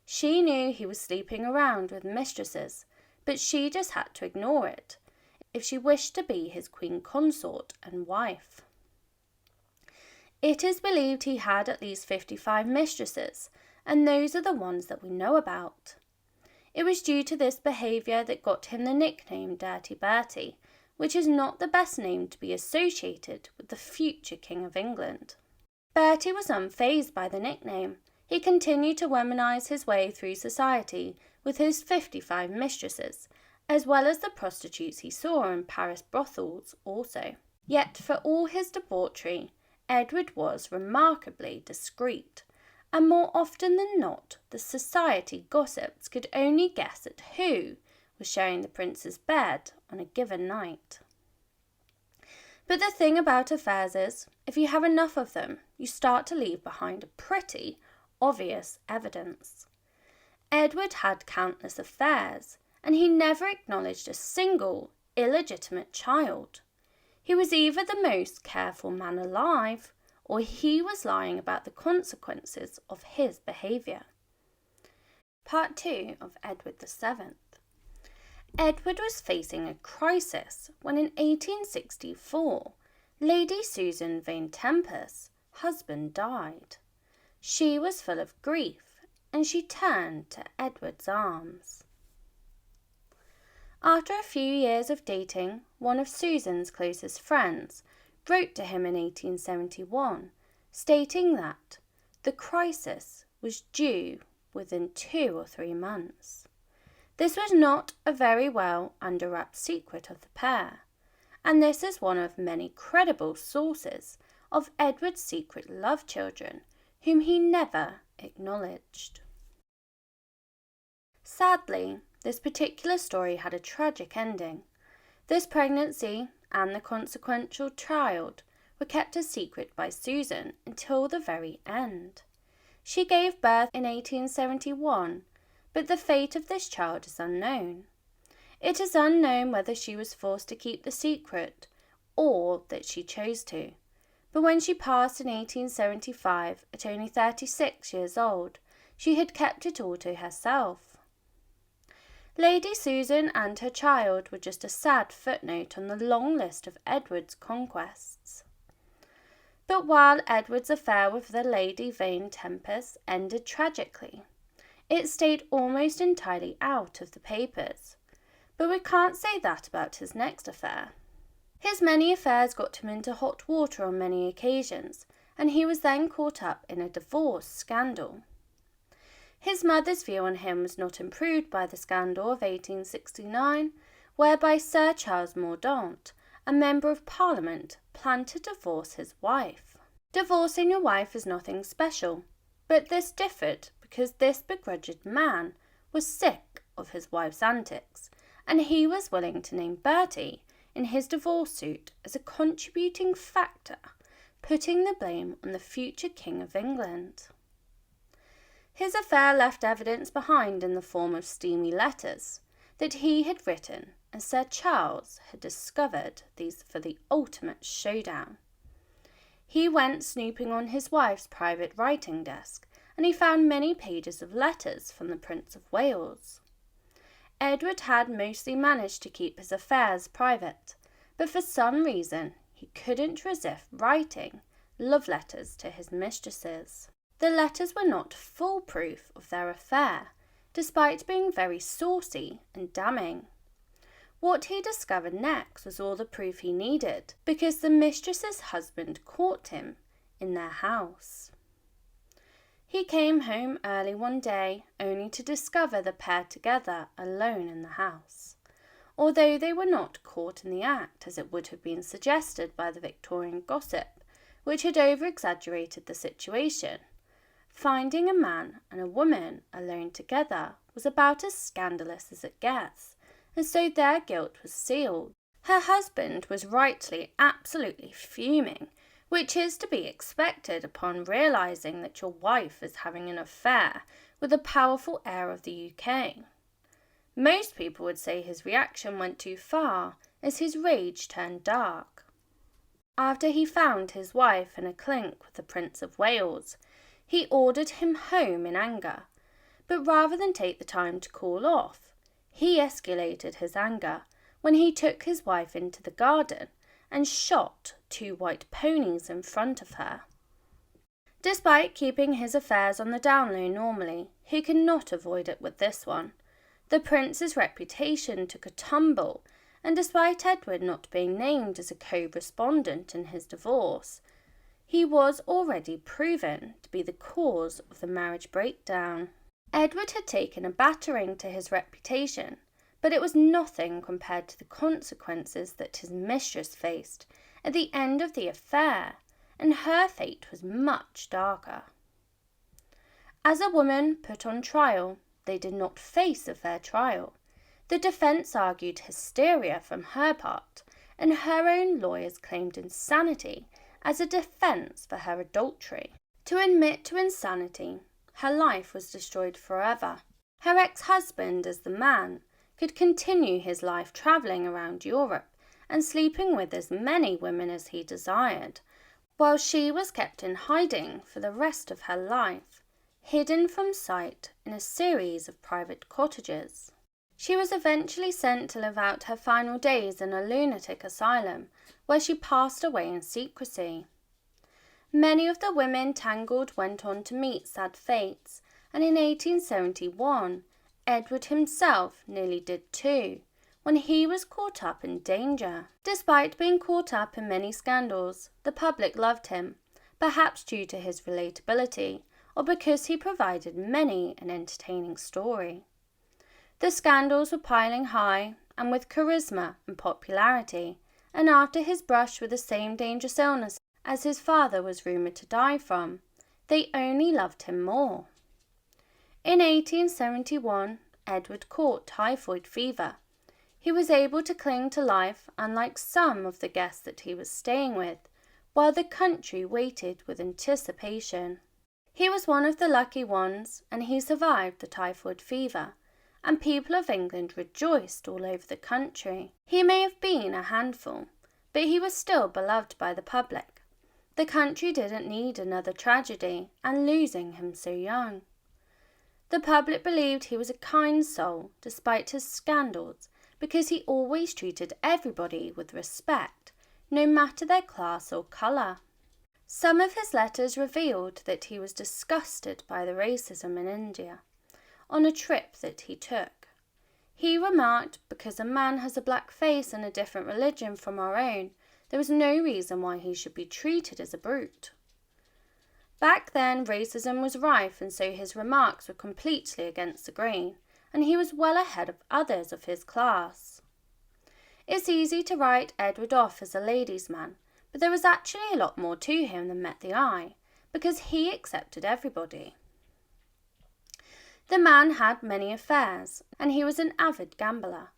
She knew he was sleeping around with mistresses, but she just had to ignore it if she wished to be his queen consort and wife. It is believed he had at least 55 mistresses, and those are the ones that we know about. It was due to this behaviour that got him the nickname Dirty Bertie, which is not the best name to be associated with the future King of England. Bertie was unfazed by the nickname. He continued to womanize his way through society with his 55 mistresses, as well as the prostitutes he saw in Paris brothels also. Yet for all his debauchery, Edward was remarkably discreet, and more often than not, the society gossips could only guess at who was sharing the prince's bed on a given night. But the thing about affairs is, if you have enough of them, you start to leave behind a pretty obvious evidence. Edward had countless affairs, and he never acknowledged a single illegitimate child. He was either the most careful man alive, or he was lying about the consequences of his behaviour. Part 2 of Edward VII. Edward was facing a crisis when in 1864, Lady Susan Vane Tempest's husband died. She was full of grief, and she turned to Edward's arms. After a few years of dating, one of Susan's closest friends wrote to him in 1871, stating that the crisis was due within 2 or 3 months. This was not a very well under-wrapped secret of the pair, and this is one of many credible sources of Edward's secret love children, whom he never acknowledged. Sadly, this particular story had a tragic ending. This pregnancy and the consequential child were kept a secret by Susan until the very end. She gave birth in 1871, but the fate of this child is unknown. It is unknown whether she was forced to keep the secret or that she chose to. But when she passed in 1875, at only 36 years old, she had kept it all to herself. Lady Susan and her child were just a sad footnote on the long list of Edward's conquests. But while Edward's affair with the Lady Vane Tempest ended tragically, it stayed almost entirely out of the papers. But we can't say that about his next affair. His many affairs got him into hot water on many occasions, and he was then caught up in a divorce scandal. His mother's view on him was not improved by the scandal of 1869, whereby Sir Charles Mordaunt, a member of Parliament, planned to divorce his wife. Divorcing your wife is nothing special, but this differed because this begrudged man was sick of his wife's antics, and he was willing to name Bertie in his divorce suit as a contributing factor, putting the blame on the future King of England. His affair left evidence behind in the form of steamy letters that he had written as Sir Charles had discovered these for the ultimate showdown. He went snooping on his wife's private writing desk, and he found many pages of letters from the Prince of Wales. Edward had mostly managed to keep his affairs private, but for some reason he couldn't resist writing love letters to his mistresses. The letters were not full proof of their affair, despite being very saucy and damning. What he discovered next was all the proof he needed, because the mistress's husband caught him in their house. He came home early one day, only to discover the pair together alone in the house, although they were not caught in the act as it would have been suggested by the Victorian gossip, which had over-exaggerated the situation. Finding a man and a woman alone together was about as scandalous as it gets, and so their guilt was sealed. Her husband was rightly absolutely fuming, which is to be expected upon realising that your wife is having an affair with a powerful heir of the UK. Most people would say his reaction went too far, as his rage turned dark. After he found his wife in a clink with the Prince of Wales, he ordered him home in anger, but rather than take the time to cool off, he escalated his anger when he took his wife into the garden and shot 2 white ponies in front of her. Despite keeping his affairs on the down low normally, he could not avoid it with this one. The prince's reputation took a tumble, and despite Edward not being named as a co-respondent in his divorce, he was already proven to be the cause of the marriage breakdown. Edward had taken a battering to his reputation, but it was nothing compared to the consequences that his mistress faced at the end of the affair, and her fate was much darker. As a woman put on trial, they did not face a fair trial. The defence argued hysteria from her part, and her own lawyers claimed insanity as a defence for her adultery. To admit to insanity, her life was destroyed forever. Her ex-husband, as the man, could continue his life travelling around Europe and sleeping with as many women as he desired, while she was kept in hiding for the rest of her life, hidden from sight in a series of private cottages. She was eventually sent to live out her final days in a lunatic asylum, where she passed away in secrecy. Many of the women tangled went on to meet sad fates, and in 1871, Edward himself nearly did too, when he was caught up in danger. Despite being caught up in many scandals, the public loved him, perhaps due to his relatability, or because he provided many an entertaining story. The scandals were piling high, and with charisma and popularity, and after his brush with the same dangerous illness as his father was rumoured to die from, they only loved him more. In 1871, Edward caught typhoid fever. He was able to cling to life, unlike some of the guests that he was staying with, while the country waited with anticipation. He was one of the lucky ones, and he survived the typhoid fever, and people of England rejoiced all over the country. He may have been a handful, but he was still beloved by the public. The country didn't need another tragedy, and losing him so young. The public believed he was a kind soul despite his scandals, because he always treated everybody with respect, no matter their class or colour. Some of his letters revealed that he was disgusted by the racism in India on a trip that he took. He remarked, because a man has a black face and a different religion from our own, there was no reason why he should be treated as a brute. Back then, racism was rife, and so his remarks were completely against the grain, and he was well ahead of others of his class. It's easy to write Edward off as a ladies' man, but there was actually a lot more to him than met the eye, because he accepted everybody. The man had many affairs, and he was an avid gambler,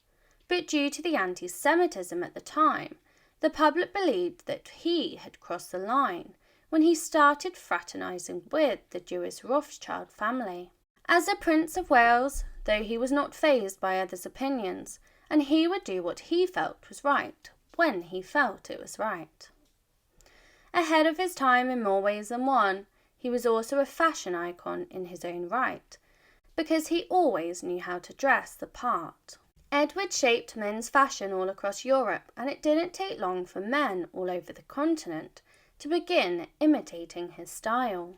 but due to the anti-Semitism at the time, the public believed that he had crossed the line when he started fraternising with the Jewish Rothschild family. As a Prince of Wales, though he was not fazed by others' opinions, and he would do what he felt was right when he felt it was right. Ahead of his time in more ways than one, he was also a fashion icon in his own right, because he always knew how to dress the part. Edward shaped men's fashion all across Europe, and it didn't take long for men all over the continent to begin imitating his style.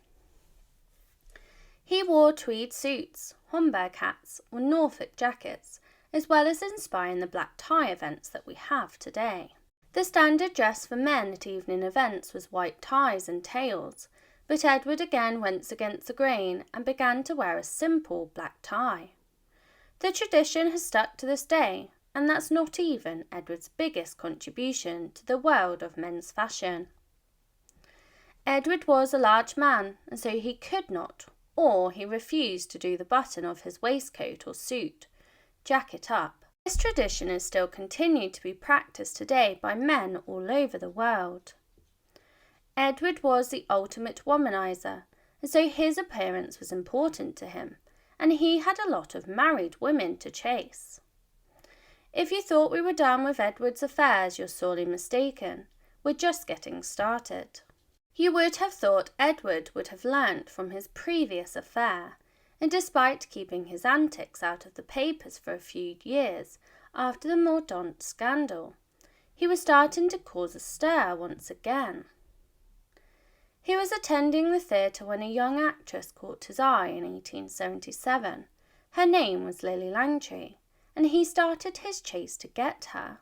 He wore tweed suits, Homburg hats, or Norfolk jackets, as well as inspiring the black tie events that we have today. The standard dress for men at evening events was white ties and tails, but Edward again went against the grain and began to wear a simple black tie. The tradition has stuck to this day, and that's not even Edward's biggest contribution to the world of men's fashion. Edward was a large man, and so he could not, or he refused to do the button of his waistcoat or suit jacket up. This tradition is still continued to be practiced today by men all over the world. Edward was the ultimate womanizer, and so his appearance was important to him, and he had a lot of married women to chase. If you thought we were done with Edward's affairs, you're sorely mistaken. We're just getting started. You would have thought Edward would have learnt from his previous affair, and despite keeping his antics out of the papers for a few years after the Mordaunt scandal, he was starting to cause a stir once again. He was attending the theatre when a young actress caught his eye in 1877. Her name was Lily Langtry, and he started his chase to get her.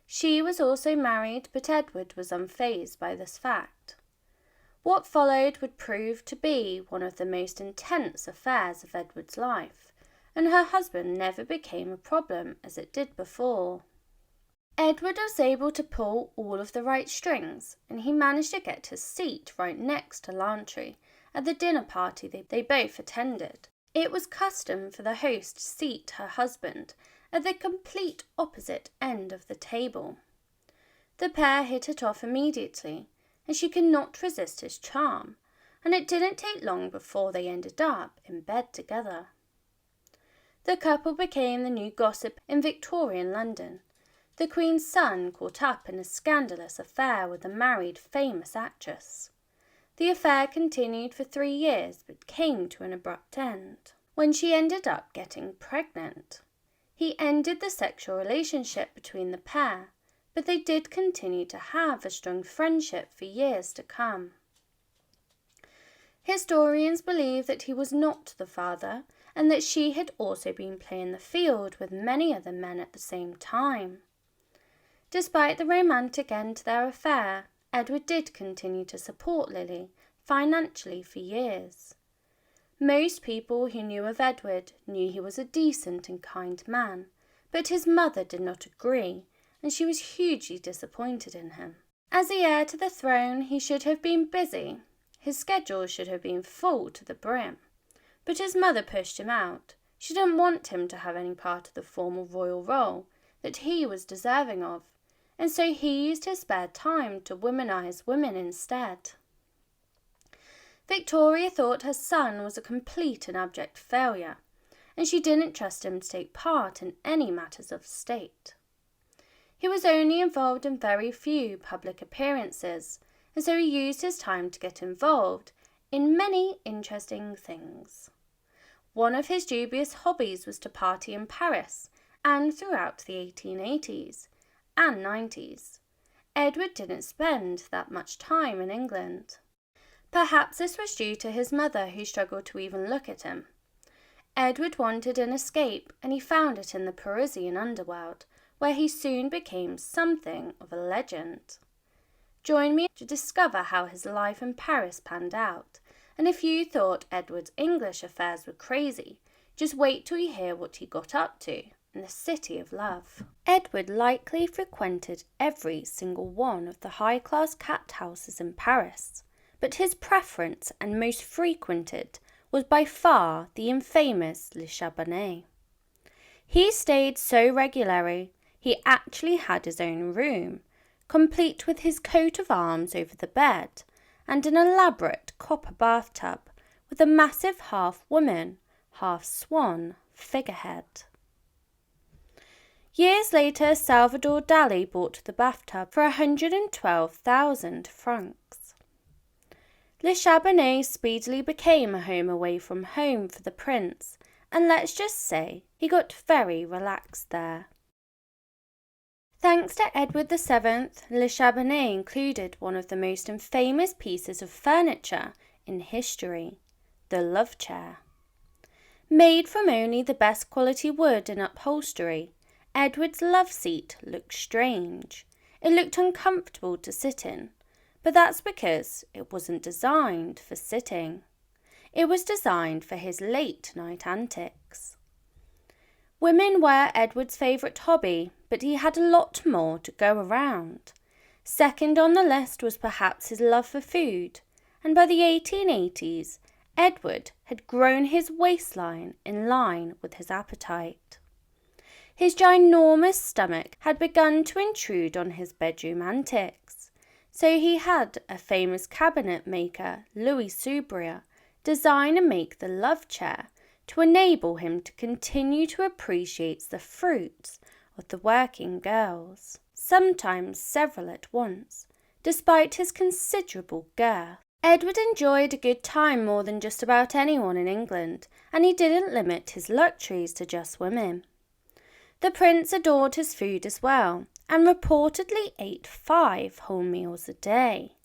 She was also married, but Edward was unfazed by this fact. What followed would prove to be one of the most intense affairs of Edward's life, and her husband never became a problem as it did before. Edward was able to pull all of the right strings, and he managed to get his seat right next to Langtry at the dinner party they both attended. It was custom for the host to seat her husband at the complete opposite end of the table. The pair hit it off immediately, and she could not resist his charm, and it didn't take long before they ended up in bed together. The couple became the new gossip in Victorian London. The Queen's son caught up in a scandalous affair with a married famous actress. The affair continued for 3 years but came to an abrupt end when she ended up getting pregnant. He ended the sexual relationship between the pair, but they did continue to have a strong friendship for years to come. Historians believe that he was not the father and that she had also been playing the field with many other men at the same time. Despite the romantic end to their affair, Edward did continue to support Lily financially for years. Most people who knew of Edward knew he was a decent and kind man, but his mother did not agree, and she was hugely disappointed in him. As the heir to the throne, he should have been busy. His schedule should have been full to the brim. But his mother pushed him out. She didn't want him to have any part of the formal royal role that he was deserving of, and so he used his spare time to womanize women instead. Victoria thought her son was a complete and abject failure, and she didn't trust him to take part in any matters of state. He was only involved in very few public appearances, and so he used his time to get involved in many interesting things. One of his dubious hobbies was to party in Paris and throughout the 1880s and 90s. Edward didn't spend that much time in England. Perhaps this was due to his mother, who struggled to even look at him. Edward wanted an escape, and he found it in the Parisian underworld, where he soon became something of a legend. Join me to discover how his life in Paris panned out, and if you thought Edward's English affairs were crazy, just wait till you hear what he got up to in the City of Love. Edward likely frequented every single one of the high-class cat houses in Paris, but his preference and most frequented was by far the infamous Le Charbonnet. He stayed so regularly, he actually had his own room, complete with his coat of arms over the bed, and an elaborate copper bathtub with a massive half-woman, half-swan figurehead. Years later, Salvador Dali bought the bathtub for 112,000 francs. Le Chabanais speedily became a home away from home for the prince, and let's just say he got very relaxed there. Thanks to Edward VII, Le Chabanais included one of the most famous pieces of furniture in history, the love chair. Made from only the best quality wood and upholstery, Edward's love seat looked strange. It looked uncomfortable to sit in, but that's because it wasn't designed for sitting. It was designed for his late-night antics. Women were Edward's favourite hobby, but he had a lot more to go around. Second on the list was perhaps his love for food, and by the 1880s, Edward had grown his waistline in line with his appetite. His ginormous stomach had begun to intrude on his bedroom antics, so he had a famous cabinet maker, Louise, design and make the love chair to enable him to continue to appreciate the fruits of the working girls, sometimes several at once, despite his considerable girth. Edward enjoyed a good time more than just about anyone in England, and he didn't limit his luxuries to just women. The prince adored his food as well, and reportedly ate 5 whole meals a day,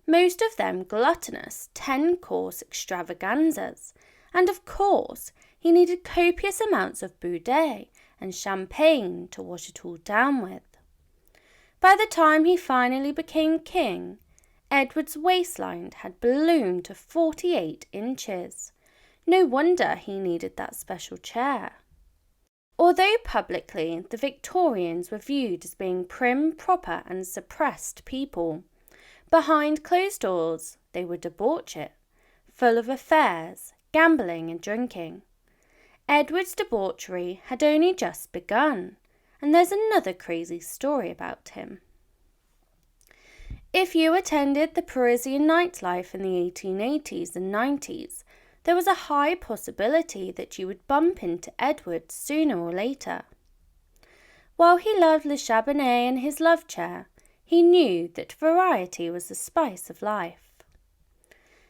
most of them gluttonous 10-course extravaganzas, and of course he needed copious amounts of boudet and champagne to wash it all down with. By the time he finally became king, Edward's waistline had ballooned to 48 inches. No wonder he needed that special chair. Although publicly the Victorians were viewed as being prim, proper and suppressed people, behind closed doors they were debauched, full of affairs, gambling and drinking. Edward's debauchery had only just begun, and there's another crazy story about him. If you attended the Parisian nightlife in the 1880s and 90s, there was a high possibility that you would bump into Edward sooner or later. While he loved Le Chabanais and his love chair, he knew that variety was the spice of life.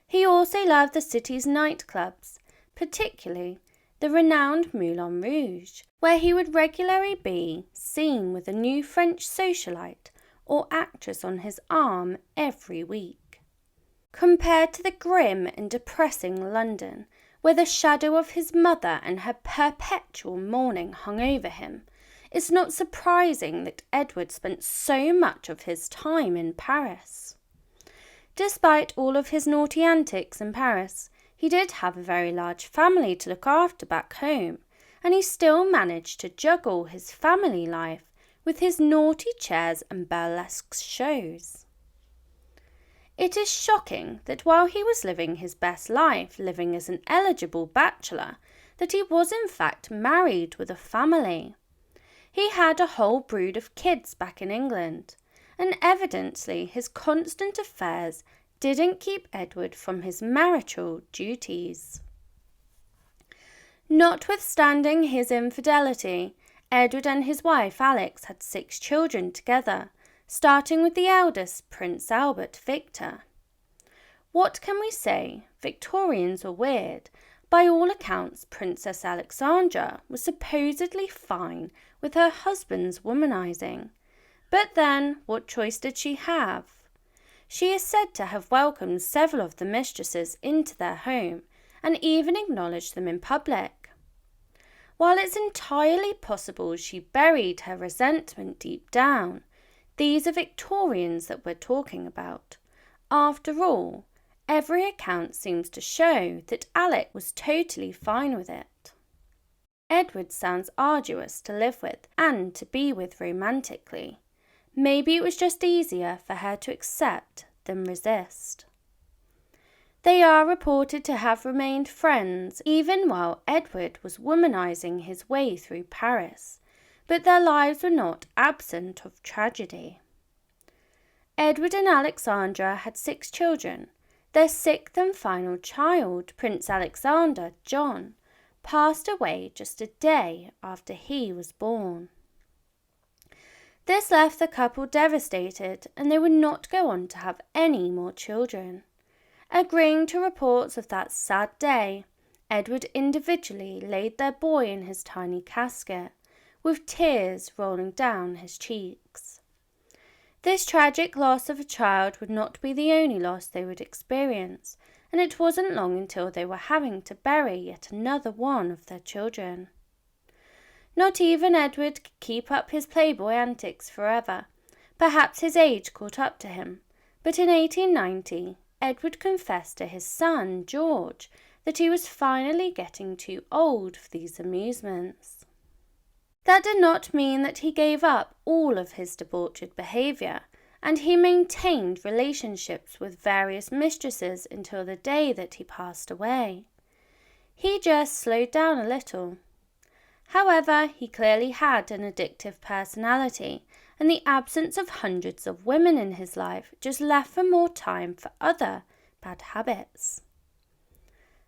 He also loved the city's nightclubs, particularly the renowned Moulin Rouge, where he would regularly be seen with a new French socialite or actress on his arm every week. Compared to the grim and depressing London, where the shadow of his mother and her perpetual mourning hung over him, it's not surprising that Edward spent so much of his time in Paris. Despite all of his naughty antics in Paris, he did have a very large family to look after back home, and he still managed to juggle his family life with his naughty chairs and burlesque shows. It is shocking that while he was living his best life, living as an eligible bachelor, that he was in fact married with a family. He had a whole brood of kids back in England, and evidently his constant affairs didn't keep Edward from his marital duties. Notwithstanding his infidelity, Edward and his wife Alex had 6 children together, starting with the eldest, Prince Albert Victor. What can we say? Victorians were weird. By all accounts, Princess Alexandra was supposedly fine with her husband's womanizing. But then, what choice did she have? She is said to have welcomed several of the mistresses into their home and even acknowledged them in public. While it's entirely possible she buried her resentment deep down, these are Victorians that we're talking about. After all, every account seems to show that Alec was totally fine with it. Edward sounds arduous to live with and to be with romantically. Maybe it was just easier for her to accept than resist. They are reported to have remained friends even while Edward was womanizing his way through Paris, but their lives were not absent of tragedy. Edward and Alexandra had 6 children. Their 6th and final child, Prince Alexander John, passed away just a day after he was born. This left the couple devastated, and they would not go on to have any more children. Agreeing to reports of that sad day, Edward individually laid their boy in his tiny casket, with tears rolling down his cheeks. This tragic loss of a child would not be the only loss they would experience, and it wasn't long until they were having to bury yet another one of their children. Not even Edward could keep up his playboy antics forever. Perhaps his age caught up to him, but in 1890, Edward confessed to his son, George, that he was finally getting too old for these amusements. That did not mean that he gave up all of his debauched behaviour, and he maintained relationships with various mistresses until the day that he passed away. He just slowed down a little. However, he clearly had an addictive personality, and the absence of hundreds of women in his life just left for more time for other bad habits.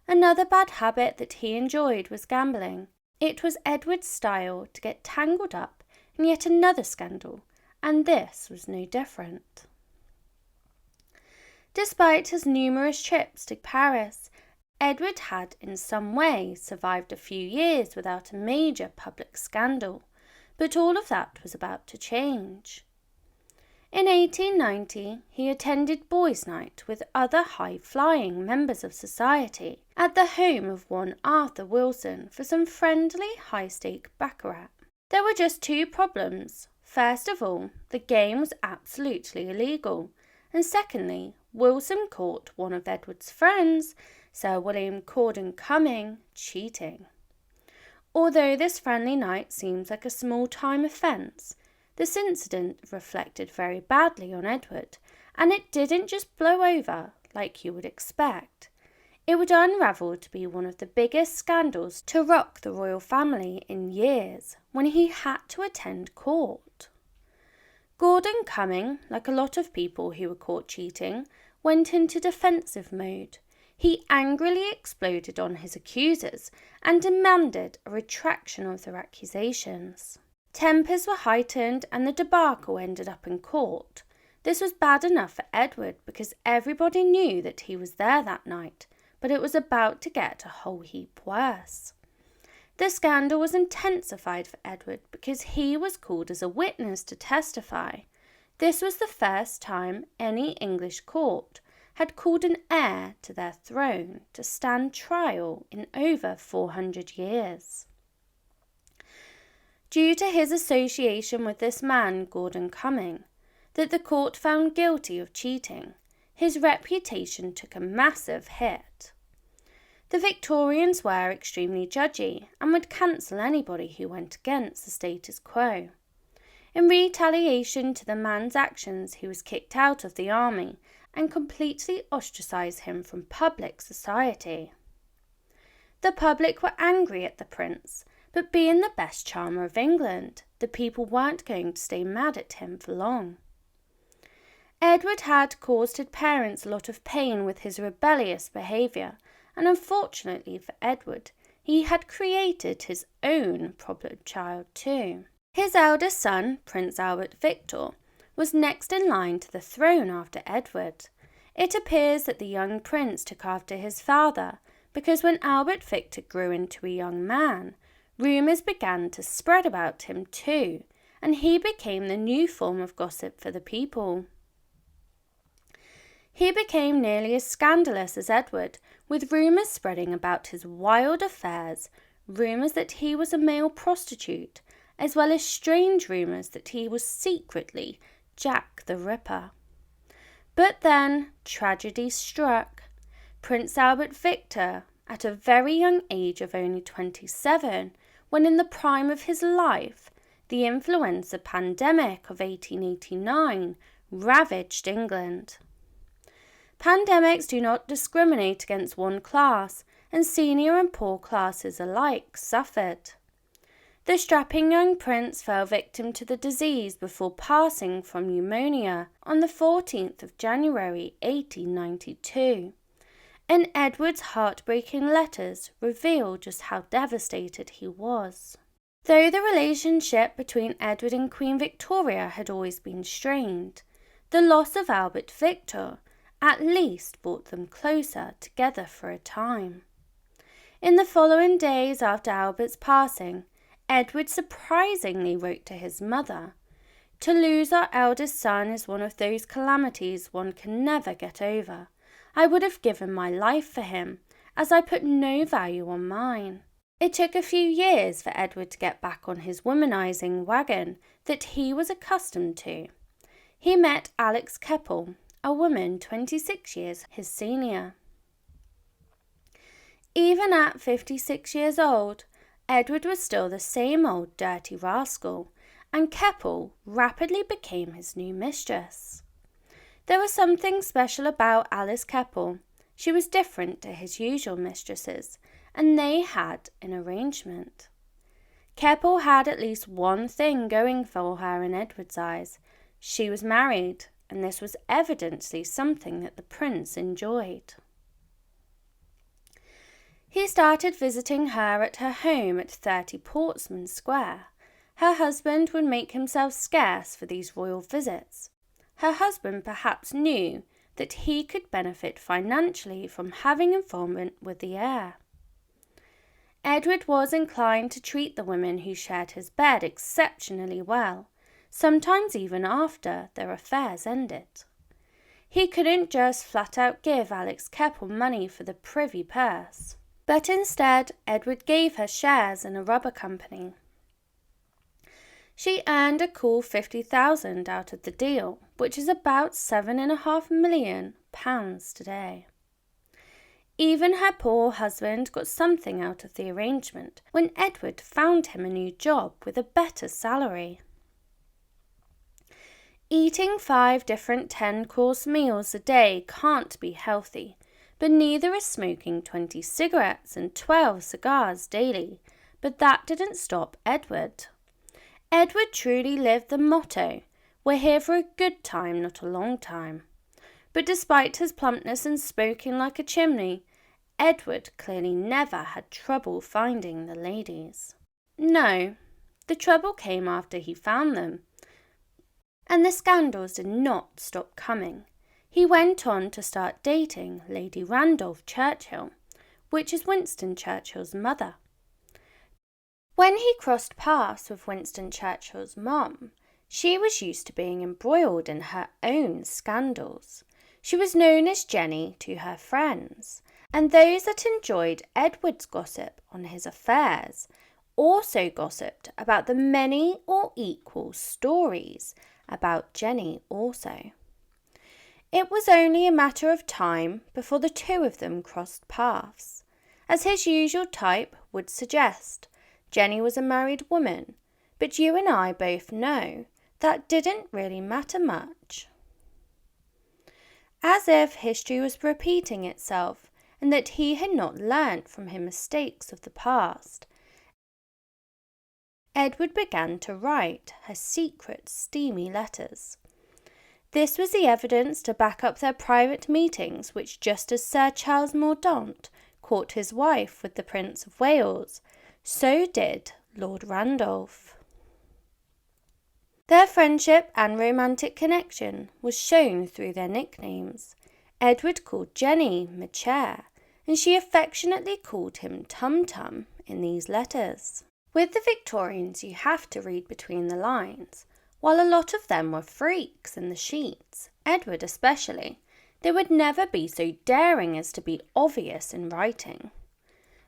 Another bad habit that he enjoyed was gambling. It was Edward's style to get tangled up in yet another scandal, and this was no different. Despite his numerous trips to Paris, Edward had in some way survived a few years without a major public scandal, but all of that was about to change. In 1890, he attended boys' night with other high-flying members of society at the home of one Arthur Wilson for some friendly high-stake baccarat. There were just 2 problems. First of all, the game was absolutely illegal, and secondly, Wilson caught one of Edward's friends, Sir William Cumming, cheating. Although this friendly night seems like a small-time offence, this incident reflected very badly on Edward, and it didn't just blow over like you would expect. It would unravel to be one of the biggest scandals to rock the royal family in years, when he had to attend court. Gordon Cumming, like a lot of people who were caught cheating, went into defensive mode. He angrily exploded on his accusers and demanded a retraction of their accusations. Tempers were heightened and the debacle ended up in court. This was bad enough for Edward because everybody knew that he was there that night, but it was about to get a whole heap worse. The scandal was intensified for Edward because he was called as a witness to testify. This was the first time any English court had called an heir to their throne to stand trial in over 400 years. Due to his association with this man, Gordon Cumming, that the court found guilty of cheating, his reputation took a massive hit. The Victorians were extremely judgy and would cancel anybody who went against the status quo. In retaliation to the man's actions, he was kicked out of the army and completely ostracised him from public society. The public were angry at the prince, but being the best charmer of England, the people weren't going to stay mad at him for long. Edward had caused his parents a lot of pain with his rebellious behaviour, and unfortunately for Edward, he had created his own problem child too. His eldest son, Prince Albert Victor, was next in line to the throne after Edward. It appears that the young prince took after his father, because when Albert Victor grew into a young man, rumours began to spread about him too, and he became the new form of gossip for the people. He became nearly as scandalous as Edward, with rumours spreading about his wild affairs, rumours that he was a male prostitute, as well as strange rumours that he was secretly Jack the Ripper. But then tragedy struck. Prince Albert Victor, at a very young age of only 27, when in the prime of his life, the influenza pandemic of 1889 ravaged England. Pandemics do not discriminate against one class, and senior and poor classes alike suffered. The strapping young prince fell victim to the disease before passing from pneumonia on the 14th of January 1892, and Edward's heartbreaking letters reveal just how devastated he was. Though the relationship between Edward and Queen Victoria had always been strained, the loss of Albert Victor at least brought them closer together for a time. In the following days after Albert's passing, Edward surprisingly wrote to his mother, "To lose our eldest son is one of those calamities one can never get over. I would have given my life for him, as I put no value on mine." It took a few years for Edward to get back on his womanizing wagon that he was accustomed to. He met Alex Keppel, a woman 26 years his senior. Even at 56 years old, Edward was still the same old dirty rascal, and Keppel rapidly became his new mistress. There was something special about Alice Keppel. She was different to his usual mistresses, and they had an arrangement. Keppel had at least one thing going for her in Edward's eyes. She was married, and this was evidently something that the prince enjoyed. He started visiting her at her home at 30 Portsmouth Square. Her husband would make himself scarce for these royal visits. Her husband perhaps knew that he could benefit financially from having involvement with the heir. Edward was inclined to treat the women who shared his bed exceptionally well, sometimes even after their affairs ended. He couldn't just flat out give Alex Keppel money for the privy purse, but instead Edward gave her shares in a rubber company. She earned a cool £50,000 out of the deal, which is about £7.5 million today. Even her poor husband got something out of the arrangement when Edward found him a new job with a better salary. Eating 5 different 10-course meals a day can't be healthy, but neither is smoking 20 cigarettes and 12 cigars daily. But that didn't stop Edward. Edward truly lived the motto, "We're here for a good time, not a long time." But despite his plumpness and smoking like a chimney, Edward clearly never had trouble finding the ladies. No, the trouble came after he found them. And the scandals did not stop coming. He went on to start dating Lady Randolph Churchill, which is Winston Churchill's mother. When he crossed paths with Winston Churchill's mom, she was used to being embroiled in her own scandals. She was known as Jenny to her friends, and those that enjoyed Edward's gossip on his affairs also gossiped about the many or equal stories about Jenny also. It was only a matter of time before the two of them crossed paths. As his usual type would suggest, Jenny was a married woman, but you and I both know that didn't really matter much. As if history was repeating itself and that he had not learnt from his mistakes of the past, Edward began to write her secret, steamy letters. This was the evidence to back up their private meetings, which, just as Sir Charles Mordaunt caught his wife with the Prince of Wales, so did Lord Randolph. Their friendship and romantic connection was shown through their nicknames. Edward called Jenny Machair, and she affectionately called him Tum Tum in these letters. With the Victorians, you have to read between the lines. While a lot of them were freaks in the sheets, Edward especially, they would never be so daring as to be obvious in writing.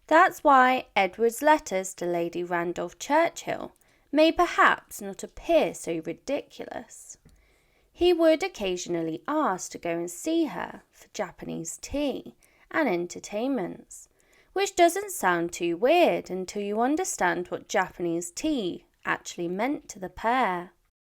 That's why Edward's letters to Lady Randolph Churchill may perhaps not appear so ridiculous. He would occasionally ask to go and see her for Japanese tea and entertainments, which doesn't sound too weird until you understand what Japanese tea actually meant to the pair.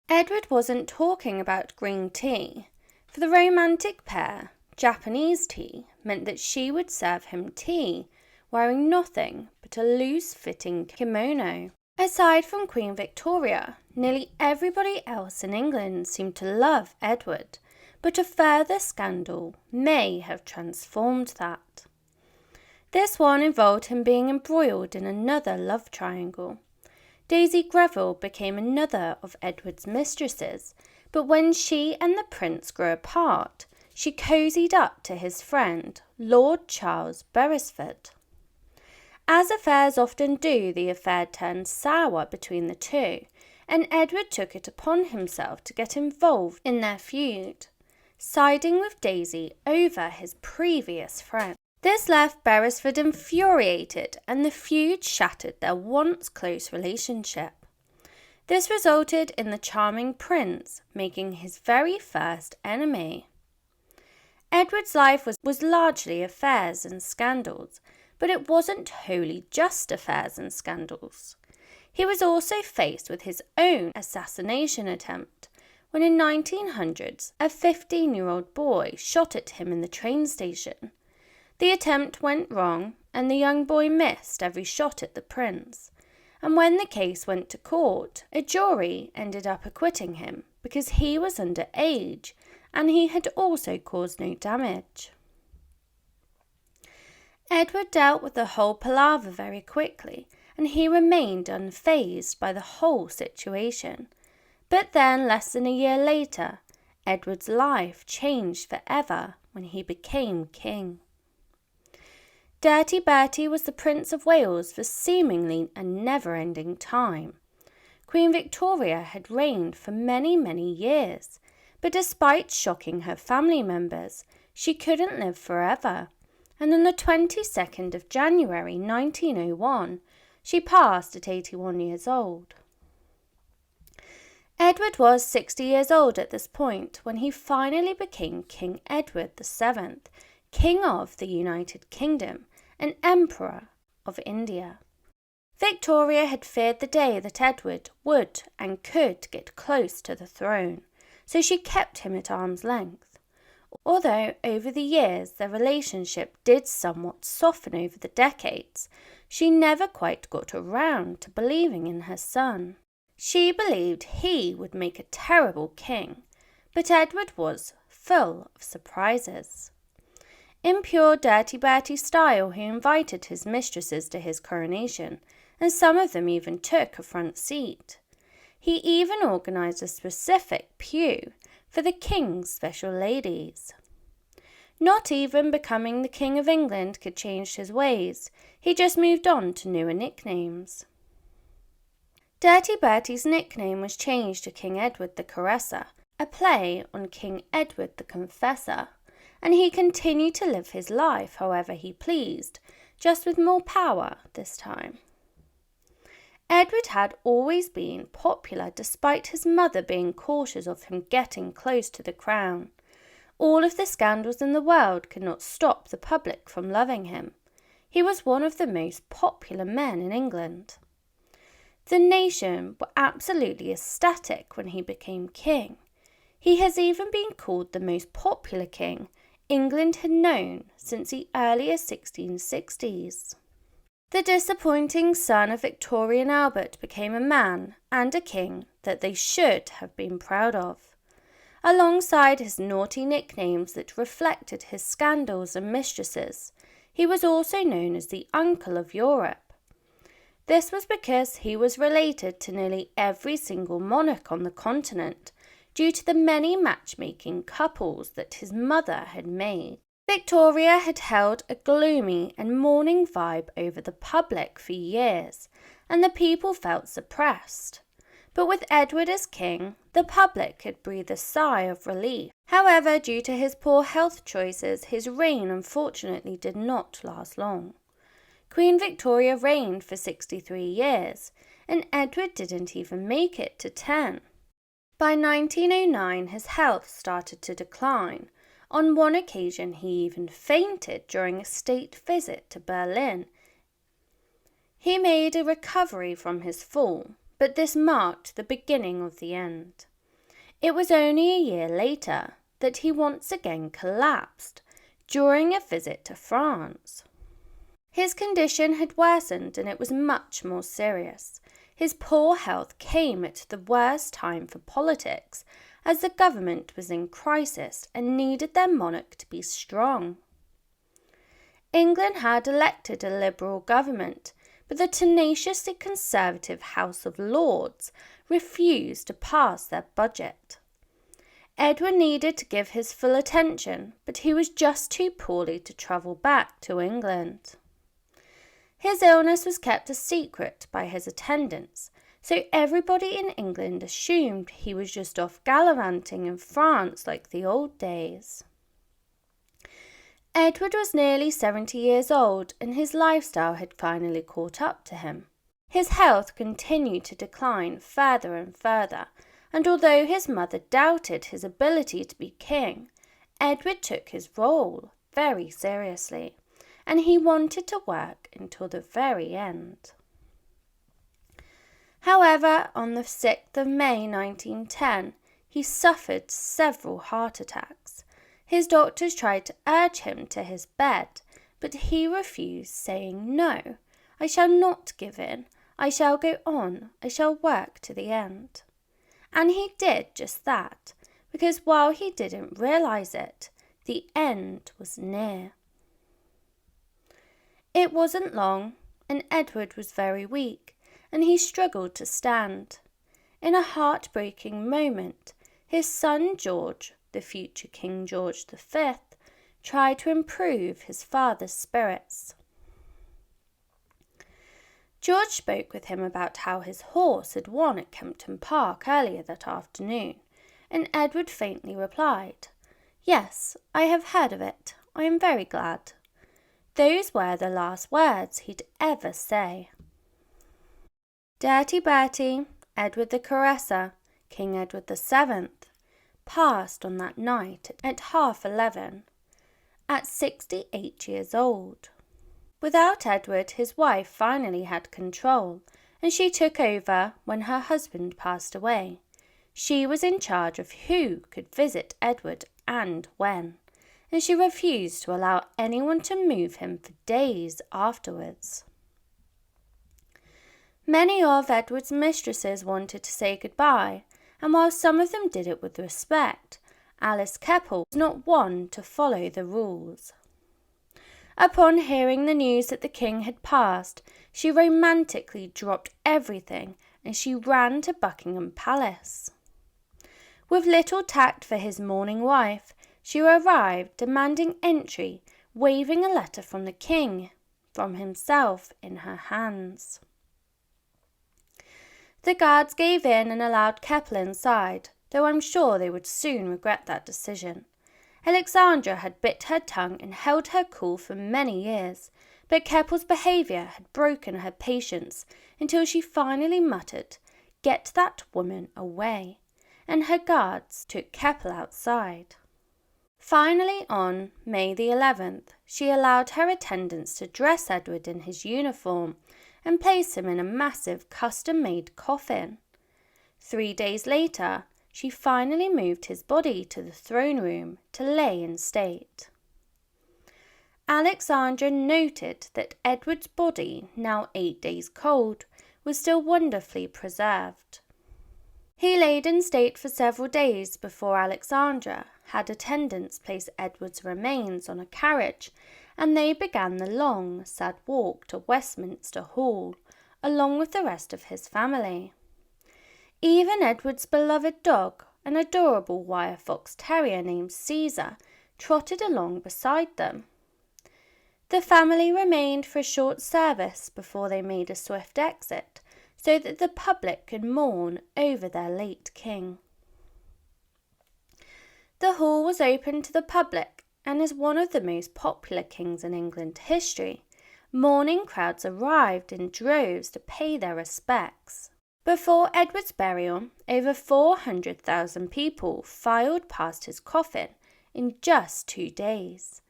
Edward wasn't talking about green tea. For the romantic pair, Japanese tea meant that she would serve him tea, wearing nothing but a loose-fitting kimono. Aside from Queen Victoria, nearly everybody else in England seemed to love Edward, but a further scandal may have transformed that. This one involved him being embroiled in another love triangle. Daisy Greville became another of Edward's mistresses, but when she and the prince grew apart, she cozied up to his friend, Lord Charles Beresford. As affairs often do, the affair turned sour between the two, and Edward took it upon himself to get involved in their feud, siding with Daisy over his previous friend. This left Beresford infuriated, and the feud shattered their once close relationship. This resulted in the charming prince making his very first enemy. Edward's life was largely affairs and scandals, but it wasn't wholly just affairs and scandals. He was also faced with his own assassination attempt, when in 1900s a 15-year-old boy shot at him in the train station. The attempt went wrong, and the young boy missed every shot at the prince. And when the case went to court, a jury ended up acquitting him because he was underage and he had also caused no damage. Edward dealt with the whole palaver very quickly, and he remained unfazed by the whole situation. But then, less than a year later, Edward's life changed forever when he became king. Dirty Bertie was the Prince of Wales for seemingly a never-ending time. Queen Victoria had reigned for many, many years, but despite shocking her family members, she couldn't live forever, and on the 22nd of January 1901, she passed at 81 years old. Edward was 60 years old at this point when he finally became King Edward VII, King of the United Kingdom, and Emperor of India. Victoria had feared the day that Edward would and could get close to the throne, so she kept him at arm's length. Although over the years their relationship did somewhat soften over the decades, she never quite got around to believing in her son. She believed he would make a terrible king, but Edward was full of surprises. In pure Dirty Bertie style, he invited his mistresses to his coronation, and some of them even took a front seat. He even organised a specific pew for the king's special ladies. Not even becoming the King of England could change his ways. He just moved on to newer nicknames. Dirty Bertie's nickname was changed to King Edward the Caresser, a play on King Edward the Confessor, and he continued to live his life however he pleased, just with more power this time. Edward had always been popular despite his mother being cautious of him getting close to the crown. All of the scandals in the world could not stop the public from loving him. He was one of the most popular men in England. The nation were absolutely ecstatic when he became king. He has even been called the most popular king England had known since the earlier 1660s. The disappointing son of Victorian Albert became a man and a king that they should have been proud of. Alongside his naughty nicknames that reflected his scandals and mistresses, he was also known as the Uncle of Europe. This was because he was related to nearly every single monarch on the continent, due to the many matchmaking couples that his mother had made. Victoria had held a gloomy and mourning vibe over the public for years, and the people felt suppressed. But with Edward as king, the public could breathe a sigh of relief. However, due to his poor health choices, his reign unfortunately did not last long. Queen Victoria reigned for 63 years, and Edward didn't even make it to 10. By 1909, his health started to decline. On one occasion, he even fainted during a state visit to Berlin. He made a recovery from his fall, but this marked the beginning of the end. It was only a year later that he once again collapsed, during a visit to France. His condition had worsened and it was much more serious. His poor health came at the worst time for politics, as the government was in crisis and needed their monarch to be strong. England had elected a Liberal government, but the tenaciously conservative House of Lords refused to pass their budget. Edward needed to give his full attention, but he was just too poorly to travel back to England. His illness was kept a secret by his attendants, so everybody in England assumed he was just off gallivanting in France like the old days. Edward was nearly 70 years old and his lifestyle had finally caught up to him. His health continued to decline further and further, and although his mother doubted his ability to be king, Edward took his role very seriously, and he wanted to work until the very end. However, on the 6th of May 1910, he suffered several heart attacks. His doctors tried to urge him to his bed, but he refused, saying, "No, I shall not give in. I shall go on. I shall work to the end." And he did just that, because while he didn't realize it, the end was near. It wasn't long, and Edward was very weak, and he struggled to stand. In a heartbreaking moment, his son George, the future King George V, tried to improve his father's spirits. George spoke with him about how his horse had won at Kempton Park earlier that afternoon, and Edward faintly replied, "Yes, I have heard of it. I am very glad." Those were the last words he'd ever say. Dirty Bertie, Edward the Caresser, King Edward VII, passed on that night at 11:30, at 68 years old. Without Edward, his wife finally had control, and she took over when her husband passed away. She was in charge of who could visit Edward and when, and she refused to allow anyone to move him for days afterwards. Many of Edward's mistresses wanted to say goodbye, and while some of them did it with respect, Alice Keppel was not one to follow the rules. Upon hearing the news that the king had passed, she romantically dropped everything and she ran to Buckingham Palace. With little tact for his mourning wife, she arrived demanding entry, waving a letter from the king, from himself, in her hands. The guards gave in and allowed Keppel inside, though I'm sure they would soon regret that decision. Alexandra had bit her tongue and held her cool for many years, but Keppel's behaviour had broken her patience until she finally muttered, "Get that woman away," and her guards took Keppel outside. Finally, on May the 11th, she allowed her attendants to dress Edward in his uniform and place him in a massive custom-made coffin. 3 days later, she finally moved his body to the throne room to lay in state. Alexandra noted that Edward's body, now 8 days cold, was still wonderfully preserved. He laid in state for several days before Alexandra had attendants place Edward's remains on a carriage, and they began the long, sad walk to Westminster Hall, along with the rest of his family. Even Edward's beloved dog, an adorable wire fox terrier named Caesar, trotted along beside them. The family remained for a short service before they made a swift exit, so that the public could mourn over their late king. The hall was open to the public, and as one of the most popular kings in England history, mourning crowds arrived in droves to pay their respects. Before Edward's burial, over 400,000 people filed past his coffin in just 2 days.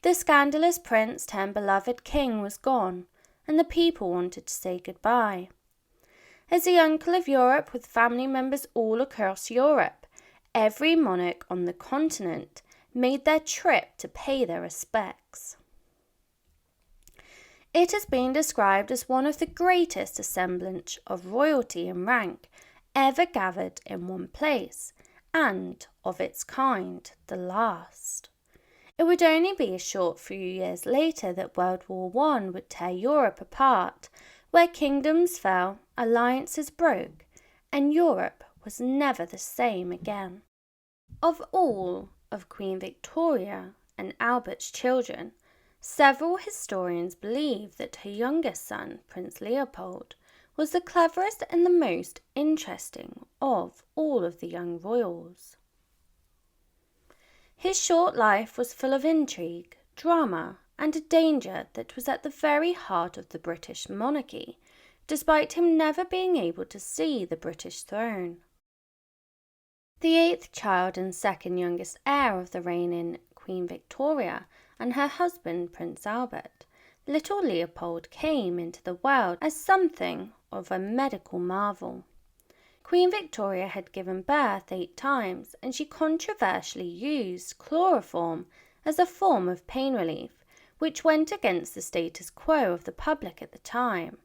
The scandalous prince turned beloved king was gone, and the people wanted to say goodbye. As the uncle of Europe with family members all across Europe, every monarch on the continent made their trip to pay their respects. It has been described as one of the greatest assemblage of royalty and rank ever gathered in one place, and, of its kind, the last. It would only be a short few years later that World War I would tear Europe apart, where kingdoms fell, alliances broke, and Europe was never the same again. Of all of Queen Victoria and Albert's children, several historians believe that her youngest son, Prince Leopold, was the cleverest and the most interesting of all of the young royals. His short life was full of intrigue, drama, and a danger that was at the very heart of the British monarchy, despite him never being able to see the British throne. The eighth child and second youngest heir of the reigning Queen Victoria and her husband Prince Albert, little Leopold came into the world as something of a medical marvel. Queen Victoria had given birth 8 times, and she controversially used chloroform as a form of pain relief, which went against the status quo of the public at the time.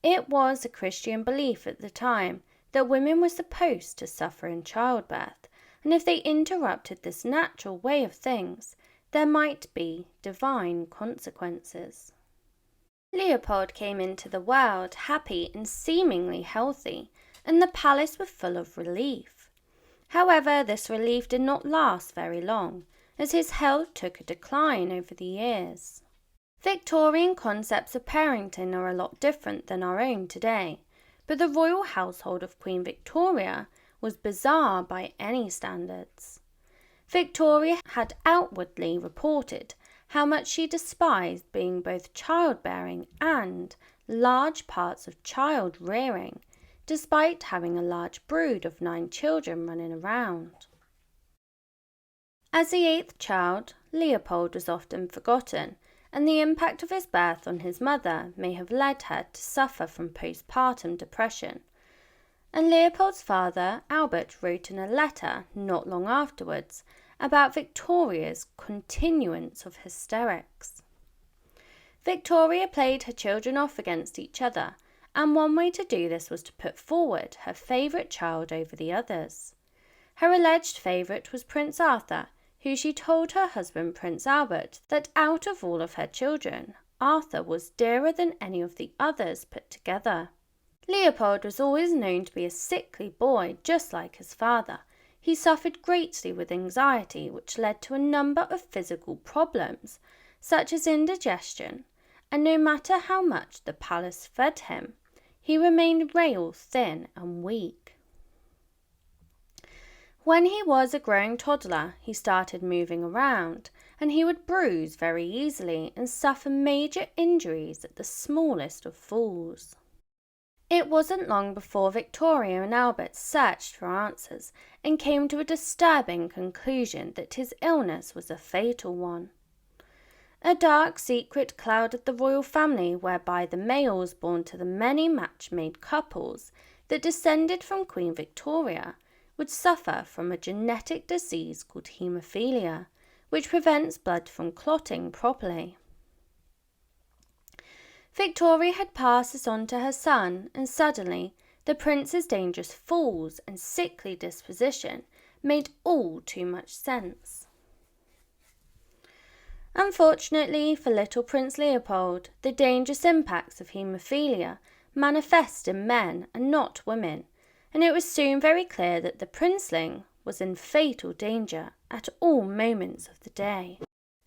It was a Christian belief at the time that women were supposed to suffer in childbirth, and if they interrupted this natural way of things, there might be divine consequences. Leopold came into the world happy and seemingly healthy, and the palace was full of relief. However, this relief did not last very long, as his health took a decline over the years. Victorian concepts of parenting are a lot different than our own today, but the royal household of Queen Victoria was bizarre by any standards. Victoria had outwardly reported how much she despised being both childbearing and large parts of child rearing, despite having a large brood of 9 children running around. As the 8th child, Leopold was often forgotten, and the impact of his birth on his mother may have led her to suffer from postpartum depression. And Leopold's father, Albert, wrote in a letter not long afterwards about Victoria's continuance of hysterics. Victoria played her children off against each other, and one way to do this was to put forward her favourite child over the others. Her alleged favourite was Prince Arthur, who she told her husband Prince Albert that out of all of her children, Arthur was dearer than any of the others put together. Leopold was always known to be a sickly boy, just like his father. He suffered greatly with anxiety, which led to a number of physical problems, such as indigestion, and no matter how much the palace fed him, he remained rail thin and weak. When he was a growing toddler, he started moving around, and he would bruise very easily and suffer major injuries at the smallest of falls. It wasn't long before Victoria and Albert searched for answers and came to a disturbing conclusion that his illness was a fatal one. A dark secret clouded the royal family whereby the males born to the many match-made couples that descended from Queen Victoria would suffer from a genetic disease called haemophilia, which prevents blood from clotting properly. Victoria had passed this on to her son, and suddenly the prince's dangerous falls and sickly disposition made all too much sense. Unfortunately for little Prince Leopold, the dangerous impacts of haemophilia manifest in men and not women, and it was soon very clear that the princeling was in fatal danger at all moments of the day.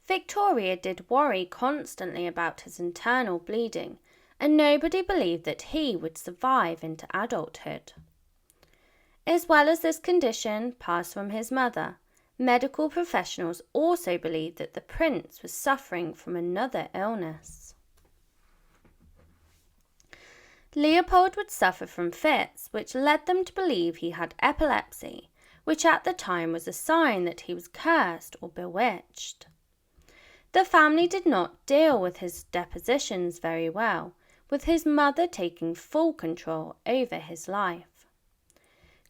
Victoria did worry constantly about his internal bleeding, and nobody believed that he would survive into adulthood. As well as this condition passed from his mother, medical professionals also believed that the prince was suffering from another illness. Leopold would suffer from fits, which led them to believe he had epilepsy, which at the time was a sign that he was cursed or bewitched. The family did not deal with his depositions very well, with his mother taking full control over his life.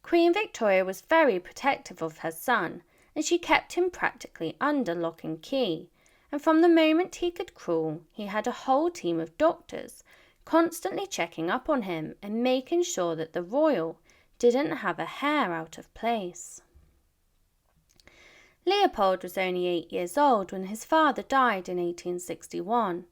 Queen Victoria was very protective of her son, and she kept him practically under lock and key, and from the moment he could crawl, he had a whole team of doctors constantly checking up on him and making sure that the royal didn't have a hair out of place. Leopold was only 8 years old when his father died in 1861.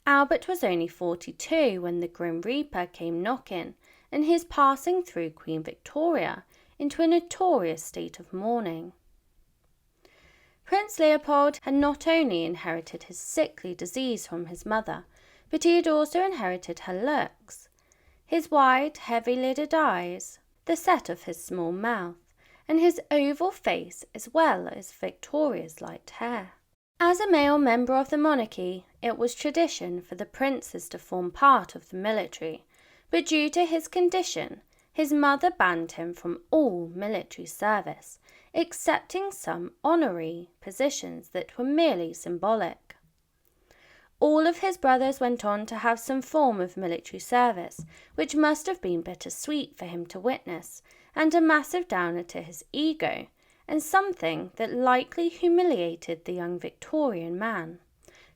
Albert was only 42 when the Grim Reaper came knocking, and his passing threw Queen Victoria into a notorious state of mourning. Prince Leopold had not only inherited his sickly disease from his mother, but he had also inherited her looks. His wide, heavy-lidded eyes, the set of his small mouth, and his oval face, as well as Victoria's light hair. As a male member of the monarchy, it was tradition for the princes to form part of the military, but due to his condition, his mother banned him from all military service, accepting some honorary positions that were merely symbolic. All of his brothers went on to have some form of military service, which must have been bittersweet for him to witness, and a massive downer to his ego, and something that likely humiliated the young Victorian man.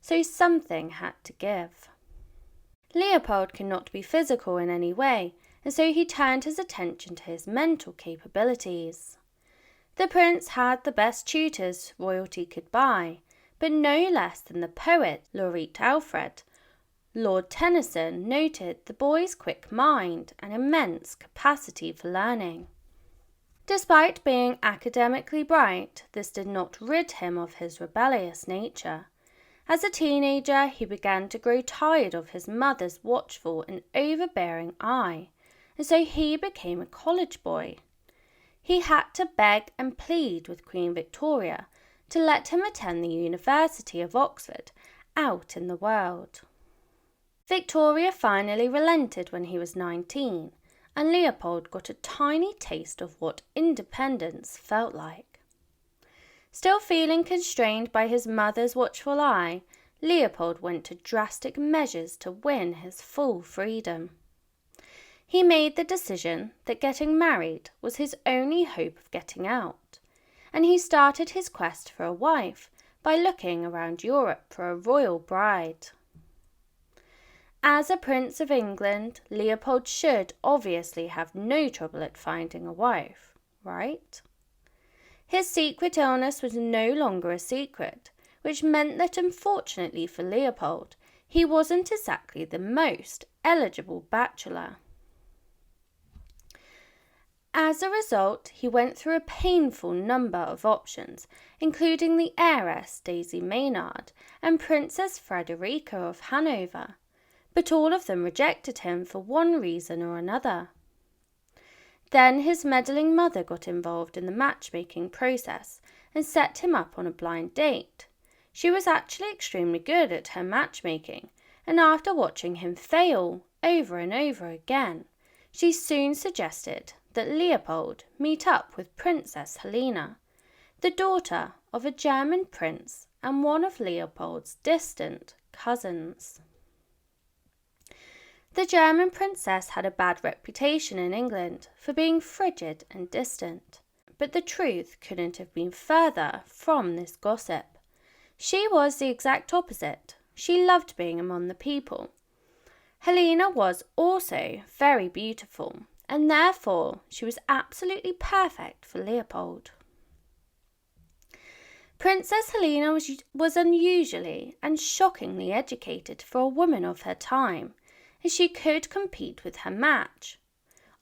So something had to give. Leopold could not be physical in any way, and so he turned his attention to his mental capabilities. The prince had the best tutors royalty could buy, but no less than the poet laureate Alfred. Lord Tennyson noted the boy's quick mind and immense capacity for learning. Despite being academically bright, this did not rid him of his rebellious nature. As a teenager, he began to grow tired of his mother's watchful and overbearing eye, and so he became a college boy. He had to beg and plead with Queen Victoria to let him attend the University of Oxford out in the world. Victoria finally relented when he was 19, and Leopold got a tiny taste of what independence felt like. Still feeling constrained by his mother's watchful eye, Leopold went to drastic measures to win his full freedom. He made the decision that getting married was his only hope of getting out, and he started his quest for a wife by looking around Europe for a royal bride. As a Prince of England, Leopold should obviously have no trouble at finding a wife, right? His secret illness was no longer a secret, which meant that unfortunately for Leopold, he wasn't exactly the most eligible bachelor. As a result, he went through a painful number of options, including the heiress Daisy Maynard and Princess Frederica of Hanover, but all of them rejected him for one reason or another. Then his meddling mother got involved in the matchmaking process and set him up on a blind date. She was actually extremely good at her matchmaking, and after watching him fail over and over again, she soon suggested that Leopold meet up with Princess Helena, the daughter of a German prince and one of Leopold's distant cousins. The German princess had a bad reputation in England for being frigid and distant, but the truth couldn't have been further from this gossip. She was the exact opposite. She loved being among the people. Helena was also very beautiful, and therefore she was absolutely perfect for Leopold. Princess Helena was unusually and shockingly educated for a woman of her time, and she could compete with her match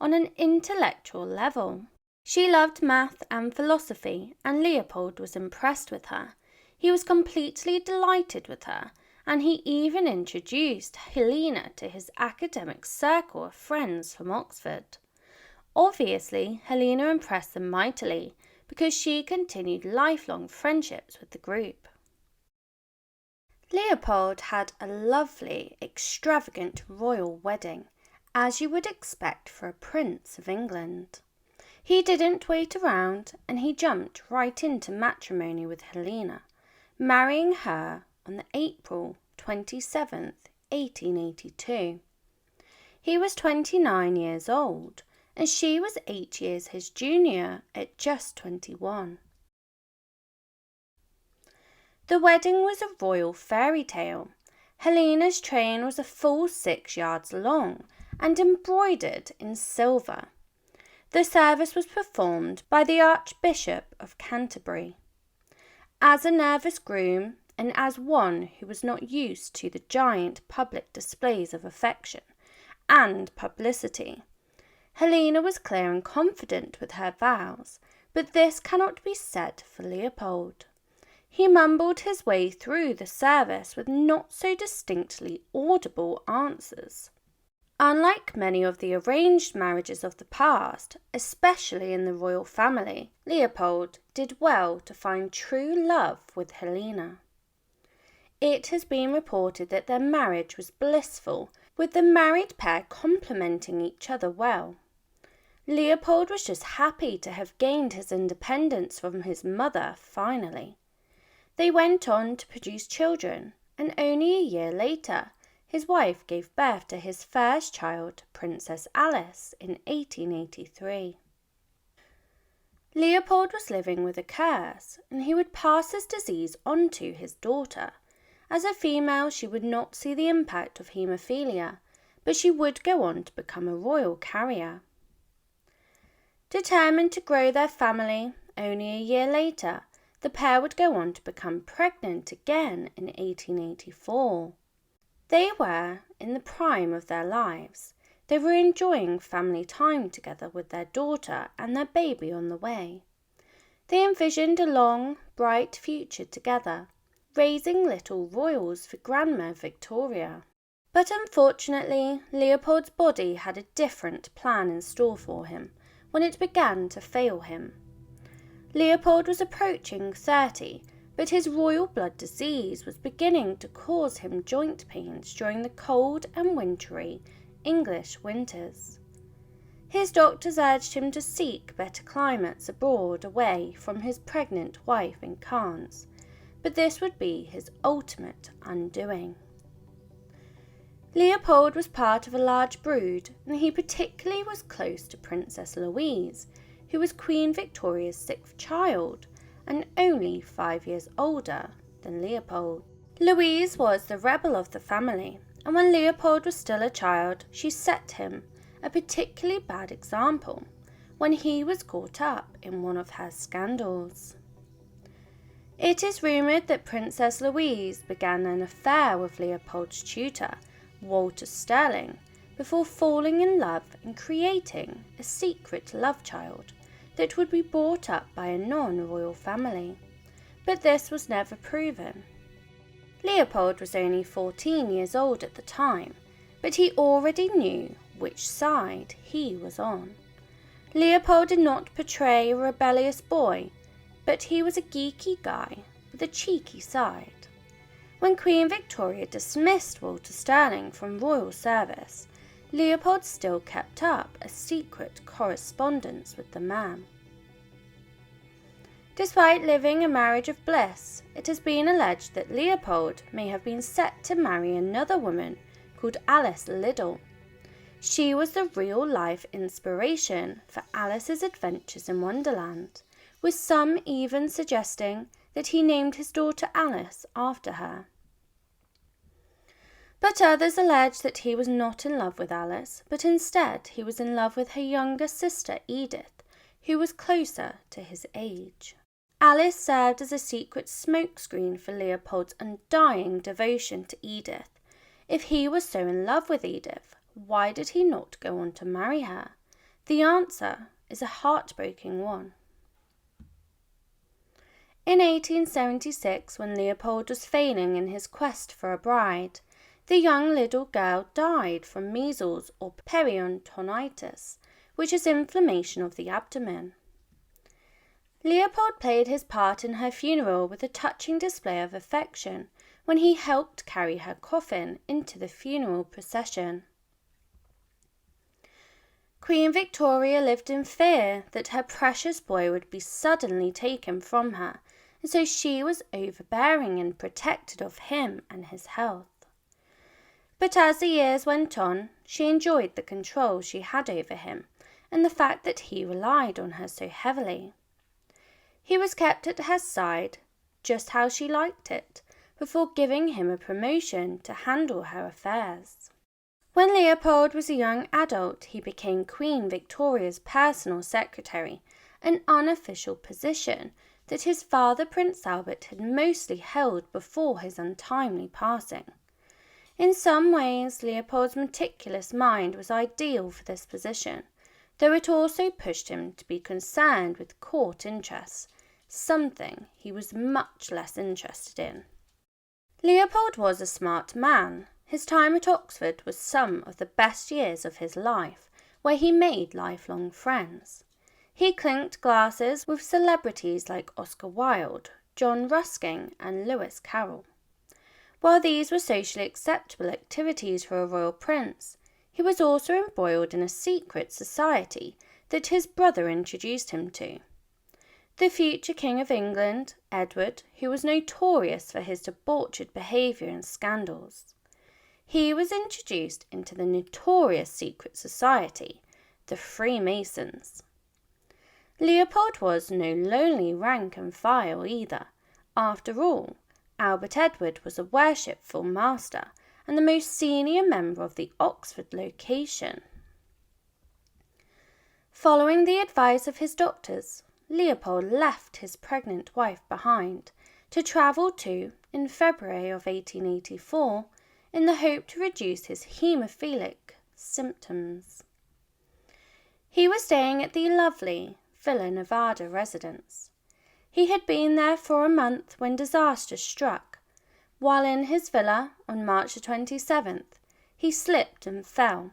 on an intellectual level. She loved math and philosophy, and Leopold was impressed with her. He was completely delighted with her, and he even introduced Helena to his academic circle of friends from Oxford. Obviously, Helena impressed them mightily because she continued lifelong friendships with the group. Leopold had a lovely, extravagant royal wedding, as you would expect for a Prince of England. He didn't wait around, and he jumped right into matrimony with Helena, marrying her on the April 27th, 1882. He was 29 years old, and she was 8 years his junior at just 21. The wedding was a royal fairy tale. Helena's train was a full 6 yards long and embroidered in silver. The service was performed by the Archbishop of Canterbury. As a nervous groom, and as one who was not used to the giant public displays of affection and publicity, Helena was clear and confident with her vows, but this cannot be said for Leopold. He mumbled his way through the service with not so distinctly audible answers. Unlike many of the arranged marriages of the past, especially in the royal family, Leopold did well to find true love with Helena. It has been reported that their marriage was blissful, with the married pair complementing each other well. Leopold was just happy to have gained his independence from his mother finally. They went on to produce children, and only a year later, his wife gave birth to his first child, Princess Alice, in 1883. Leopold was living with a curse, and he would pass his disease on to his daughter. As a female, she would not see the impact of haemophilia, but she would go on to become a royal carrier. Determined to grow their family, only a year later, the pair would go on to become pregnant again in 1884. They were in the prime of their lives. They were enjoying family time together with their daughter and their baby on the way. They envisioned a long, bright future together, raising little royals for Grandma Victoria. But unfortunately, Leopold's body had a different plan in store for him when it began to fail him. Leopold was approaching 30, but his royal blood disease was beginning to cause him joint pains during the cold and wintry English winters. His doctors urged him to seek better climates abroad away from his pregnant wife in Cannes, but this would be his ultimate undoing. Leopold was part of a large brood, and he particularly was close to Princess Louise, who was Queen Victoria's 6th child, and only 5 years older than Leopold. Louise was the rebel of the family, and when Leopold was still a child, she set him a particularly bad example when he was caught up in one of her scandals. It is rumoured that Princess Louise began an affair with Leopold's tutor, Walter Sterling, before falling in love and creating a secret love child that would be brought up by a non-royal family, but this was never proven. Leopold was only 14 years old at the time, but he already knew which side he was on. Leopold did not portray a rebellious boy, but he was a geeky guy with a cheeky side. When Queen Victoria dismissed Walter Sterling from royal service, Leopold still kept up a secret correspondence with the man. Despite living a marriage of bliss, it has been alleged that Leopold may have been set to marry another woman called Alice Liddell. She was the real-life inspiration for Alice's adventures in Wonderland, with some even suggesting that he named his daughter Alice after her. But others allege that he was not in love with Alice, but instead he was in love with her younger sister Edith, who was closer to his age. Alice served as a secret smokescreen for Leopold's undying devotion to Edith. If he was so in love with Edith, why did he not go on to marry her? The answer is a heartbreaking one. In 1876, when Leopold was failing in his quest for a bride, the young little girl died from measles or periodontonitis, which is inflammation of the abdomen. Leopold played his part in her funeral with a touching display of affection when he helped carry her coffin into the funeral procession. Queen Victoria lived in fear that her precious boy would be suddenly taken from her, and so she was overbearing and protective of him and his health. But as the years went on, she enjoyed the control she had over him and the fact that he relied on her so heavily. He was kept at her side, just how she liked it, before giving him a promotion to handle her affairs. When Leopold was a young adult, he became Queen Victoria's personal secretary, an unofficial position that his father Prince Albert had mostly held before his untimely passing. In some ways, Leopold's meticulous mind was ideal for this position, though it also pushed him to be concerned with court interests, something he was much less interested in. Leopold was a smart man. His time at Oxford was some of the best years of his life, where he made lifelong friends. He clinked glasses with celebrities like Oscar Wilde, John Ruskin, and Lewis Carroll. While these were socially acceptable activities for a royal prince, he was also embroiled in a secret society that his brother introduced him to. The future King of England, Edward, who was notorious for his debauched behaviour and scandals. He was introduced into the notorious secret society, the Freemasons. Leopold was no lonely rank and file either. After all, Albert Edward was a worshipful master and the most senior member of the Oxford location. Following the advice of his doctors, Leopold left his pregnant wife behind to travel to, in February of 1884, in the hope to reduce his haemophilic symptoms. He was staying at the lovely Villa Nevada residence. He had been there for a month when disaster struck. While in his villa on March 27th, he slipped and fell.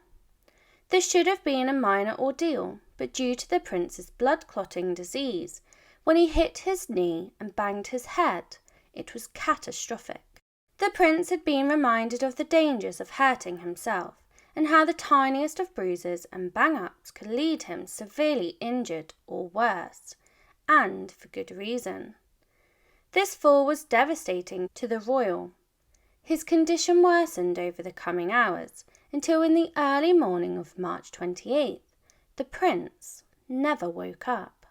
This should have been a minor ordeal, but due to the prince's blood-clotting disease, when he hit his knee and banged his head, it was catastrophic. The prince had been reminded of the dangers of hurting himself, and how the tiniest of bruises and bang-ups could lead him severely injured or worse, and for good reason. This fall was devastating to the royal. His condition worsened over the coming hours, until in the early morning of March 28th, the prince never woke up.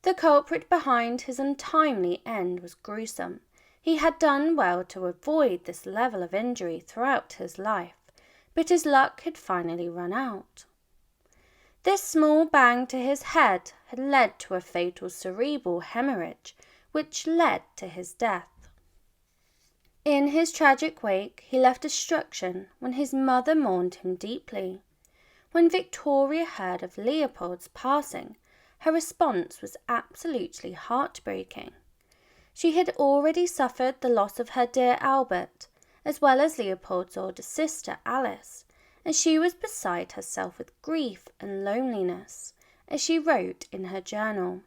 The culprit behind his untimely end was gruesome. He had done well to avoid this level of injury throughout his life, but his luck had finally run out. This small bang to his head had led to a fatal cerebral hemorrhage, which led to his death. In his tragic wake, he left destruction when his mother mourned him deeply. When Victoria heard of Leopold's passing, her response was absolutely heartbreaking. She had already suffered the loss of her dear Albert, as well as Leopold's older sister Alice, and she was beside herself with grief and loneliness, as she wrote in her journal.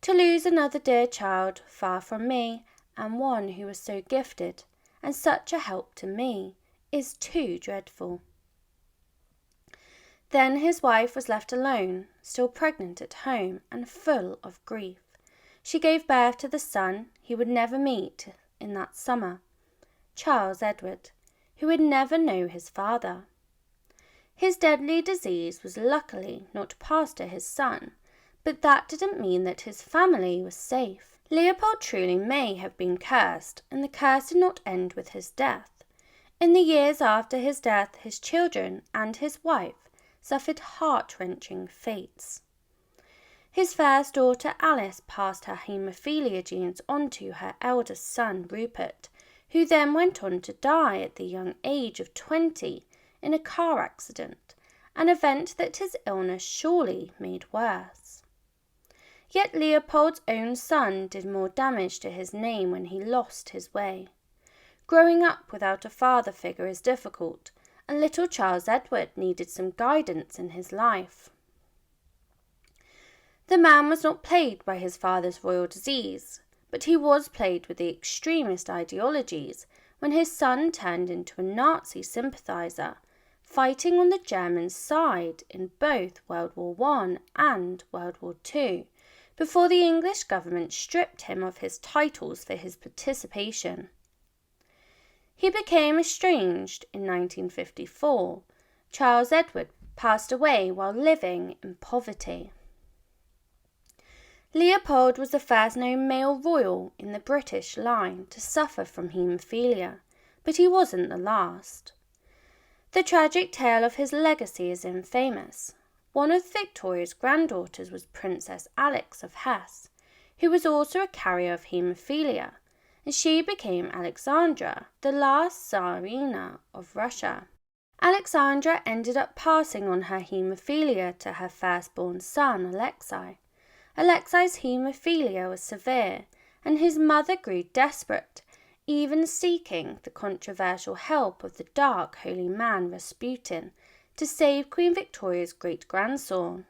To lose another dear child far from me, and one who was so gifted and such a help to me, is too dreadful. Then his wife was left alone, still pregnant at home and full of grief. She gave birth to the son he would never meet in that summer, Charles Edward, who would never know his father. His deadly disease was luckily not passed to his son, but that didn't mean that his family was safe. Leopold truly may have been cursed, and the curse did not end with his death. In the years after his death, his children and his wife suffered heart-wrenching fates. His first daughter Alice passed her haemophilia genes on to her eldest son Rupert, who then went on to die at the young age of 20 in a car accident, an event that his illness surely made worse. Yet Leopold's own son did more damage to his name when he lost his way. Growing up without a father figure is difficult, and little Charles Edward needed some guidance in his life. The man was not plagued by his father's royal disease, but he was plagued with the extremist ideologies when his son turned into a Nazi sympathiser, fighting on the German side in both World War I and World War II, before the English government stripped him of his titles for his participation. He became estranged in 1954. Charles Edward passed away while living in poverty. Leopold was the first known male royal in the British line to suffer from haemophilia, but he wasn't the last. The tragic tale of his legacy is infamous. One of Victoria's granddaughters was Princess Alix of Hesse, who was also a carrier of haemophilia, and she became Alexandra, the last Tsarina of Russia. Alexandra ended up passing on her haemophilia to her firstborn son, Alexei. Alexei's haemophilia was severe, and his mother grew desperate, even seeking the controversial help of the dark holy man Rasputin to save Queen Victoria's great-grandson.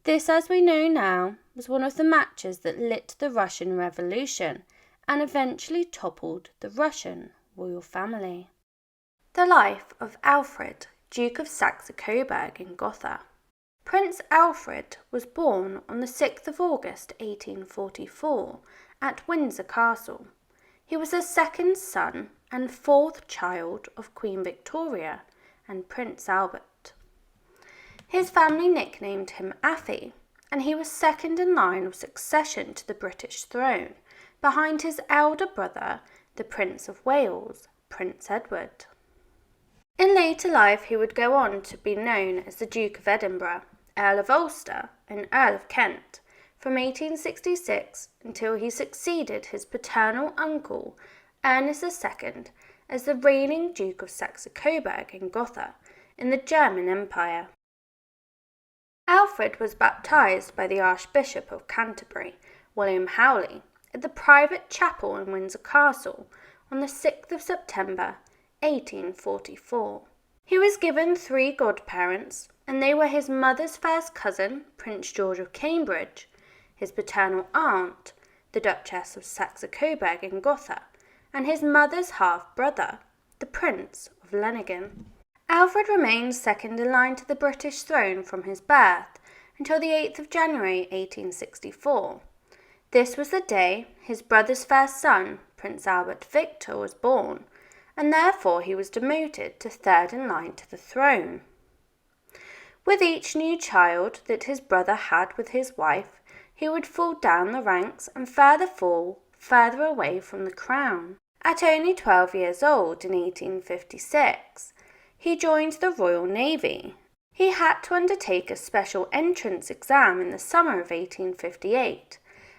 This, as we know now, was one of the matches that lit the Russian Revolution and eventually toppled the Russian royal family. The life of Alfred, Duke of Saxe-Coburg in Gotha. Prince Alfred was born on the 6th of August 1844 at Windsor Castle. He was the second son and fourth child of Queen Victoria and Prince Albert. His family nicknamed him Affy, and he was second in line of succession to the British throne, behind his elder brother, the Prince of Wales, Prince Edward. In later life he would go on to be known as the Duke of Edinburgh, Earl of Ulster and Earl of Kent, from 1866 until he succeeded his paternal uncle, Ernest II, as the reigning Duke of Saxe-Coburg in Gotha in the German Empire. Alfred was baptised by the Archbishop of Canterbury, William Howley, at the private chapel in Windsor Castle on the 6th of September 1844. He was given 3 godparents, and they were his mother's first cousin, Prince George of Cambridge, his paternal aunt, the Duchess of Saxe-Coburg in Gotha, and his mother's half-brother, the Prince of Leningen. Alfred remained second in line to the British throne from his birth until the 8th of January 1864. This was the day his brother's first son, Prince Albert Victor, was born, and therefore he was demoted to third in line to the throne. With each new child that his brother had with his wife, he would fall down the ranks and fall further away from the crown. At only 12 years old in 1856, he joined the Royal Navy. He had to undertake a special entrance exam in the summer of 1858,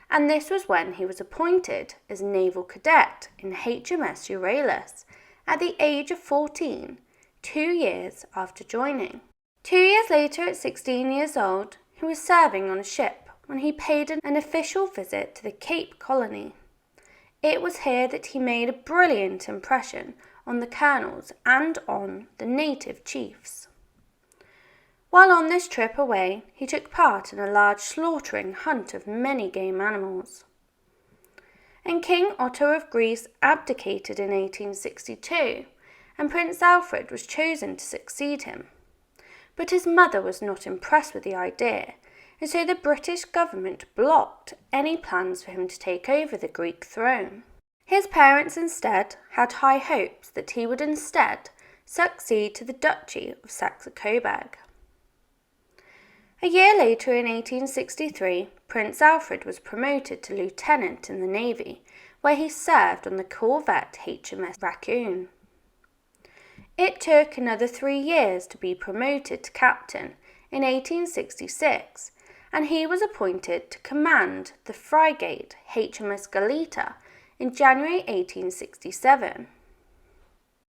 and this was when he was appointed as naval cadet in HMS Euryalus at the age of 14, 2 years after joining. 2 years later, at 16 years old, he was serving on a ship when he paid an official visit to the Cape Colony. It was here that he made a brilliant impression on the colonels and on the native chiefs. While on this trip away, he took part in a large slaughtering hunt of many game animals. And King Otto of Greece abdicated in 1862, and Prince Alfred was chosen to succeed him. But his mother was not impressed with the idea, and so the British government blocked any plans for him to take over the Greek throne. His parents instead had high hopes that he would instead succeed to the Duchy of Saxe-Coburg. A year later, in 1863, Prince Alfred was promoted to lieutenant in the Navy, where he served on the corvette HMS Raccoon. It took another 3 years to be promoted to captain in 1866, and he was appointed to command the frigate HMS Galeta in January 1867.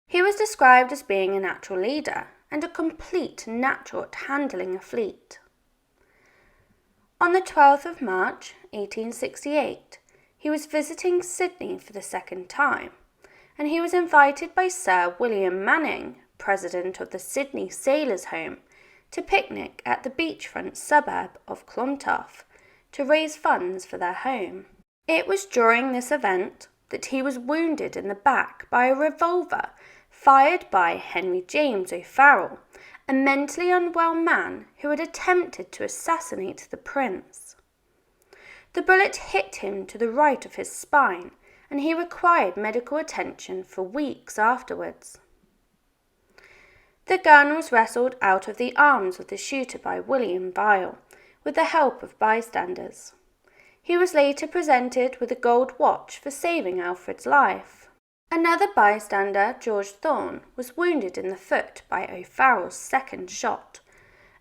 He was described as being a natural leader and a complete natural at handling a fleet. On the 12th of March 1868, he was visiting Sydney for the second time, and he was invited by Sir William Manning, president of the Sydney Sailors' Home, to picnic at the beachfront suburb of Clontarf to raise funds for their home. It was during this event that he was wounded in the back by a revolver fired by Henry James O'Farrell, a mentally unwell man who had attempted to assassinate the prince. The bullet hit him to the right of his spine, and he required medical attention for weeks afterwards. The gun was wrestled out of the arms of the shooter by William Vile, with the help of bystanders. He was later presented with a gold watch for saving Alfred's life. Another bystander, George Thorne, was wounded in the foot by O'Farrell's second shot.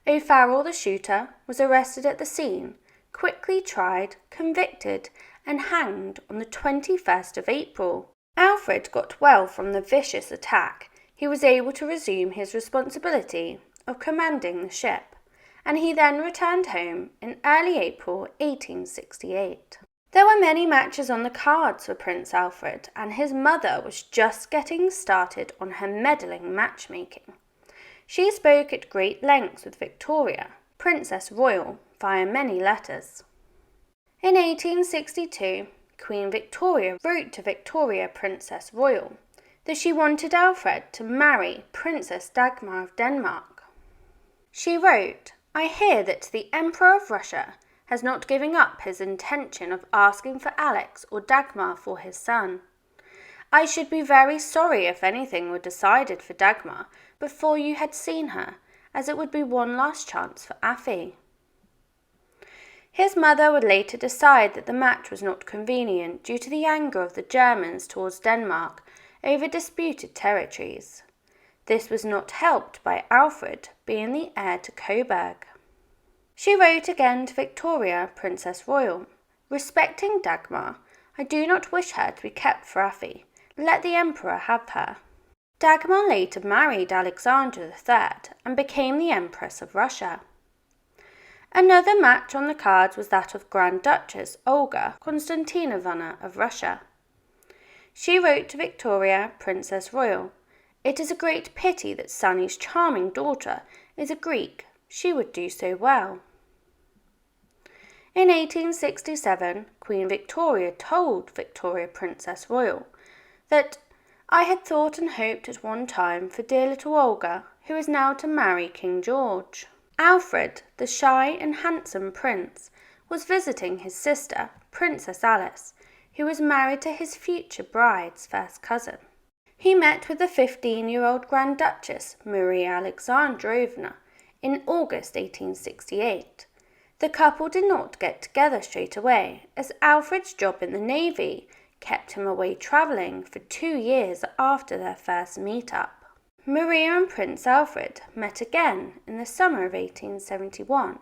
O'Farrell, the shooter, was arrested at the scene, quickly tried, convicted, and hanged on the 21st of April. Alfred got well from the vicious attack. He was able to resume his responsibility of commanding the ship, and he then returned home in early April 1868. There were many matches on the cards for Prince Alfred, and his mother was just getting started on her meddling matchmaking. She spoke at great length with Victoria, Princess Royal, via many letters. In 1862, Queen Victoria wrote to Victoria, Princess Royal, that she wanted Alfred to marry Princess Dagmar of Denmark. She wrote, "I hear that the Emperor of Russia has not given up his intention of asking for Alex or Dagmar for his son. I should be very sorry if anything were decided for Dagmar before you had seen her, as it would be one last chance for Afy." His mother would later decide that the match was not convenient due to the anger of the Germans towards Denmark over disputed territories. This was not helped by Alfred being the heir to Coburg. She wrote again to Victoria, Princess Royal, "Respecting Dagmar, I do not wish her to be kept for Afy. Let the Emperor have her." Dagmar later married Alexander III and became the Empress of Russia. Another match on the cards was that of Grand Duchess Olga Konstantinovna of Russia. She wrote to Victoria, Princess Royal, "It is a great pity that Sunny's charming daughter is a Greek. She would do so well." In 1867, Queen Victoria told Victoria, Princess Royal, that "I had thought and hoped at one time for dear little Olga, who is now to marry King George." Alfred, the shy and handsome prince, was visiting his sister, Princess Alice, who was married to his future bride's first cousin. He met with the 15-year-old Grand Duchess Maria Alexandrovna in August 1868. The couple did not get together straight away, as Alfred's job in the Navy kept him away travelling for 2 years after their first meet-up. Maria and Prince Alfred met again in the summer of 1871,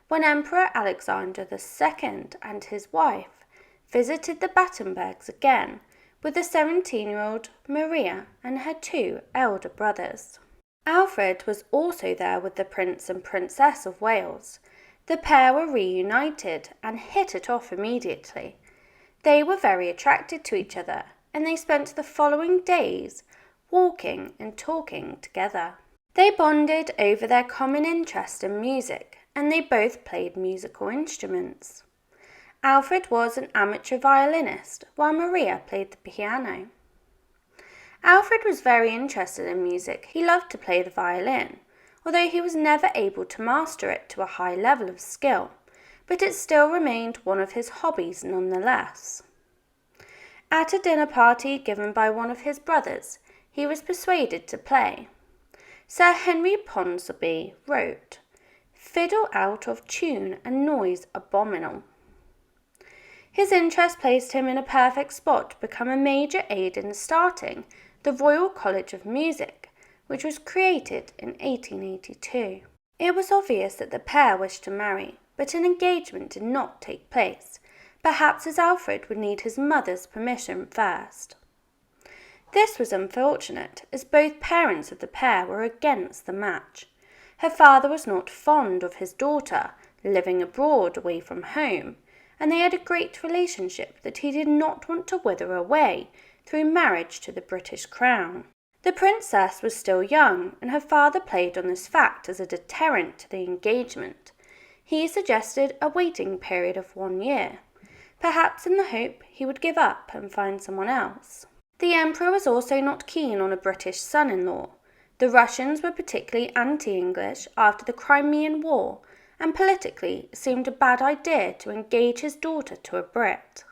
when Emperor Alexander II and his wife visited the Battenbergs again with the 17-year-old Maria and her 2 elder brothers. Alfred was also there with the Prince and Princess of Wales. The pair were reunited and hit it off immediately. They were very attracted to each other, and they spent the following days walking and talking together. They bonded over their common interest in music, and they both played musical instruments. Alfred was an amateur violinist, while Maria played the piano. Alfred was very interested in music. He loved to play the violin, although he was never able to master it to a high level of skill, but it still remained one of his hobbies nonetheless. At a dinner party given by one of his brothers, he was persuaded to play. Sir Henry Ponsonby wrote, "Fiddle out of tune and noise abominable." His interest placed him in a perfect spot to become a major aid in starting the Royal College of Music, which was created in 1882. It was obvious that the pair wished to marry, but an engagement did not take place, perhaps as Alfred would need his mother's permission first. This was unfortunate, as both parents of the pair were against the match. Her father was not fond of his daughter, living abroad away from home, and they had a great relationship that he did not want to wither away through marriage to the British crown. The princess was still young, and her father played on this fact as a deterrent to the engagement. He suggested a waiting period of 1 year, perhaps in the hope he would give up and find someone else. The emperor was also not keen on a British son-in-law. The Russians were particularly anti-English after the Crimean War, and politically it seemed a bad idea to engage his daughter to a Brit.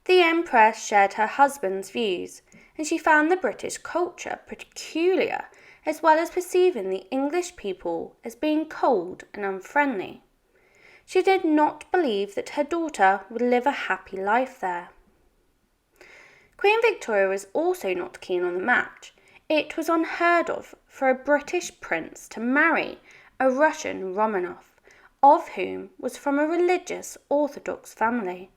The empress shared her husband's views, and she found the British culture peculiar, as well as perceiving the English people as being cold and unfriendly. She did not believe that her daughter would live a happy life there. Queen Victoria was also not keen on the match. It was unheard of for a British prince to marry a Russian Romanov, of whom was from a religious Orthodox family.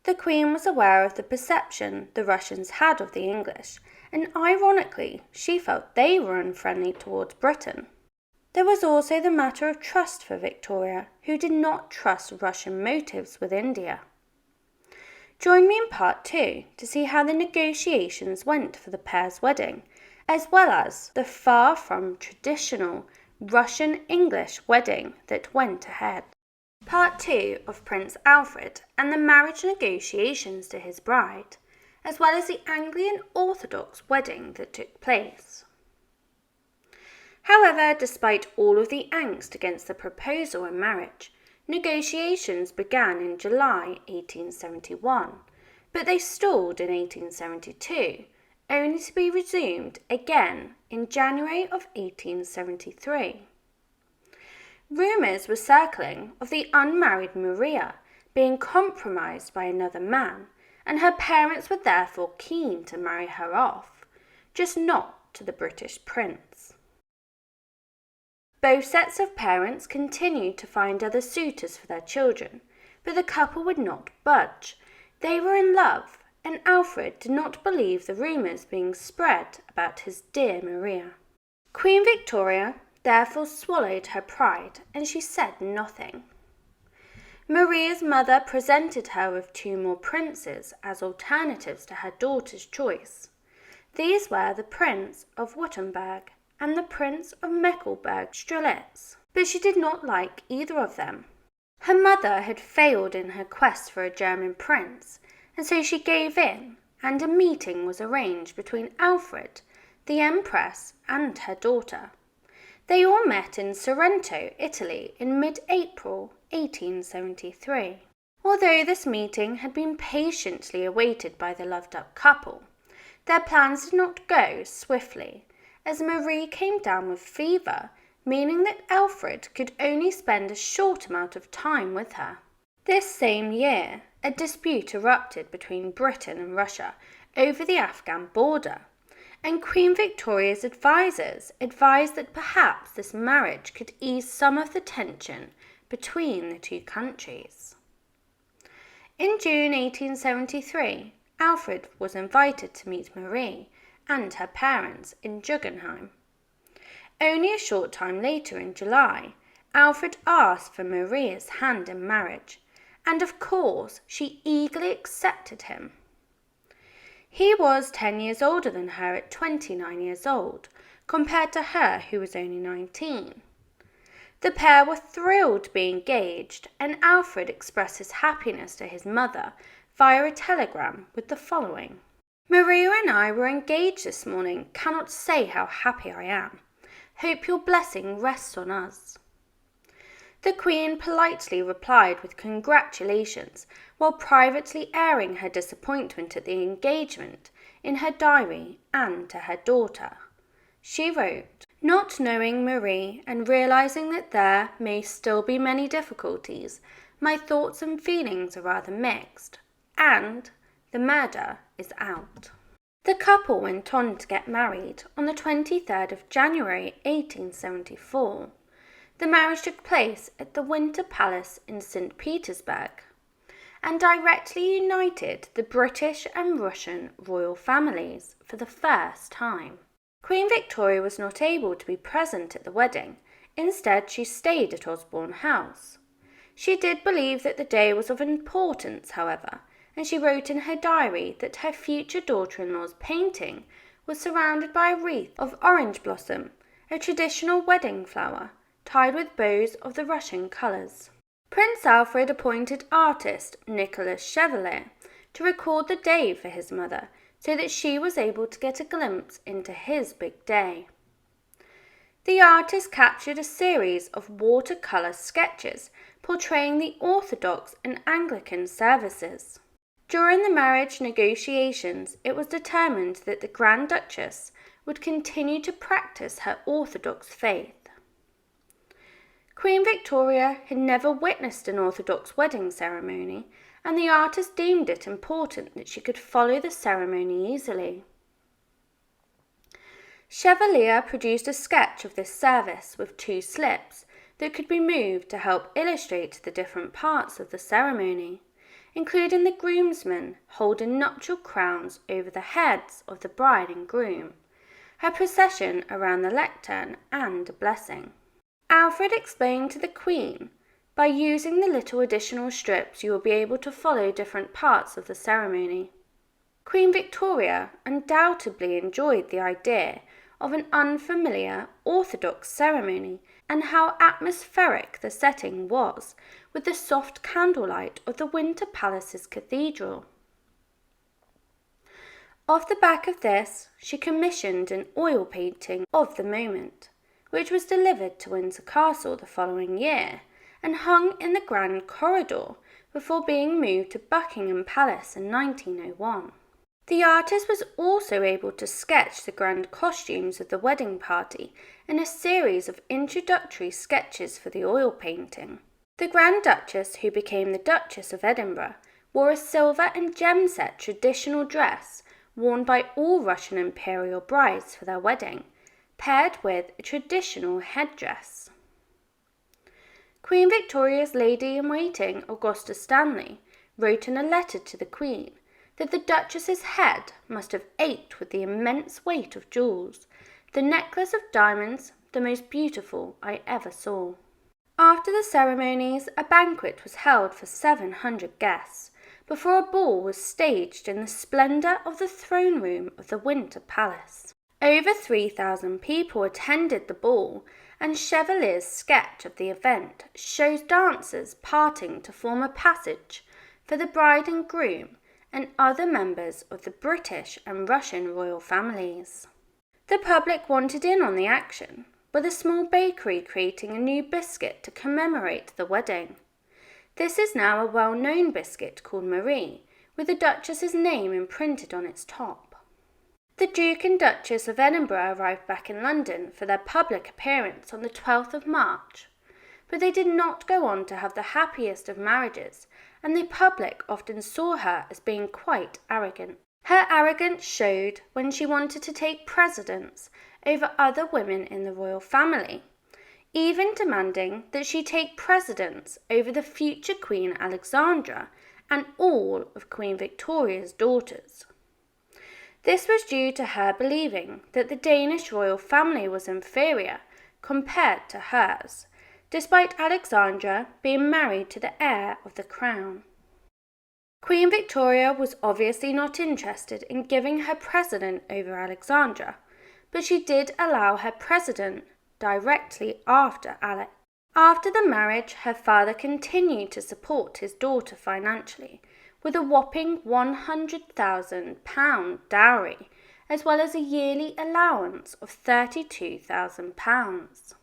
The Queen was aware of the perception the Russians had of the English, and ironically, she felt they were unfriendly towards Britain. There was also the matter of trust for Victoria, who did not trust Russian motives with India. Join me in part 2 to see how the negotiations went for the pair's wedding, as well as the far from traditional Russian-English wedding that went ahead. Part 2 of Prince Alfred and the marriage negotiations to his bride, as well as the Anglican Orthodox wedding that took place. However, despite all of the angst against the proposal and marriage, negotiations began in July 1871, but they stalled in 1872, only to be resumed again in January of 1873. Rumours were circling of the unmarried Maria being compromised by another man, and her parents were therefore keen to marry her off, just not to the British prince. Both sets of parents continued to find other suitors for their children, but the couple would not budge. They were in love, and Alfred did not believe the rumours being spread about his dear Maria. Queen Victoria therefore swallowed her pride, and she said nothing. Maria's mother presented her with 2 more princes as alternatives to her daughter's choice. These were the Prince of Württemberg and the Prince of Mecklenburg-Strelitz, but she did not like either of them. Her mother had failed in her quest for a German prince, and so she gave in, and a meeting was arranged between Alfred, the empress, and her daughter. They all met in Sorrento, Italy, in mid-April 1873. Although this meeting had been patiently awaited by the loved-up couple, their plans did not go swiftly, as Marie came down with fever, meaning that Alfred could only spend a short amount of time with her. This same year, a dispute erupted between Britain and Russia over the Afghan border, and Queen Victoria's advisors advised that perhaps this marriage could ease some of the tension between the two countries. In June 1873, Alfred was invited to meet Marie and her parents in Guggenheim. Only a short time later, in July, Alfred asked for Maria's hand in marriage, and of course she eagerly accepted him. He was 10 years older than her at 29 years old, compared to her who was only 19. The pair were thrilled to be engaged, and Alfred expressed his happiness to his mother via a telegram with the following: "Maria and I were engaged this morning. Cannot say how happy I am. Hope your blessing rests on us." The Queen politely replied with congratulations, while privately airing her disappointment at the engagement in her diary and to her daughter. She wrote, "Not knowing Marie and realizing that there may still be many difficulties, my thoughts and feelings are rather mixed, and the murder is out." The couple went on to get married on the 23rd of January 1874. The marriage took place at the Winter Palace in St. Petersburg, and directly united the British and Russian royal families for the first time. Queen Victoria was not able to be present at the wedding. Instead, she stayed at Osborne House. She did believe that the day was of importance, however, and she wrote in her diary that her future daughter-in-law's painting was surrounded by a wreath of orange blossom, a traditional wedding flower, tied with bows of the Russian colours. Prince Alfred appointed artist Nicolas Chevalier to record the day for his mother, so that she was able to get a glimpse into his big day. The artist captured a series of watercolour sketches portraying the Orthodox and Anglican services. During the marriage negotiations, it was determined that the Grand Duchess would continue to practice her Orthodox faith. Queen Victoria had never witnessed an Orthodox wedding ceremony, and the artist deemed it important that she could follow the ceremony easily. Chevalier produced a sketch of this service with 2 slips that could be moved to help illustrate the different parts of the ceremony, including the groomsmen holding nuptial crowns over the heads of the bride and groom, her procession around the lectern, and a blessing. Alfred explained to the Queen, "By using the little additional strips you will be able to follow different parts of the ceremony." Queen Victoria undoubtedly enjoyed the idea of an unfamiliar Orthodox ceremony and how atmospheric the setting was with the soft candlelight of the Winter Palace's cathedral. Off the back of this, she commissioned an oil painting of the moment, which was delivered to Windsor Castle the following year and hung in the Grand Corridor before being moved to Buckingham Palace in 1901. The artist was also able to sketch the grand costumes of the wedding party in a series of introductory sketches for the oil painting. The Grand Duchess, who became the Duchess of Edinburgh, wore a silver and gem-set traditional dress worn by all Russian imperial brides for their wedding, paired with a traditional headdress. Queen Victoria's lady-in-waiting, Augusta Stanley, wrote in a letter to the Queen that the Duchess's head must have ached with the immense weight of jewels, the necklace of diamonds, the most beautiful I ever saw. After the ceremonies, a banquet was held for 700 guests, before a ball was staged in the splendour of the throne room of the Winter Palace. Over 3,000 people attended the ball, and Chevalier's sketch of the event shows dancers parting to form a passage for the bride and groom and other members of the British and Russian royal families. The public wanted in on the action, with a small bakery creating a new biscuit to commemorate the wedding. This is now a well-known biscuit called Marie, with the Duchess's name imprinted on its top. The Duke and Duchess of Edinburgh arrived back in London for their public appearance on the 12th of March, but they did not go on to have the happiest of marriages, and the public often saw her as being quite arrogant. Her arrogance showed when she wanted to take precedence over other women in the royal family, even demanding that she take precedence over the future Queen Alexandra and all of Queen Victoria's daughters. This was due to her believing that the Danish royal family was inferior compared to hers, despite Alexandra being married to the heir of the crown. Queen Victoria was obviously not interested in giving her precedent over Alexandra, but she did allow her precedent directly after Alex. After the marriage, her father continued to support his daughter financially, with a whopping £100,000 dowry, as well as a yearly allowance of £32,000.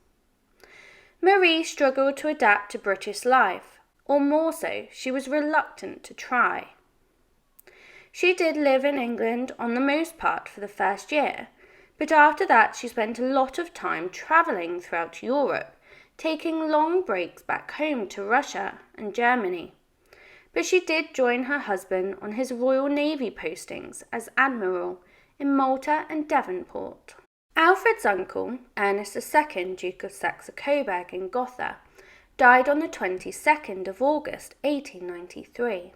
Marie struggled to adapt to British life, or more so, she was reluctant to try. She did live in England on the most part for the first year, but after that she spent a lot of time travelling throughout Europe, taking long breaks back home to Russia and Germany. But she did join her husband on his Royal Navy postings as Admiral in Malta and Devonport. Alfred's uncle, Ernest II, Duke of Saxe-Coburg and Gotha, died on the 22nd of August 1893.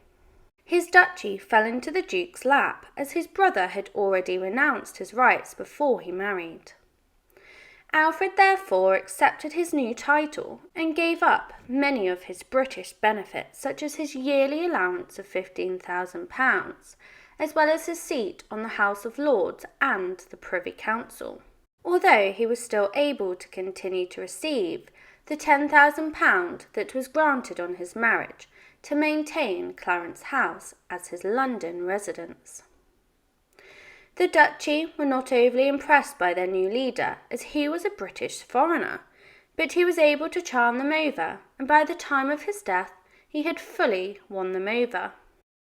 His duchy fell into the Duke's lap, as his brother had already renounced his rights before he married. Alfred therefore accepted his new title and gave up many of his British benefits, such as his yearly allowance of £15,000, as well as his seat on the House of Lords and the Privy Council, although he was still able to continue to receive the £10,000 that was granted on his marriage to maintain Clarence House as his London residence. The duchy were not overly impressed by their new leader, as he was a British foreigner, but he was able to charm them over, and by the time of his death he had fully won them over.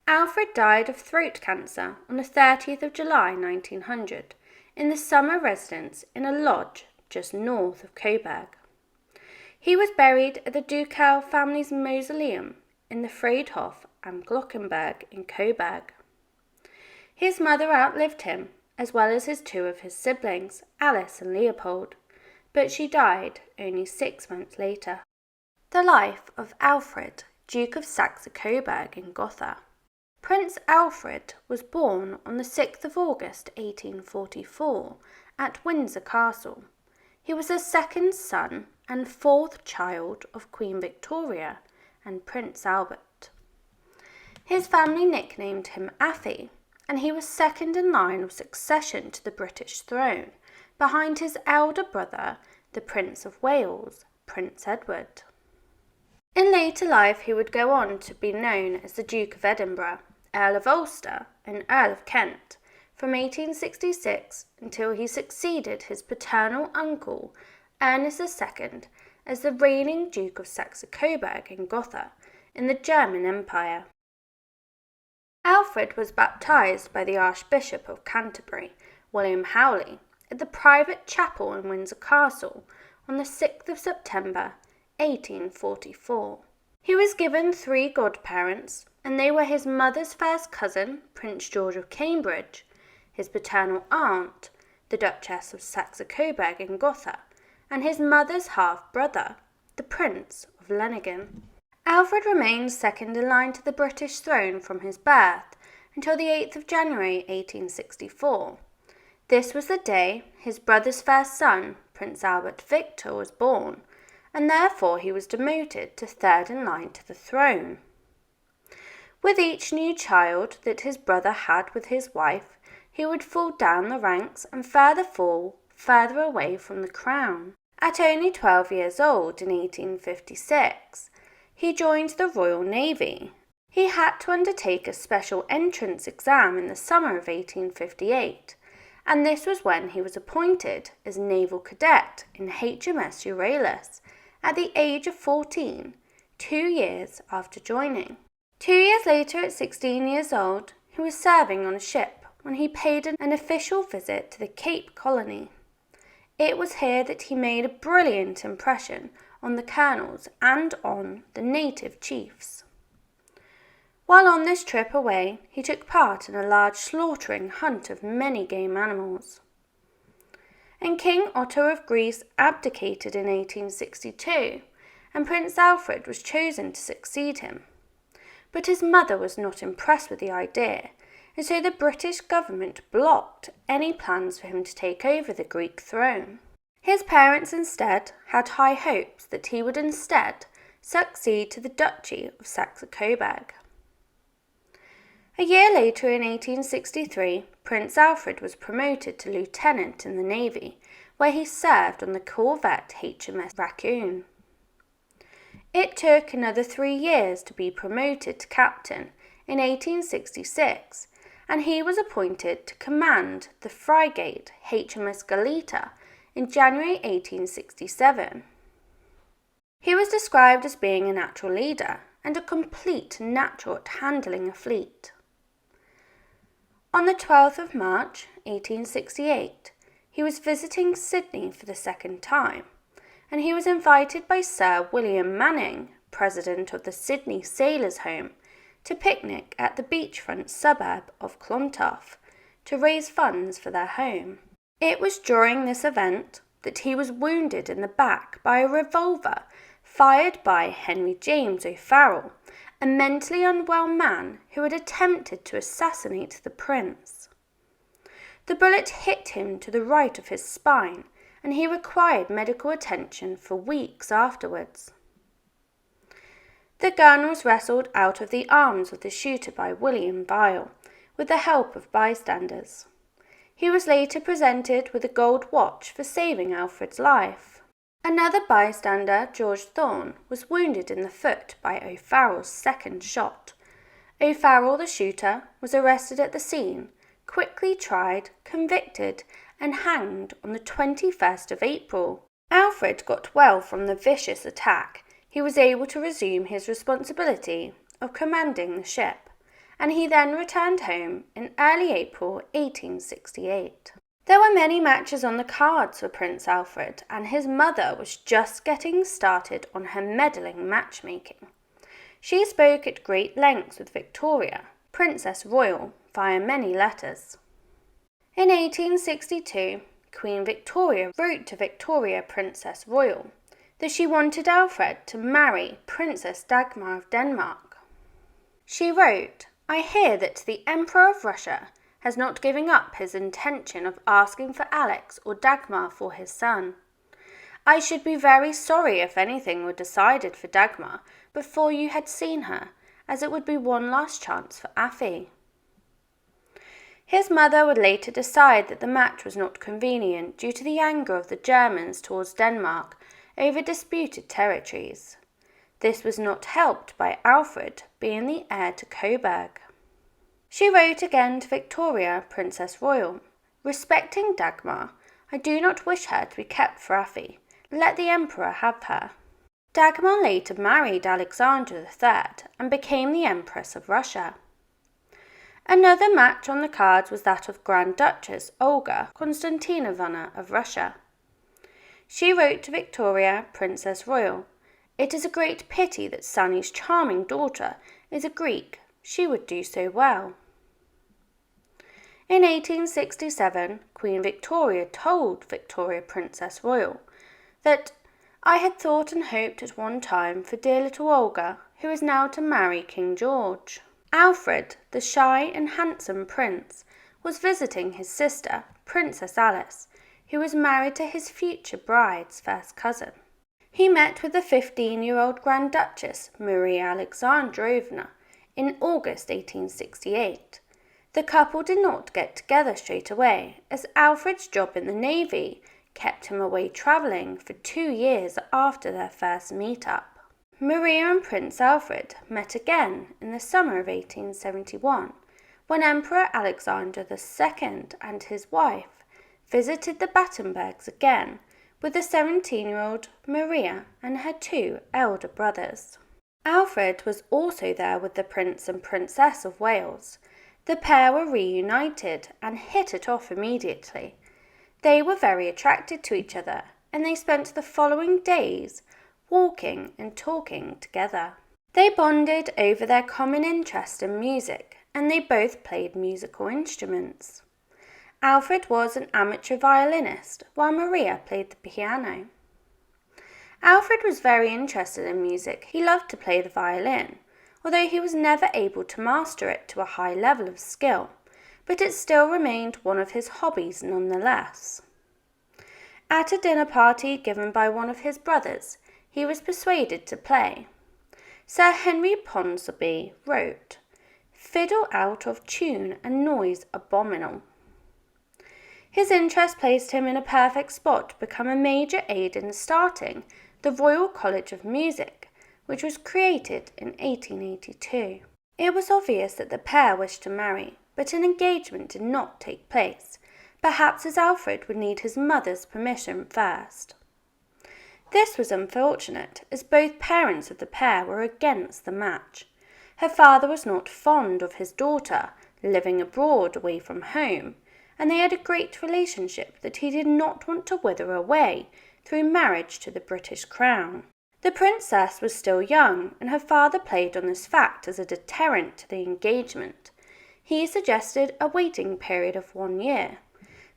Alfred died of throat cancer on the 30th of July 1900 in the summer residence in a lodge just north of Coburg. He was buried at the ducal family's mausoleum in the Friedhof am Glockenberg in Coburg. His mother outlived him, as well as two of his siblings, Alice and Leopold, but she died only 6 months later. The life of Alfred, Duke of Saxe-Coburg in Gotha. Prince Alfred was born on the 6th of August 1844 at Windsor Castle. He was the second son and fourth child of Queen Victoria and Prince Albert. His family nicknamed him Affy, and he was second in line of succession to the British throne, behind his elder brother, the Prince of Wales, Prince Edward. In later life he would go on to be known as the Duke of Edinburgh, Earl of Ulster and Earl of Kent, from 1866 until he succeeded his paternal uncle, Ernest II, as the reigning Duke of Saxe-Coburg in Gotha in the German Empire. Alfred was baptised by the Archbishop of Canterbury, William Howley, at the private chapel in Windsor Castle on the 6th of September 1844. He was given 3 godparents, and they were his mother's first cousin, Prince George of Cambridge, his paternal aunt, the Duchess of Saxe-Coburg in Gotha, and his mother's half-brother, the Prince of Leningen. Alfred remained second in line to the British throne from his birth until the 8th of January 1864. This was the day his brother's first son, Prince Albert Victor, was born, and therefore he was demoted to third in line to the throne. With each new child that his brother had with his wife, he would fall down the ranks and fall further away from the crown. At only 12 years old in 1856, he joined the Royal Navy. He had to undertake a special entrance exam in the summer of 1858, and this was when he was appointed as naval cadet in HMS Euralis at the age of 14, 2 years after joining. 2 years later, at 16 years old, he was serving on a ship when he paid an official visit to the Cape Colony. It was here that he made a brilliant impression on the colonels and on the native chiefs. While on this trip away, he took part in a large slaughtering hunt of many game animals. And King Otto of Greece abdicated in 1862, and Prince Alfred was chosen to succeed him. But his mother was not impressed with the idea, and so the British government blocked any plans for him to take over the Greek throne. His parents instead had high hopes that he would instead succeed to the Duchy of Saxe-Coburg. A year later, in 1863, Prince Alfred was promoted to lieutenant in the Navy, where he served on the corvette HMS Raccoon. It took another 3 years to be promoted to captain in 1866, and he was appointed to command the frigate HMS Galeta in January 1867. He was described as being a natural leader and a complete natural at handling a fleet. On the 12th of March 1868, he was visiting Sydney for the second time, and he was invited by Sir William Manning, president of the Sydney Sailors' Home, to picnic at the beachfront suburb of Clontarf to raise funds for their home. It was during this event that he was wounded in the back by a revolver fired by Henry James O'Farrell, a mentally unwell man who had attempted to assassinate the prince. The bullet hit him to the right of his spine, and he required medical attention for weeks afterwards. The gun was wrestled out of the arms of the shooter by William Vile, with the help of bystanders. He was later presented with a gold watch for saving Alfred's life. Another bystander, George Thorne, was wounded in the foot by O'Farrell's second shot. O'Farrell, the shooter, was arrested at the scene, quickly tried, convicted, and hanged on the 21st of April. Alfred got well from the vicious attack. He was able to resume his responsibility of commanding the ship, and he then returned home in early April 1868. There were many matches on the cards for Prince Alfred, and his mother was just getting started on her meddling matchmaking. She spoke at great length with Victoria, Princess Royal, via many letters. In 1862, Queen Victoria wrote to Victoria, Princess Royal, that she wanted Alfred to marry Princess Dagmar of Denmark. She wrote, "I hear that the Emperor of Russia has not given up his intention of asking for Alex or Dagmar for his son. I should be very sorry if anything were decided for Dagmar before you had seen her, as it would be one last chance for Afy." His mother would later decide that the match was not convenient due to the anger of the Germans towards Denmark over disputed territories. This was not helped by Alfred being the heir to Coburg. She wrote again to Victoria, Princess Royal, "Respecting Dagmar, I do not wish her to be kept for Afy. Let the Emperor have her." Dagmar later married Alexander III and became the Empress of Russia. Another match on the cards was that of Grand Duchess Olga Konstantinovna of Russia. She wrote to Victoria, Princess Royal, "It is a great pity that Sunny's charming daughter is a Greek. She would do so well." In 1867, Queen Victoria told Victoria, Princess Royal, that "I had thought and hoped at one time for dear little Olga, who is now to marry King George." Alfred, the shy and handsome prince, was visiting his sister, Princess Alice, who was married to his future bride's first cousin. He met with the 15-year-old Grand Duchess Maria Alexandrovna in August 1868. The couple did not get together straight away, as Alfred's job in the Navy kept him away travelling for 2 years after their first meet-up. Maria and Prince Alfred met again in the summer of 1871, when Emperor Alexander II and his wife visited the Battenbergs again with the 17-year-old Maria and her 2 elder brothers. Alfred was also there with the Prince and Princess of Wales. The pair were reunited and hit it off immediately. They were very attracted to each other, and they spent the following days walking and talking together. They bonded over their common interest in music, and they both played musical instruments. Alfred was an amateur violinist, while Maria played the piano. Alfred was very interested in music. He loved to play the violin, although he was never able to master it to a high level of skill, but it still remained one of his hobbies nonetheless. At a dinner party given by one of his brothers, he was persuaded to play. Sir Henry Ponsonby wrote, "Fiddle out of tune and noise abominable." His interest placed him in a perfect spot to become a major aid in starting the Royal College of Music, which was created in 1882. It was obvious that the pair wished to marry, but an engagement did not take place, perhaps as Alfred would need his mother's permission first. This was unfortunate, as both parents of the pair were against the match. Her father was not fond of his daughter, living abroad away from home, and they had a great relationship that he did not want to wither away through marriage to the British crown. The princess was still young, and her father played on this fact as a deterrent to the engagement. He suggested a waiting period of 1 year,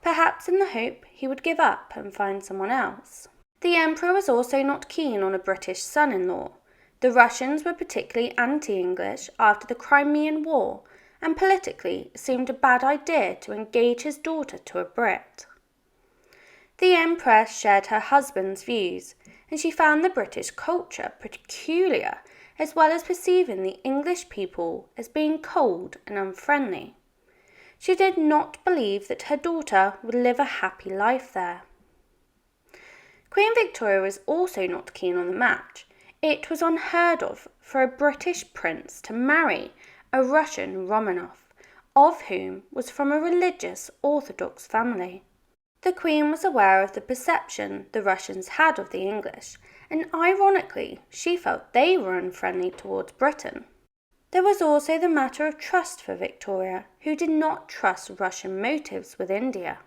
perhaps in the hope he would give up and find someone else. The emperor was also not keen on a British son-in-law. The Russians were particularly anti-English after the Crimean War, and politically it seemed a bad idea to engage his daughter to a Brit. The empress shared her husband's views, and she found the British culture peculiar, as well as perceiving the English people as being cold and unfriendly. She did not believe that her daughter would live a happy life there. Queen Victoria was also not keen on the match. It was unheard of for a British prince to marry a Russian Romanov, of whom was from a religious Orthodox family. The Queen was aware of the perception the Russians had of the English, and ironically, she felt they were unfriendly towards Britain. There was also the matter of trust for Victoria, who did not trust Russian motives with India.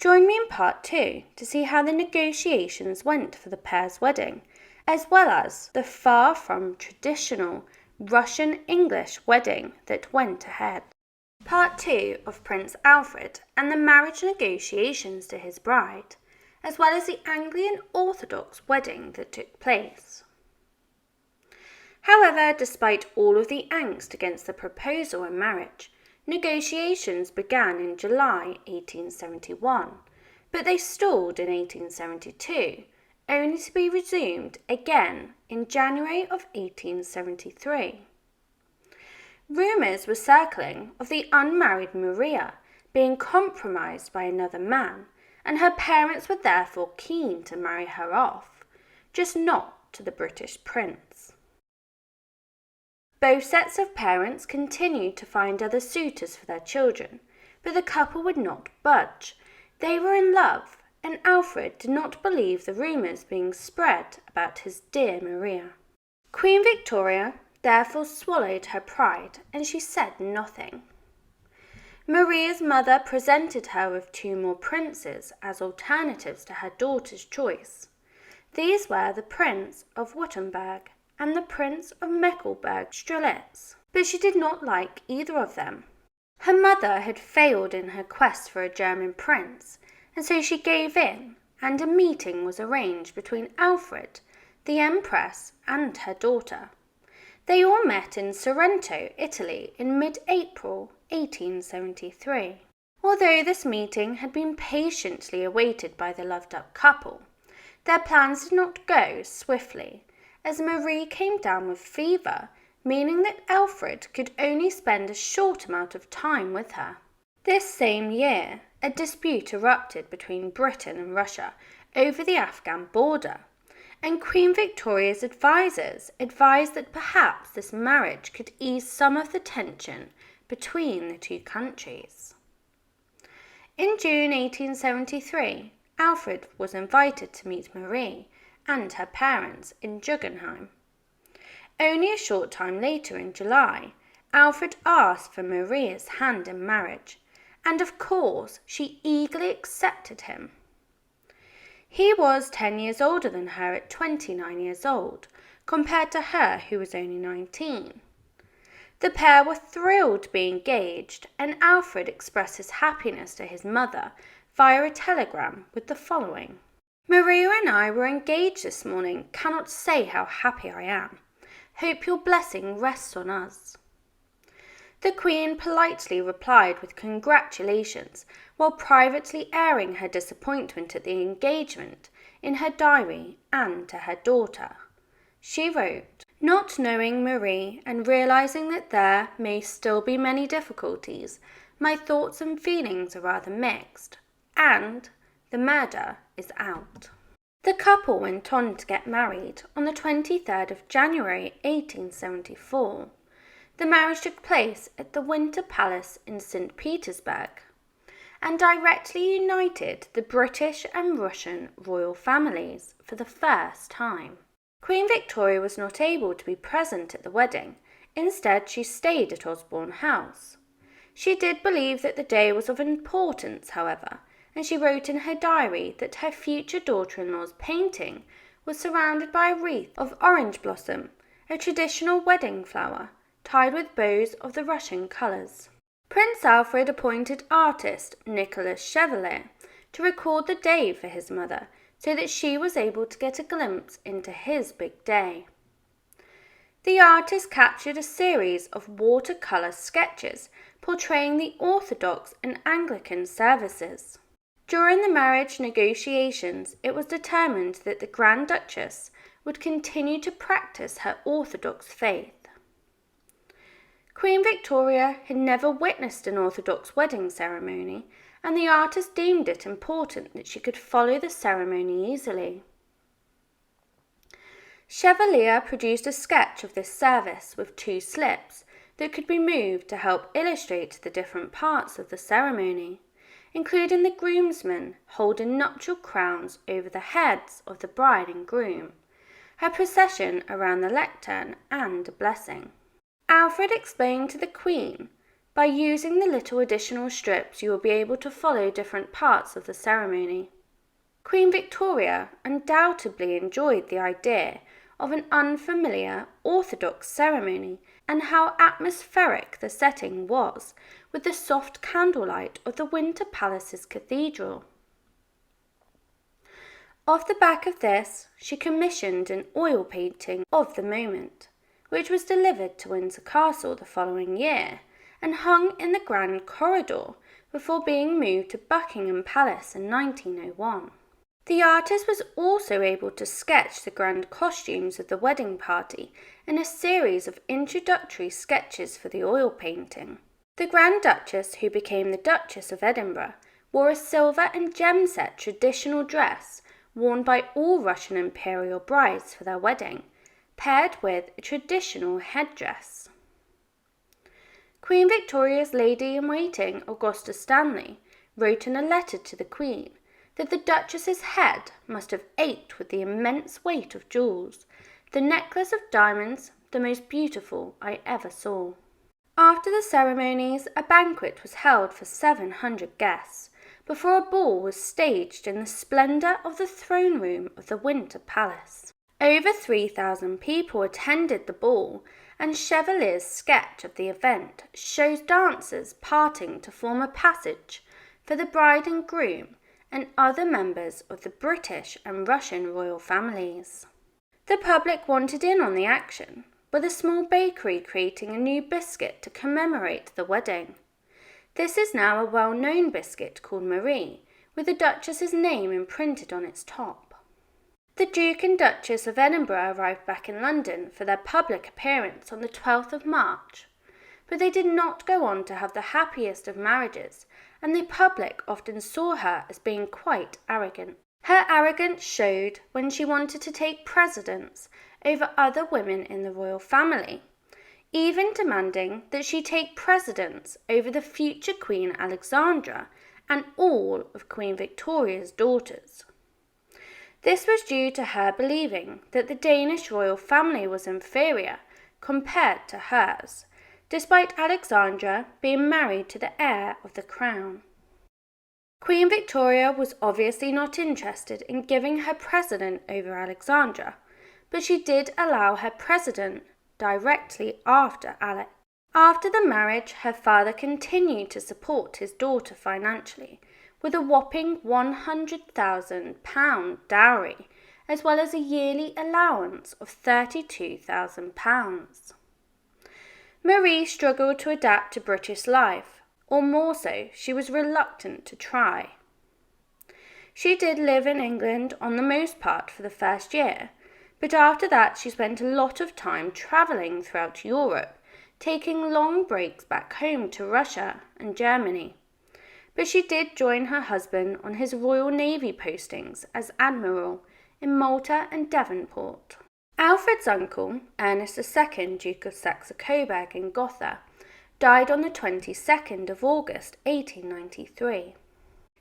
Join me in part 2 to see how the negotiations went for the pair's wedding, as well as the far from traditional Russian-English wedding that went ahead. Part 2 of Prince Alfred and the marriage negotiations to his bride, as well as the Anglican Orthodox wedding that took place. However, despite all of the angst against the proposal and marriage, negotiations began in July 1871, but they stalled in 1872, only to be resumed again in January of 1873. Rumours were circling of the unmarried Maria being compromised by another man, and her parents were therefore keen to marry her off, just not to the British prince. Both sets of parents continued to find other suitors for their children, but the couple would not budge. They were in love, and Alfred did not believe the rumours being spread about his dear Maria. Queen Victoria therefore swallowed her pride, and she said nothing. Maria's mother presented her with 2 more princes as alternatives to her daughter's choice. These were the Prince of Württemberg and the Prince of Mecklenburg-Strelitz, but she did not like either of them. Her mother had failed in her quest for a German prince, and so she gave in, and a meeting was arranged between Alfred, the empress, and her daughter. They all met in Sorrento, Italy, in mid-April 1873. Although this meeting had been patiently awaited by the loved-up couple, their plans did not go swiftly, as Marie came down with fever, meaning that Alfred could only spend a short amount of time with her. This same year, a dispute erupted between Britain and Russia over the Afghan border, and Queen Victoria's advisors advised that perhaps this marriage could ease some of the tension between the 2 countries. In June 1873, Alfred was invited to meet Marie and her parents in Guggenheim. Only a short time later, in July, Alfred asked for Maria's hand in marriage, and of course she eagerly accepted him. He was 10 years older than her at 29 years old, compared to her who was only 19. The pair were thrilled to be engaged, and Alfred expressed his happiness to his mother via a telegram with the following: "Maria and I were engaged this morning. Cannot say how happy I am. Hope your blessing rests on us." The Queen politely replied with congratulations, while privately airing her disappointment at the engagement in her diary and to her daughter. She wrote, "Not knowing Marie and realizing that there may still be many difficulties, my thoughts and feelings are rather mixed, and the murder is out." The couple went on to get married on the 23rd of January 1874. The marriage took place at the Winter Palace in St. Petersburg, and directly united the British and Russian royal families for the first time. Queen Victoria was not able to be present at the wedding. Instead, she stayed at Osborne House. She did believe that the day was of importance, however, and she wrote in her diary that her future daughter-in-law's painting was surrounded by a wreath of orange blossom, a traditional wedding flower, tied with bows of the Russian colours. Prince Alfred appointed artist Nicolas Chevalier to record the day for his mother, so that she was able to get a glimpse into his big day. The artist captured a series of watercolour sketches portraying the Orthodox and Anglican services. During the marriage negotiations, it was determined that the Grand Duchess would continue to practice her Orthodox faith. Queen Victoria had never witnessed an Orthodox wedding ceremony, and the artist deemed it important that she could follow the ceremony easily. Chevalier produced a sketch of this service with 2 slips that could be moved to help illustrate the different parts of the ceremony, including the groomsmen holding nuptial crowns over the heads of the bride and groom, her procession around the lectern, and a blessing. Alfred explained to the Queen By using the little additional strips, you will be able to follow different parts of the ceremony. Queen Victoria undoubtedly enjoyed the idea of an unfamiliar, orthodox ceremony, and how atmospheric the setting was with the soft candlelight of the Winter Palace's cathedral. Off the back of this, she commissioned an oil painting of the moment, which was delivered to Windsor Castle the following year and hung in the Grand Corridor before being moved to Buckingham Palace in 1901. The artist was also able to sketch the grand costumes of the wedding party in a series of introductory sketches for the oil painting. The Grand Duchess, who became the Duchess of Edinburgh, wore a silver and gem-set traditional dress worn by all Russian imperial brides for their wedding, paired with a traditional headdress. Queen Victoria's lady-in-waiting, Augusta Stanley, wrote in a letter to the Queen that the Duchess's head must have ached with the immense weight of jewels, the necklace of diamonds, the most beautiful I ever saw. After the ceremonies, a banquet was held for 700 guests, before a ball was staged in the splendour of the throne room of the Winter Palace. Over 3,000 people attended the ball, and Chevalier's sketch of the event shows dancers parting to form a passage for the bride and groom and other members of the British and Russian royal families. The public wanted in on the action, with a small bakery creating a new biscuit to commemorate the wedding. This is now a well-known biscuit called Marie, with the Duchess's name imprinted on its top. The Duke and Duchess of Edinburgh arrived back in London for their public appearance on the 12th of March, but they did not go on to have the happiest of marriages, and the public often saw her as being quite arrogant. Her arrogance showed when she wanted to take precedence over other women in the royal family, even demanding that she take precedence over the future Queen Alexandra and all of Queen Victoria's daughters. This was due to her believing that the Danish royal family was inferior compared to hers, despite Alexandra being married to the heir of the crown. Queen Victoria was obviously not interested in giving her precedent over Alexandra, but she did allow her precedent directly after Alex. After the marriage, her father continued to support his daughter financially, with a whopping £100,000 dowry, as well as a yearly allowance of £32,000. Marie struggled to adapt to British life, or more so, she was reluctant to try. She did live in England on the most part for the first year, but after that she spent a lot of time travelling throughout Europe, taking long breaks back home to Russia and Germany. But she did join her husband on his Royal Navy postings as Admiral in Malta and Devonport. Alfred's uncle, Ernest II, Duke of Saxe-Coburg and Gotha, died on the 22nd of August 1893.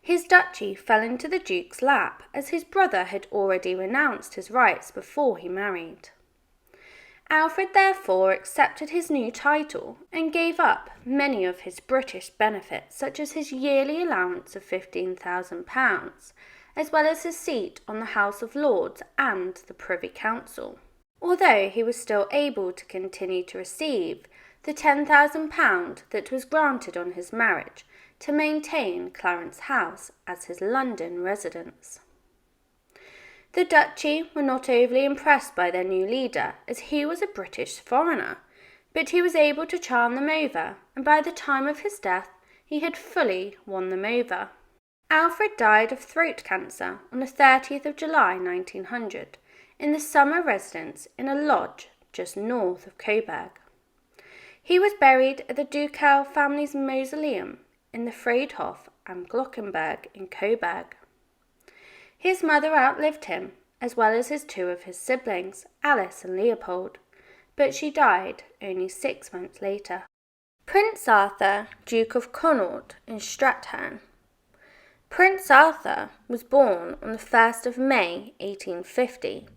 His duchy fell into the Duke's lap, as his brother had already renounced his rights before he married. Alfred therefore accepted his new title and gave up many of his British benefits, such as his yearly allowance of £15,000, as well as his seat on the House of Lords and the Privy Council, although he was still able to continue to receive the £10,000 that was granted on his marriage to maintain Clarence House as his London residence. The duchy were not overly impressed by their new leader, as he was a British foreigner, but he was able to charm them over, and by the time of his death he had fully won them over. Alfred died of throat cancer on the 30th of July 1900 in the summer residence in a lodge just north of Coburg. He was buried at the ducal family's mausoleum in the Friedhof am Glockenberg in Coburg. His mother outlived him, as well as two of his siblings, Alice and Leopold, but she died only 6 months later. Prince Arthur, Duke of Connaught in Strathearn. Prince Arthur was born on the 1st of May 1850.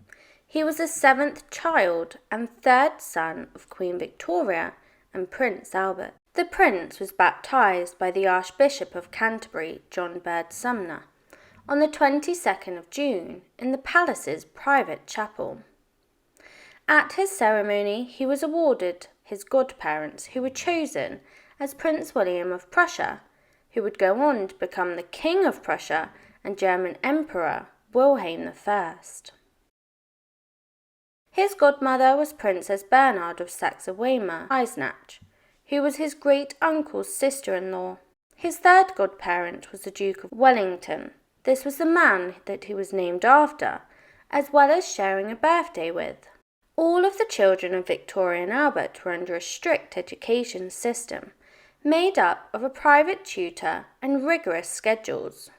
He was the 7th child and 3rd son of Queen Victoria and Prince Albert. The prince was baptised by the Archbishop of Canterbury, John Bird Sumner, on the 22nd of June in the palace's private chapel. At his ceremony he was awarded his godparents, who were chosen as Prince William of Prussia, who would go on to become the King of Prussia and German Emperor Wilhelm I. His godmother was Princess Bernhard of Saxe-Weimar-Eisenach, who was his great-uncle's sister-in-law. His third godparent was the Duke of Wellington. This was the man that he was named after, as well as sharing a birthday with. All of the children of Victorian Albert were under a strict education system, made up of a private tutor and rigorous schedules.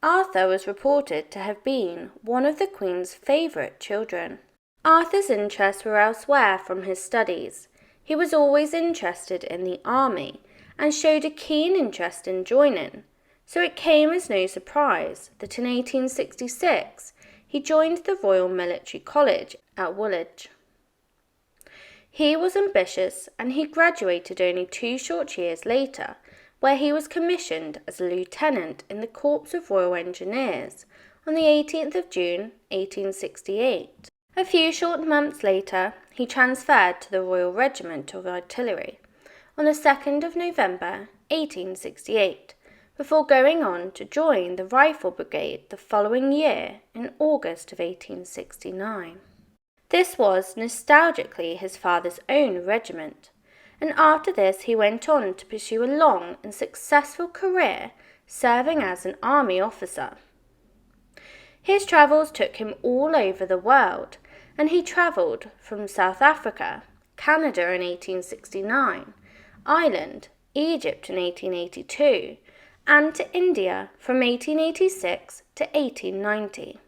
Arthur was reported to have been one of the Queen's favourite children. Arthur's interests were elsewhere from his studies. He was always interested in the army and showed a keen interest in joining, so it came as no surprise that in 1866 he joined the Royal Military College at Woolwich. He was ambitious and he graduated only 2 short years later, where he was commissioned as a lieutenant in the Corps of Royal Engineers on the 18th of June 1868. A few short months later, he transferred to the Royal Regiment of Artillery on the 2nd of November 1868, before going on to join the Rifle Brigade the following year in August of 1869. This was nostalgically his father's own regiment, and after this he went on to pursue a long and successful career serving as an army officer. His travels took him all over the world, and he travelled from South Africa, Canada in 1869, Ireland, Egypt in 1882, and to India from 1886 to 1890.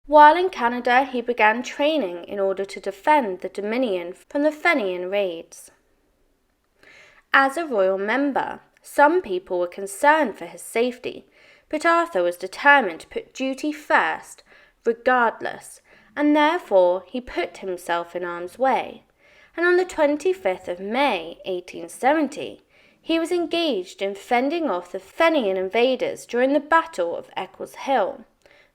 While in Canada, he began training in order to defend the Dominion from the Fenian raids. As a royal member, some people were concerned for his safety, but Arthur was determined to put duty first, regardless, and therefore he put himself in harm's way, and on the 25th of May 1870, he was engaged in fending off the Fenian invaders during the Battle of Eccles Hill,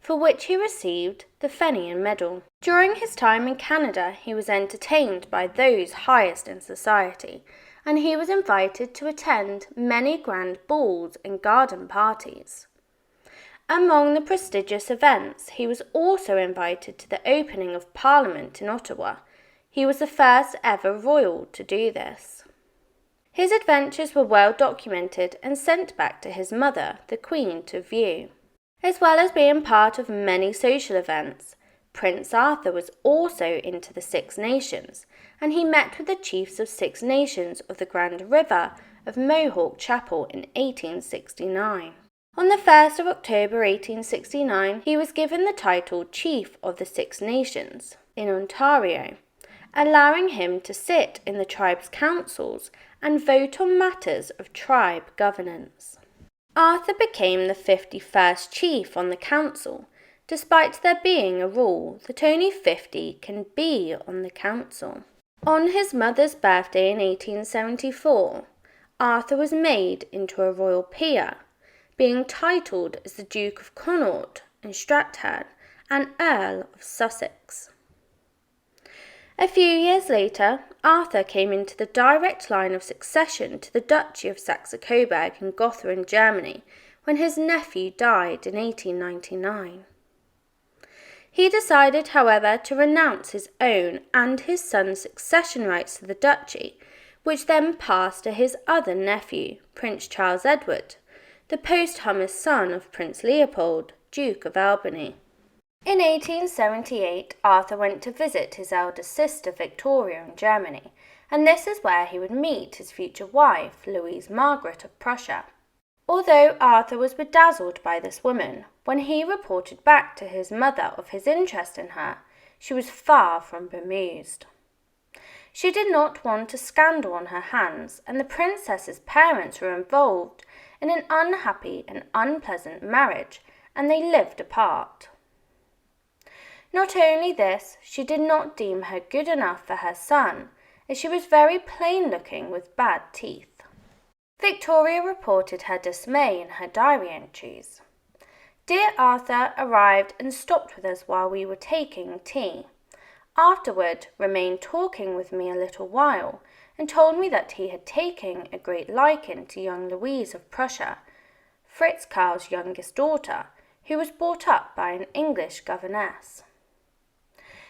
for which he received the Fenian Medal. During his time in Canada, he was entertained by those highest in society, and he was invited to attend many grand balls and garden parties. Among the prestigious events, he was also invited to the opening of Parliament in Ottawa. He was the first ever royal to do this. His adventures were well documented and sent back to his mother, the Queen, to view. As well as being part of many social events, Prince Arthur was also into the Six Nations, and he met with the chiefs of 6 nations of the Grand River of Mohawk Chapel in 1869. On the 1st of October 1869, he was given the title Chief of the 6 Nations in Ontario, allowing him to sit in the tribe's councils and vote on matters of tribe governance. Arthur became the 51st chief on the council, despite there being a rule that only 50 can be on the council. On his mother's birthday in 1874, Arthur was made into a royal peer, being titled as the Duke of Connaught and Strathern and Earl of Sussex. A few years later, Arthur came into the direct line of succession to the Duchy of Saxe-Coburg in Gotha in Germany when his nephew died in 1899. He decided, however, to renounce his own and his son's succession rights to the duchy, which then passed to his other nephew, Prince Charles Edward, the posthumous son of Prince Leopold, Duke of Albany. In 1878, Arthur went to visit his elder sister Victoria in Germany, and this is where he would meet his future wife, Louise Margaret of Prussia. Although Arthur was bedazzled by this woman, when he reported back to his mother of his interest in her, she was far from bemused. She did not want a scandal on her hands, and the princess's parents were involved in an unhappy and unpleasant marriage, and they lived apart. Not only this, she did not deem her good enough for her son, as she was very plain-looking with bad teeth. Victoria reported her dismay in her diary entries. Dear Arthur arrived and stopped with us while we were taking tea. Afterward remained talking with me a little while, and told me that he had taken a great liking to young Louise of Prussia, Fritz Karl's youngest daughter, who was brought up by an English governess.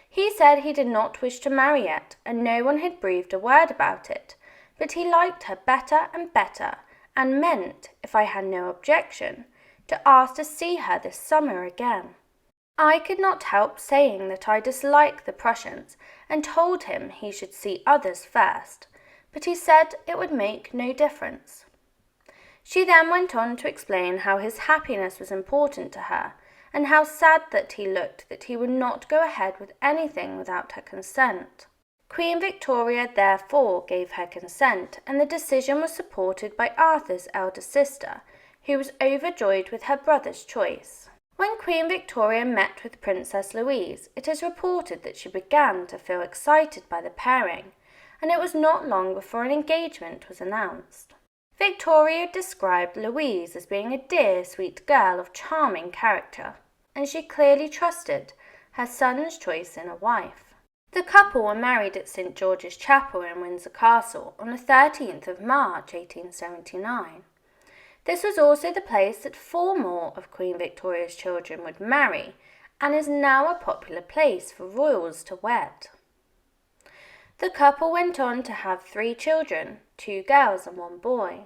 He said he did not wish to marry yet, and no one had breathed a word about it, but he liked her better and better, and meant, if I had no objection, to ask to see her this summer again. I could not help saying that I disliked the Prussians, and told him he should see others first, but he said it would make no difference. She then went on to explain how his happiness was important to her, and how sad that he looked that he would not go ahead with anything without her consent. Queen Victoria therefore gave her consent, and the decision was supported by Arthur's elder sister, who was overjoyed with her brother's choice. When Queen Victoria met with Princess Louise, it is reported that she began to feel excited by the pairing, and it was not long before an engagement was announced. Victoria described Louise as being a dear, sweet girl of charming character, and she clearly trusted her son's choice in a wife. The couple were married at St. George's Chapel in Windsor Castle on the 13th of March 1879. This was also the place that 4 more of Queen Victoria's children would marry, and is now a popular place for royals to wed. The couple went on to have 3 children, 2 girls and 1 boy.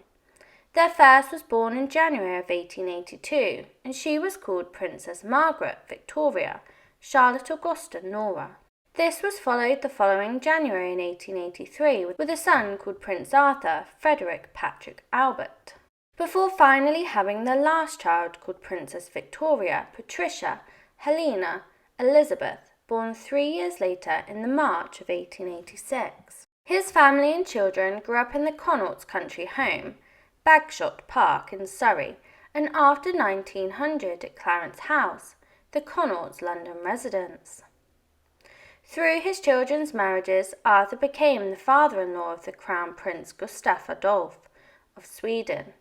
Their first was born in January of 1882, and she was called Princess Margaret Victoria Charlotte Augusta Nora. This was followed the following January in 1883 with a son called Prince Arthur Frederick Patrick Albert, before finally having their last child called Princess Victoria Patricia Helena Elizabeth, born 3 years later in the March of 1886. His family and children grew up in the Connaughts' country home, Bagshot Park in Surrey, and after 1900 at Clarence House, the Connaughts' London residence. Through his children's marriages, Arthur became the father-in-law of the Crown Prince Gustaf Adolf of Sweden,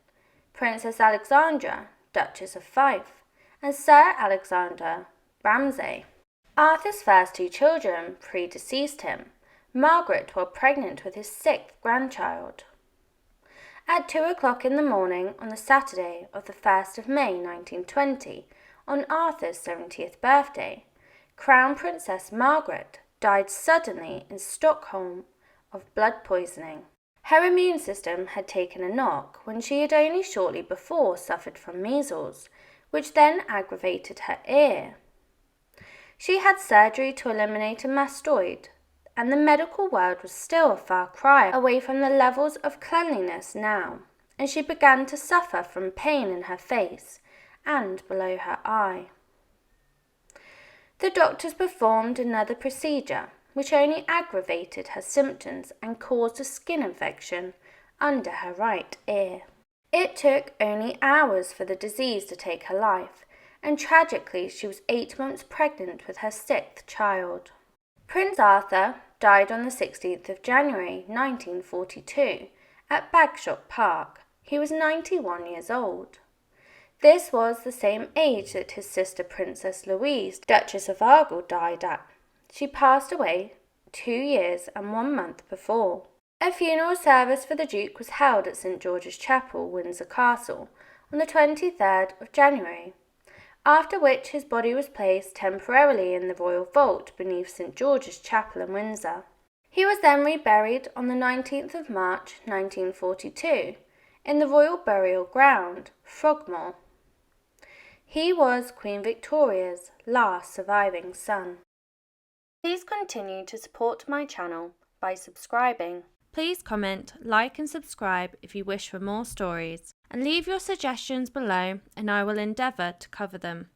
Princess Alexandra, Duchess of Fife, and Sir Alexander Ramsay. Arthur's first 2 children predeceased him, Margaret while pregnant with his 6th grandchild. At 2 o'clock in the morning on the Saturday of the 1st of May 1920, on Arthur's 70th birthday, Crown Princess Margaret died suddenly in Stockholm of blood poisoning. Her immune system had taken a knock when she had only shortly before suffered from measles, which then aggravated her ear. She had surgery to eliminate a mastoid, and the medical world was still a far cry away from the levels of cleanliness now, and she began to suffer from pain in her face and below her eye. The doctors performed another procedure, which only aggravated her symptoms and caused a skin infection under her right ear. It took only hours for the disease to take her life, and tragically she was 8 months pregnant with her 6th child. Prince Arthur died on the 16th of January 1942 at Bagshot Park. He was 91 years old. This was the same age that his sister Princess Louise, Duchess of Argyll, died at. She passed away 2 years and 1 month before. A funeral service for the Duke was held at St. George's Chapel, Windsor Castle, on the 23rd of January, after which his body was placed temporarily in the royal vault beneath St. George's Chapel in Windsor. He was then reburied on the 19th of March 1942 in the Royal Burial Ground, Frogmore. He was Queen Victoria's last surviving son. Please continue to support my channel by subscribing. Please comment, like and subscribe if you wish for more stories, and leave your suggestions below and I will endeavour to cover them.